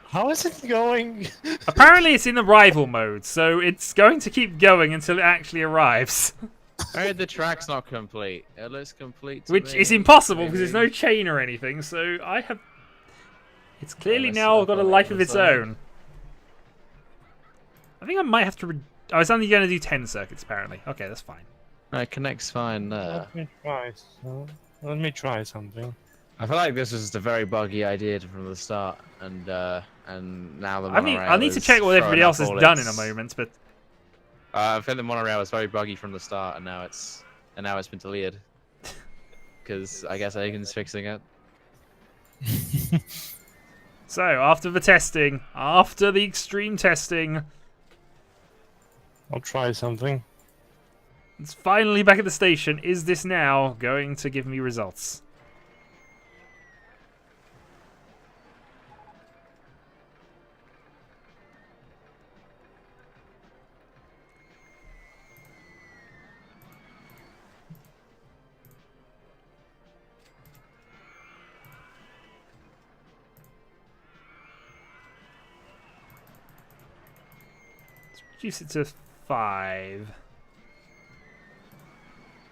How is it going? Apparently it's in the rival mode, so it's going to keep going until it actually arrives. I heard the track's not complete. It looks complete to Which me. is impossible because there's no chain or anything, so I have... It's clearly let's now see got a if I life can of its decide. own. I think I might have to... I was only going to do 10 circuits, apparently. Okay, that's fine. No, it connects fine there. Let me try. Let me try something. I feel like this was just a very buggy idea from the start, and now the I monorail need to is check what everybody throwing else up has all done in a its- moment, but... I think the monorail was very buggy from the start, and now it's been deleted. Because I guess Aigen's fixing it. So, after the testing, after the extreme testing, I'll try something. it's finally back at the station. Is this now going to give me results? Reduce it to 5.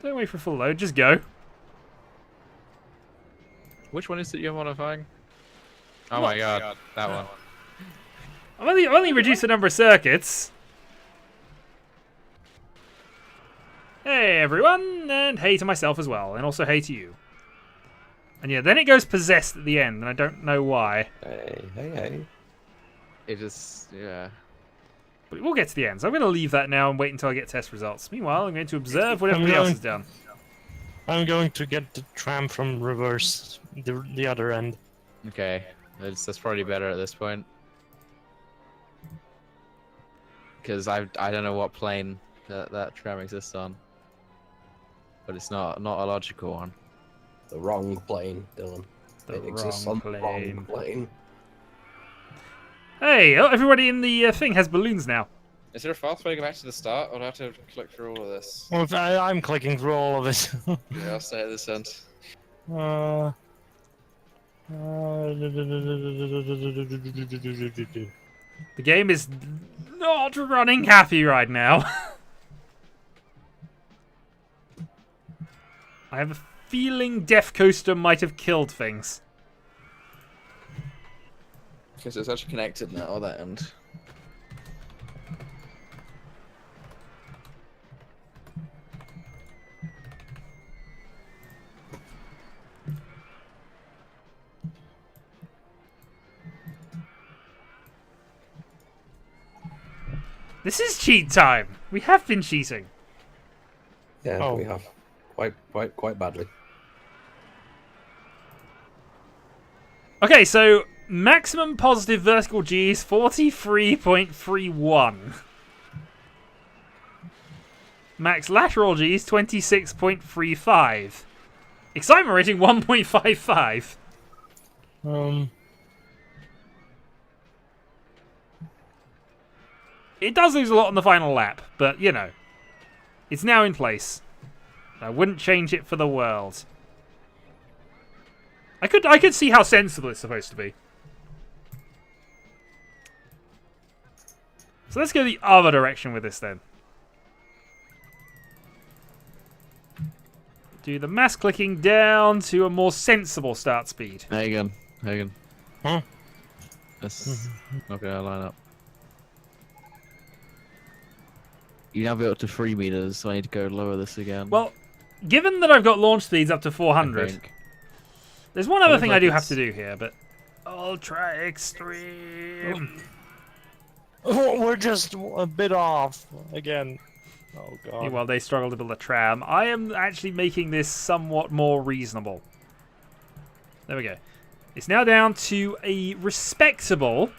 Don't wait for full load, just go. Which one is it you're modifying? Oh my god, that one. I've only reduced the number of circuits. Hey everyone, and hey to myself as well, and also hey to you. And yeah, then it goes possessed at the end, and I don't know why. Hey. It just, yeah. But we'll get to the end, so I'm going to leave that now and wait until I get test results. Meanwhile, I'm going to observe what everybody else has done. I'm going to get the tram from reverse, the other end. Okay, that's probably better at this point. because I don't know what plane that tram exists on, but it's not a logical one. The wrong plane, Dylan. It exists on the wrong plane. Hey, oh, everybody in the thing has balloons now. Is there a fast way to go back to the start, or do I have to click through all of this? Well, I'm clicking through all of it. Yeah, I'll stay at this end. The game is not running happy right now. I have a feeling Death Coaster might have killed things. Because it's actually connected now, that end. This is cheat time. We have been cheating. Yeah, we have. Quite badly. Okay, so maximum positive vertical G is 43.31. Max lateral G is 26.35. Excitement rating 1.55. It does lose a lot on the final lap, but you know, it's now in place. I wouldn't change it for the world. I could see how sensible it's supposed to be. So let's go the other direction with this then. Do the mass clicking down to a more sensible start speed. Hagen. Huh? That's not gonna line up. You now built to 3 meters, so I need to go lower this again. Well, given that I've got launch speeds up to 400, there's one other thing I do have to do here, but Ultra Extreme. Oh, we're just a bit off again. Oh god. Meanwhile, they struggle to build a tram. I am actually making this somewhat more reasonable. There we go. It's now down to a respectable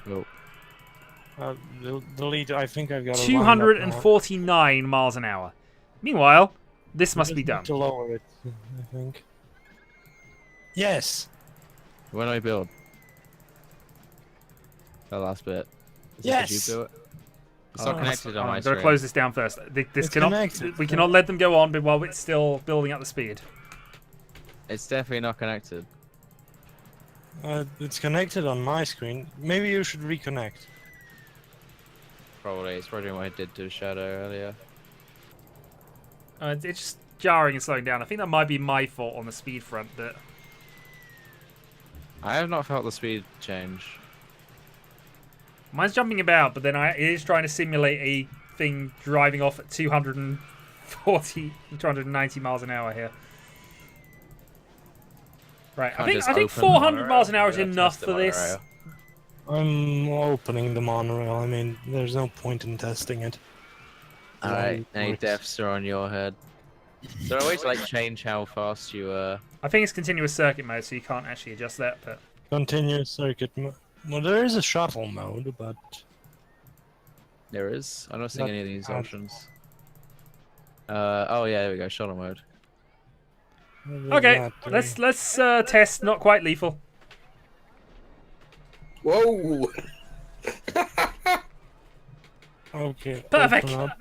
The lead, I think I've got 249 miles an hour. Meanwhile, this must be done. To lower it, I think. Yes. When I build that last bit. Yes. Did you do it? It's not connected on my I'm screen. going to close this down first. This cannot. Connected. We cannot let them go on while it's still building up the speed. It's definitely not connected. It's connected on my screen. Maybe you should reconnect. Probably. It's probably what I did to Shadow earlier. It's just jarring and slowing down. I think that might be my fault on the speed front. But I have not felt the speed change. mine's jumping about, but then it is trying to simulate a thing driving off at 290 miles an hour here. Right, I think 400 miles an hour is enough for this. I'm opening the monorail. I mean, there's no point in testing it. Alright, any deaths are on your head. Is there a way to like change how fast you I think it's continuous circuit mode, so you can't actually adjust that. But Continuous circuit mode. Well, there is a shuttle mode, but there is? I'm not seeing any of these options. Oh yeah, there we go, shuttle mode. okay, let's test. Not quite lethal. Whoa! Okay. Perfect. open up.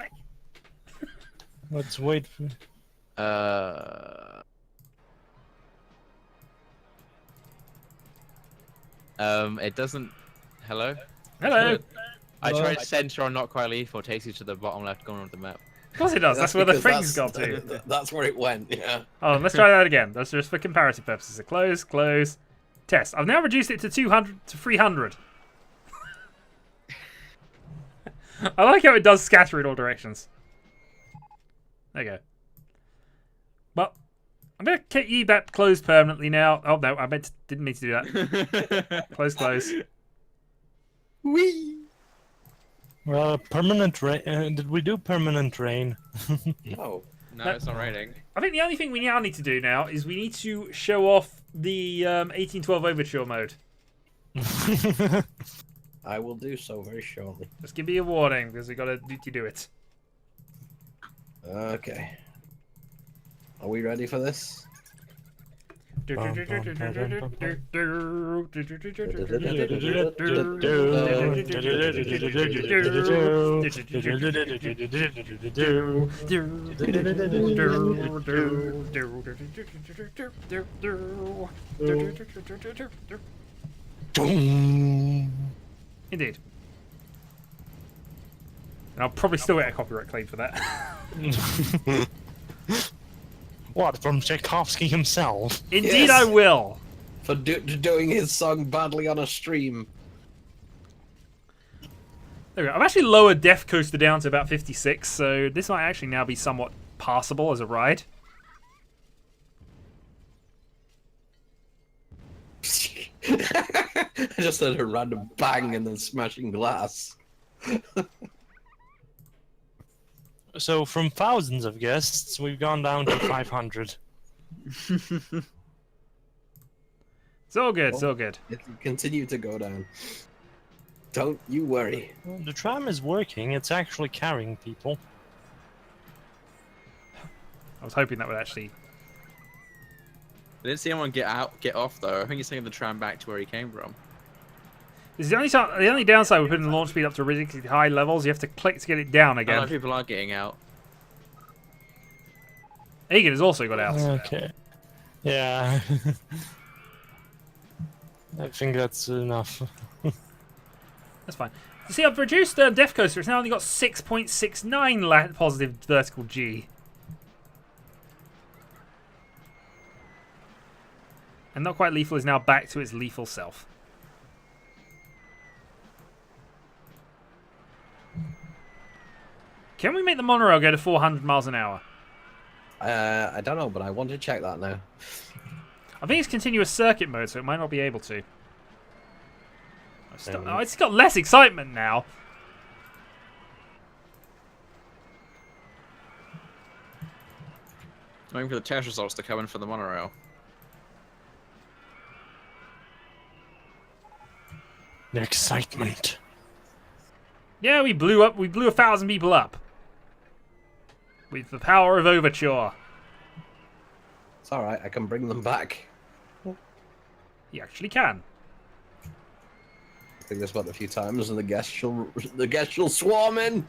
Let's wait for. It doesn't. Hello. Hello. I tried center on not quite lethal. It takes you to the bottom left corner of the map. Of course it does. That's where the because thing's got to. That's where it went, yeah. Oh, let's try that again. That's just for comparative purposes. So close, close, test. I've now reduced it to 200 to 300. I like how it does scatter in all directions. There you go. Well, I'm going to keep you back closed permanently now. Oh, no, didn't mean to do that. Close, close. Whee! Permanent rain. Did we do permanent rain? No. No, it's not raining. I think the only thing we now need to do now is we need to show off the 1812 Overture mode. I will do so very shortly. Just give me a warning because we gotta do it. Okay. Are we ready for this? Indeed. And I'll probably still get a copyright claim for that. What, from Tchaikovsky himself? Indeed, Yes. I will. For doing his song badly on a stream. There we go. I've actually lowered Death Coaster down to about 56, so this might actually now be somewhat passable as a ride. I just heard a random bang and then smashing glass. So from thousands of guests, we've gone down to 500. It's all good, it's all good. It will continue to go down. Don't you worry. Well, the tram is working. It's actually carrying people. I was hoping that would actually... I didn't see anyone get off though. I think he's taking the tram back to where he came from. This is the only downside with putting the launch speed up to ridiculously high levels. You have to click to get it down A lot again. of people are getting out. Egan has also got out. Okay. Yeah. I think that's enough. That's fine. You see, I've reduced Death Coaster. It's now only got 6.69 positive vertical G. And Not Quite Lethal is now back to its lethal self. Can we make the monorail go to 400 miles an hour? I don't know, but I want to check that now. I think it's continuous circuit mode, so it might not be able to. Oh, it's got less excitement now. Waiting for the test results to come in for the monorail. The excitement. Yeah, we blew 1,000 people up. With the power of Overture. It's alright, I can bring them back. You actually can. I think this about a few times and the guests shall swarm in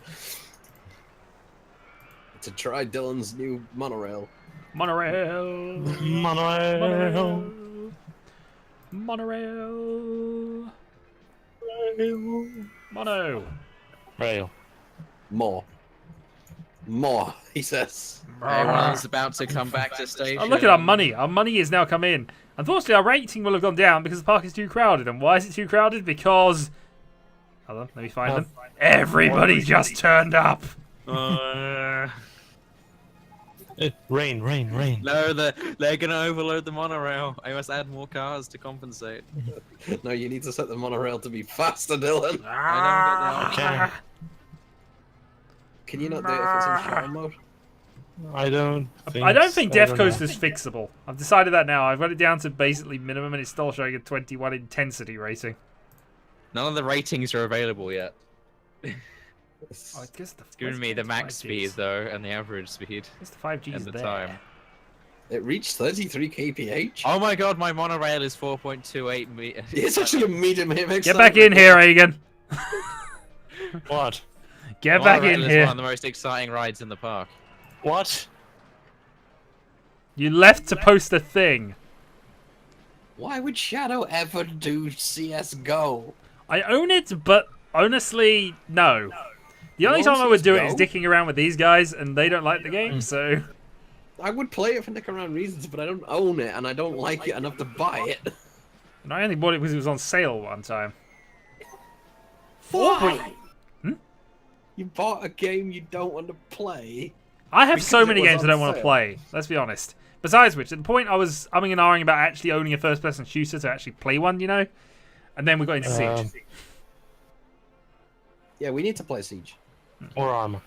to try Dylan's new monorail. Monorail. Monorail. Monorail. Mono. Rail. More, he says. Everyone's about to come back to station. Oh, look at our money. Our money has now come in. Unfortunately, our rating will have gone down because the park is too crowded. And why is it too crowded? Because... Hold on, let me find them. Everybody just turned up. Rain. No, they're gonna overload the monorail. I must add more cars to compensate. No, you need to set the monorail to be faster, Dylan. Okay. Can you not do it if it's in shower mode? I don't think Death Coaster's fixable. I've decided that now. I've got it down to basically minimum and it's still showing a 21 intensity rating. None of the ratings are available yet. Oh, I guess It's giving me the max speed though, and the average speed, It's the 5G and the there. time. It reached 33 kph. Oh my god, my monorail is 4.28 meters. It's actually a medium hit. Get back in here, Egan. What? Get back in Monorail is here. one of the most exciting rides in the park. What? You left to post a thing. Why would Shadow ever do CSGO? I own it, but honestly, no. The only time I would do it is Go? dicking around with these guys, and they don't like the game, so... I would play it for nick around reasons, but I don't own it, and I don't like it enough to buy it. And I only bought it because it was on sale one time. Why? Hmm? You bought a game you don't want to play? I have Because so it many was games I on don't want to sale. play, let's be honest. Besides which, at the point I was umming and ahhing about actually owning a first-person shooter to actually play one, you know? And then we got into Siege. Yeah, we need to play Siege. Or Arma.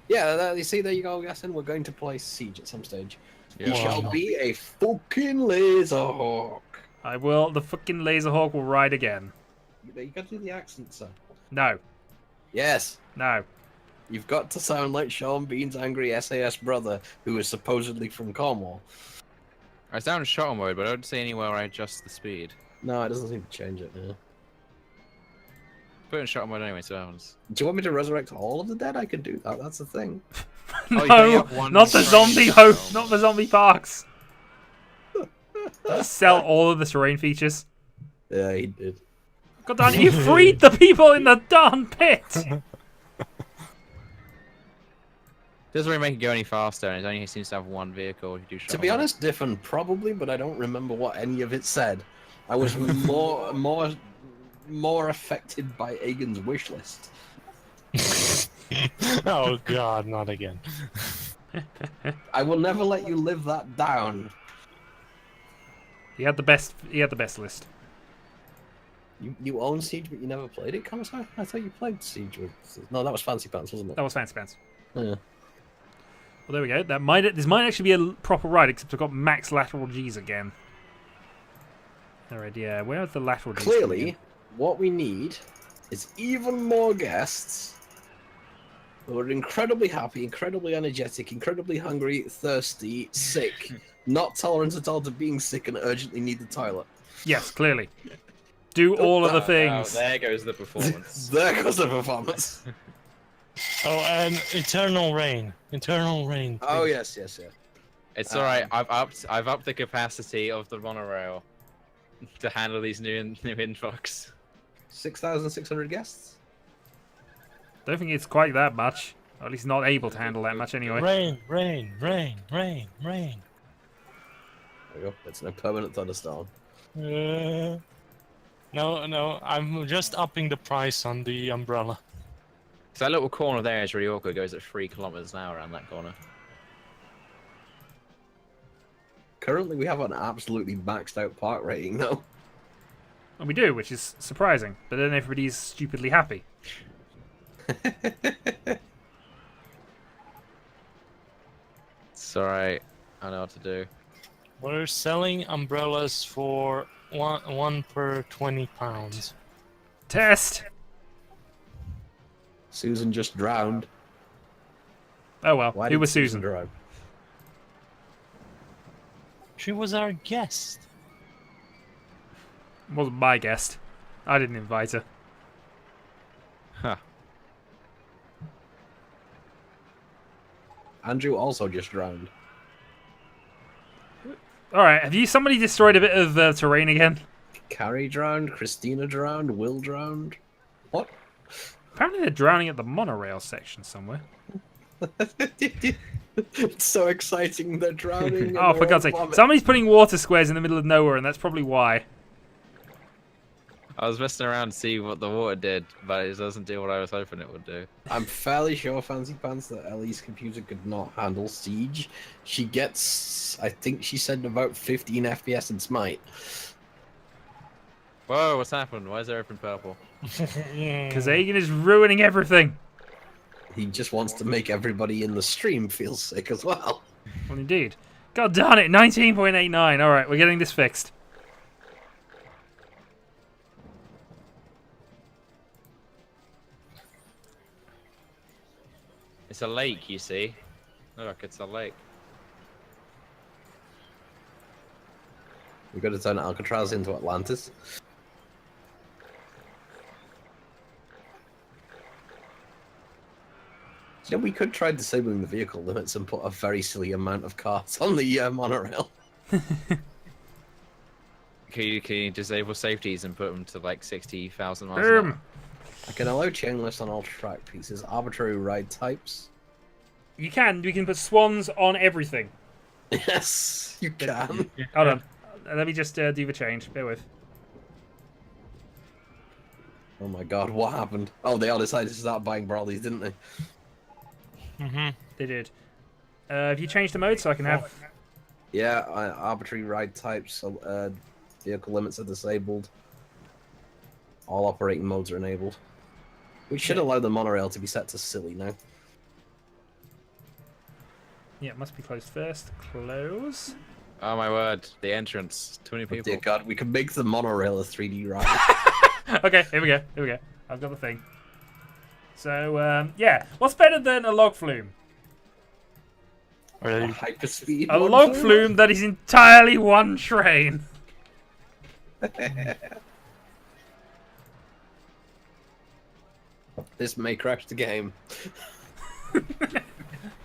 Yeah, you see, there you go, Yasin. We're going to play Siege at some stage. Yeah. He shall be a fucking Laserhawk. I will. The fucking Laserhawk will ride again. You got to do the accent, sir. No. Yes. No. You've got to sound like Sean Bean's angry SAS brother, who is supposedly from Cornwall. I sound shot mode, but I don't see anywhere where I adjust the speed. No, it doesn't seem to change it. Yeah. Put it in shot mode anyway, so it happens. Do you want me to resurrect all of the dead? I could do that. That's the thing. Oh, you No, only have one not the train. zombie Oh, host, not the zombie parks. Just sell all of the terrain features. Yeah, he did. God damn, you freed the people in the darn pit! Doesn't really make it go any faster, and it only seems to have one vehicle. You do shot To be mode. honest, Diffin, probably, but I don't remember what any of it said. I was more affected by Egan's wish list. Oh God, not again. I will never let you live that down. He had the best. He had the best list. You own Siege, but you never played it, Commissar? I thought you played Siege with... No, that was Fancy Pants, wasn't it? That was Fancy Pants. Yeah. Well, there we go. This might actually be a proper ride, except I've got max lateral G's again. Alright, yeah. Where are the lateral G's? Clearly, what we need is even more guests who are incredibly happy, incredibly energetic, incredibly hungry, thirsty, sick, not tolerant at all to being sick and urgently need the toilet. Yes, clearly. Do all of the things. Oh, there goes the performance. There goes the performance. Oh, and Eternal Rain. Eternal Rain. Oh, please. yes, yes, yes. It's alright. I've upped the capacity of the monorail to handle these new influx. 6,600 guests? Don't think it's quite that much. Or at least not able to handle that much anyway. Rain, rain, rain, rain, rain. There we go. It's no permanent thunderstorm. No, I'm just upping the price on the umbrella. So that little corner there is really awkward. It goes at 3 kilometers an hour around that corner. Currently, we have an absolutely maxed out park rating, though. And we do, which is surprising. But then everybody's stupidly happy. It's alright. I know what to do. We're selling umbrellas for one per £20. Test! Susan just drowned. Oh well, Why who did was Susan? drown? She was our guest. Wasn't my guest. I didn't invite her. Huh. Andrew also just drowned. Alright, have you somebody destroyed a bit of terrain again? Carrie drowned, Christina drowned, Will drowned. What? Apparently they're drowning at the monorail section somewhere. It's so exciting, they're drowning. Oh, for God's sake. Somebody's putting water squares in the middle of nowhere, and that's probably why. I was messing around to see what the water did, but it doesn't do what I was hoping it would do. I'm fairly sure, Fancy Pants, that Ellie's computer could not handle Siege. She gets, I think she said about 15 FPS in Smite. Whoa, what's happened? Why is everything purple? Because Agan is ruining everything. He just wants to make everybody in the stream feel sick as well. Well, indeed. God darn it, 19.89. Alright, we're getting this fixed. It's a lake, you see. Look, it's a lake. We've got to turn Alcatraz into Atlantis. You know, we could try disabling the vehicle limits and put a very silly amount of cars on the monorail. Can you disable safeties and put them to like 60,000 miles? Boom! I can allow chain lifts on all track pieces, arbitrary ride types. You can. We can put swans on everything. Yes, you can. Hold on. Let me just do the change. Bear with. Oh my god, what happened? Oh, they all decided to start buying Brawlies, didn't they? They did. Have you changed the mode so I can have... Yeah, arbitrary ride types, vehicle limits are disabled. All operating modes are enabled. We should allow the monorail to be set to silly now. Yeah, it must be closed first. Close. Oh my word, the entrance. Too many Oh, people. dear god, we can make the monorail a 3D ride. Okay, here we go. Here we go. I've got the thing. So, yeah. What's better than a log flume? Hyperspeed. A log flume that is entirely one train. This may crash the game.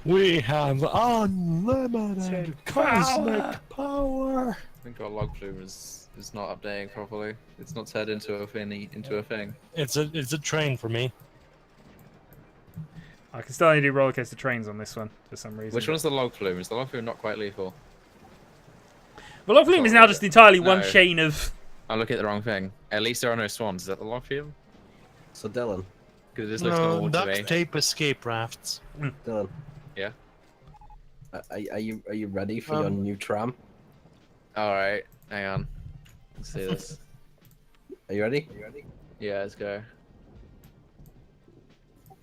We have unlimited cosmic power. I think our log flume is not updating properly. It's not turned into a thing. It's a train for me. I can still only do rollercoaster trains on this one for some reason. Which one's the log flume? Is the log flume not quite lethal? The log flume is now just entirely one No. chain of. I'm looking at the wrong thing. At least there are no swans. Is that the log flume? So Dylan, Because it just looks No, normal to me. duct tape escape rafts. Dylan. Yeah. Are you ready for your new tram? All right, hang on. Let's see this. Are you ready? Yeah, let's go.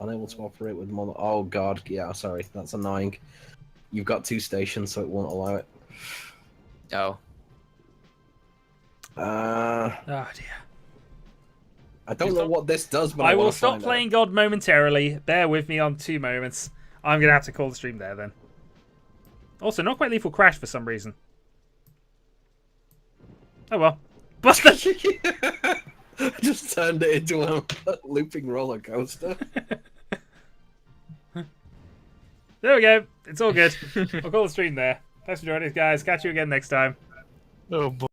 Unable to operate with more. Oh god, yeah. Sorry, that's annoying. You've got 2 stations, so it won't allow it. Oh. Oh dear. I don't know what this does, but I will wanna stop find out. playing God momentarily. Bear with me on 2 moments. I'm gonna have to call the stream there then. Also, not quite lethal crash for some reason. Oh well. But I just turned it into a looping roller coaster. there we go. It's all good. I'll call the stream there. Thanks for joining us, guys. Catch you again next time. Oh boy.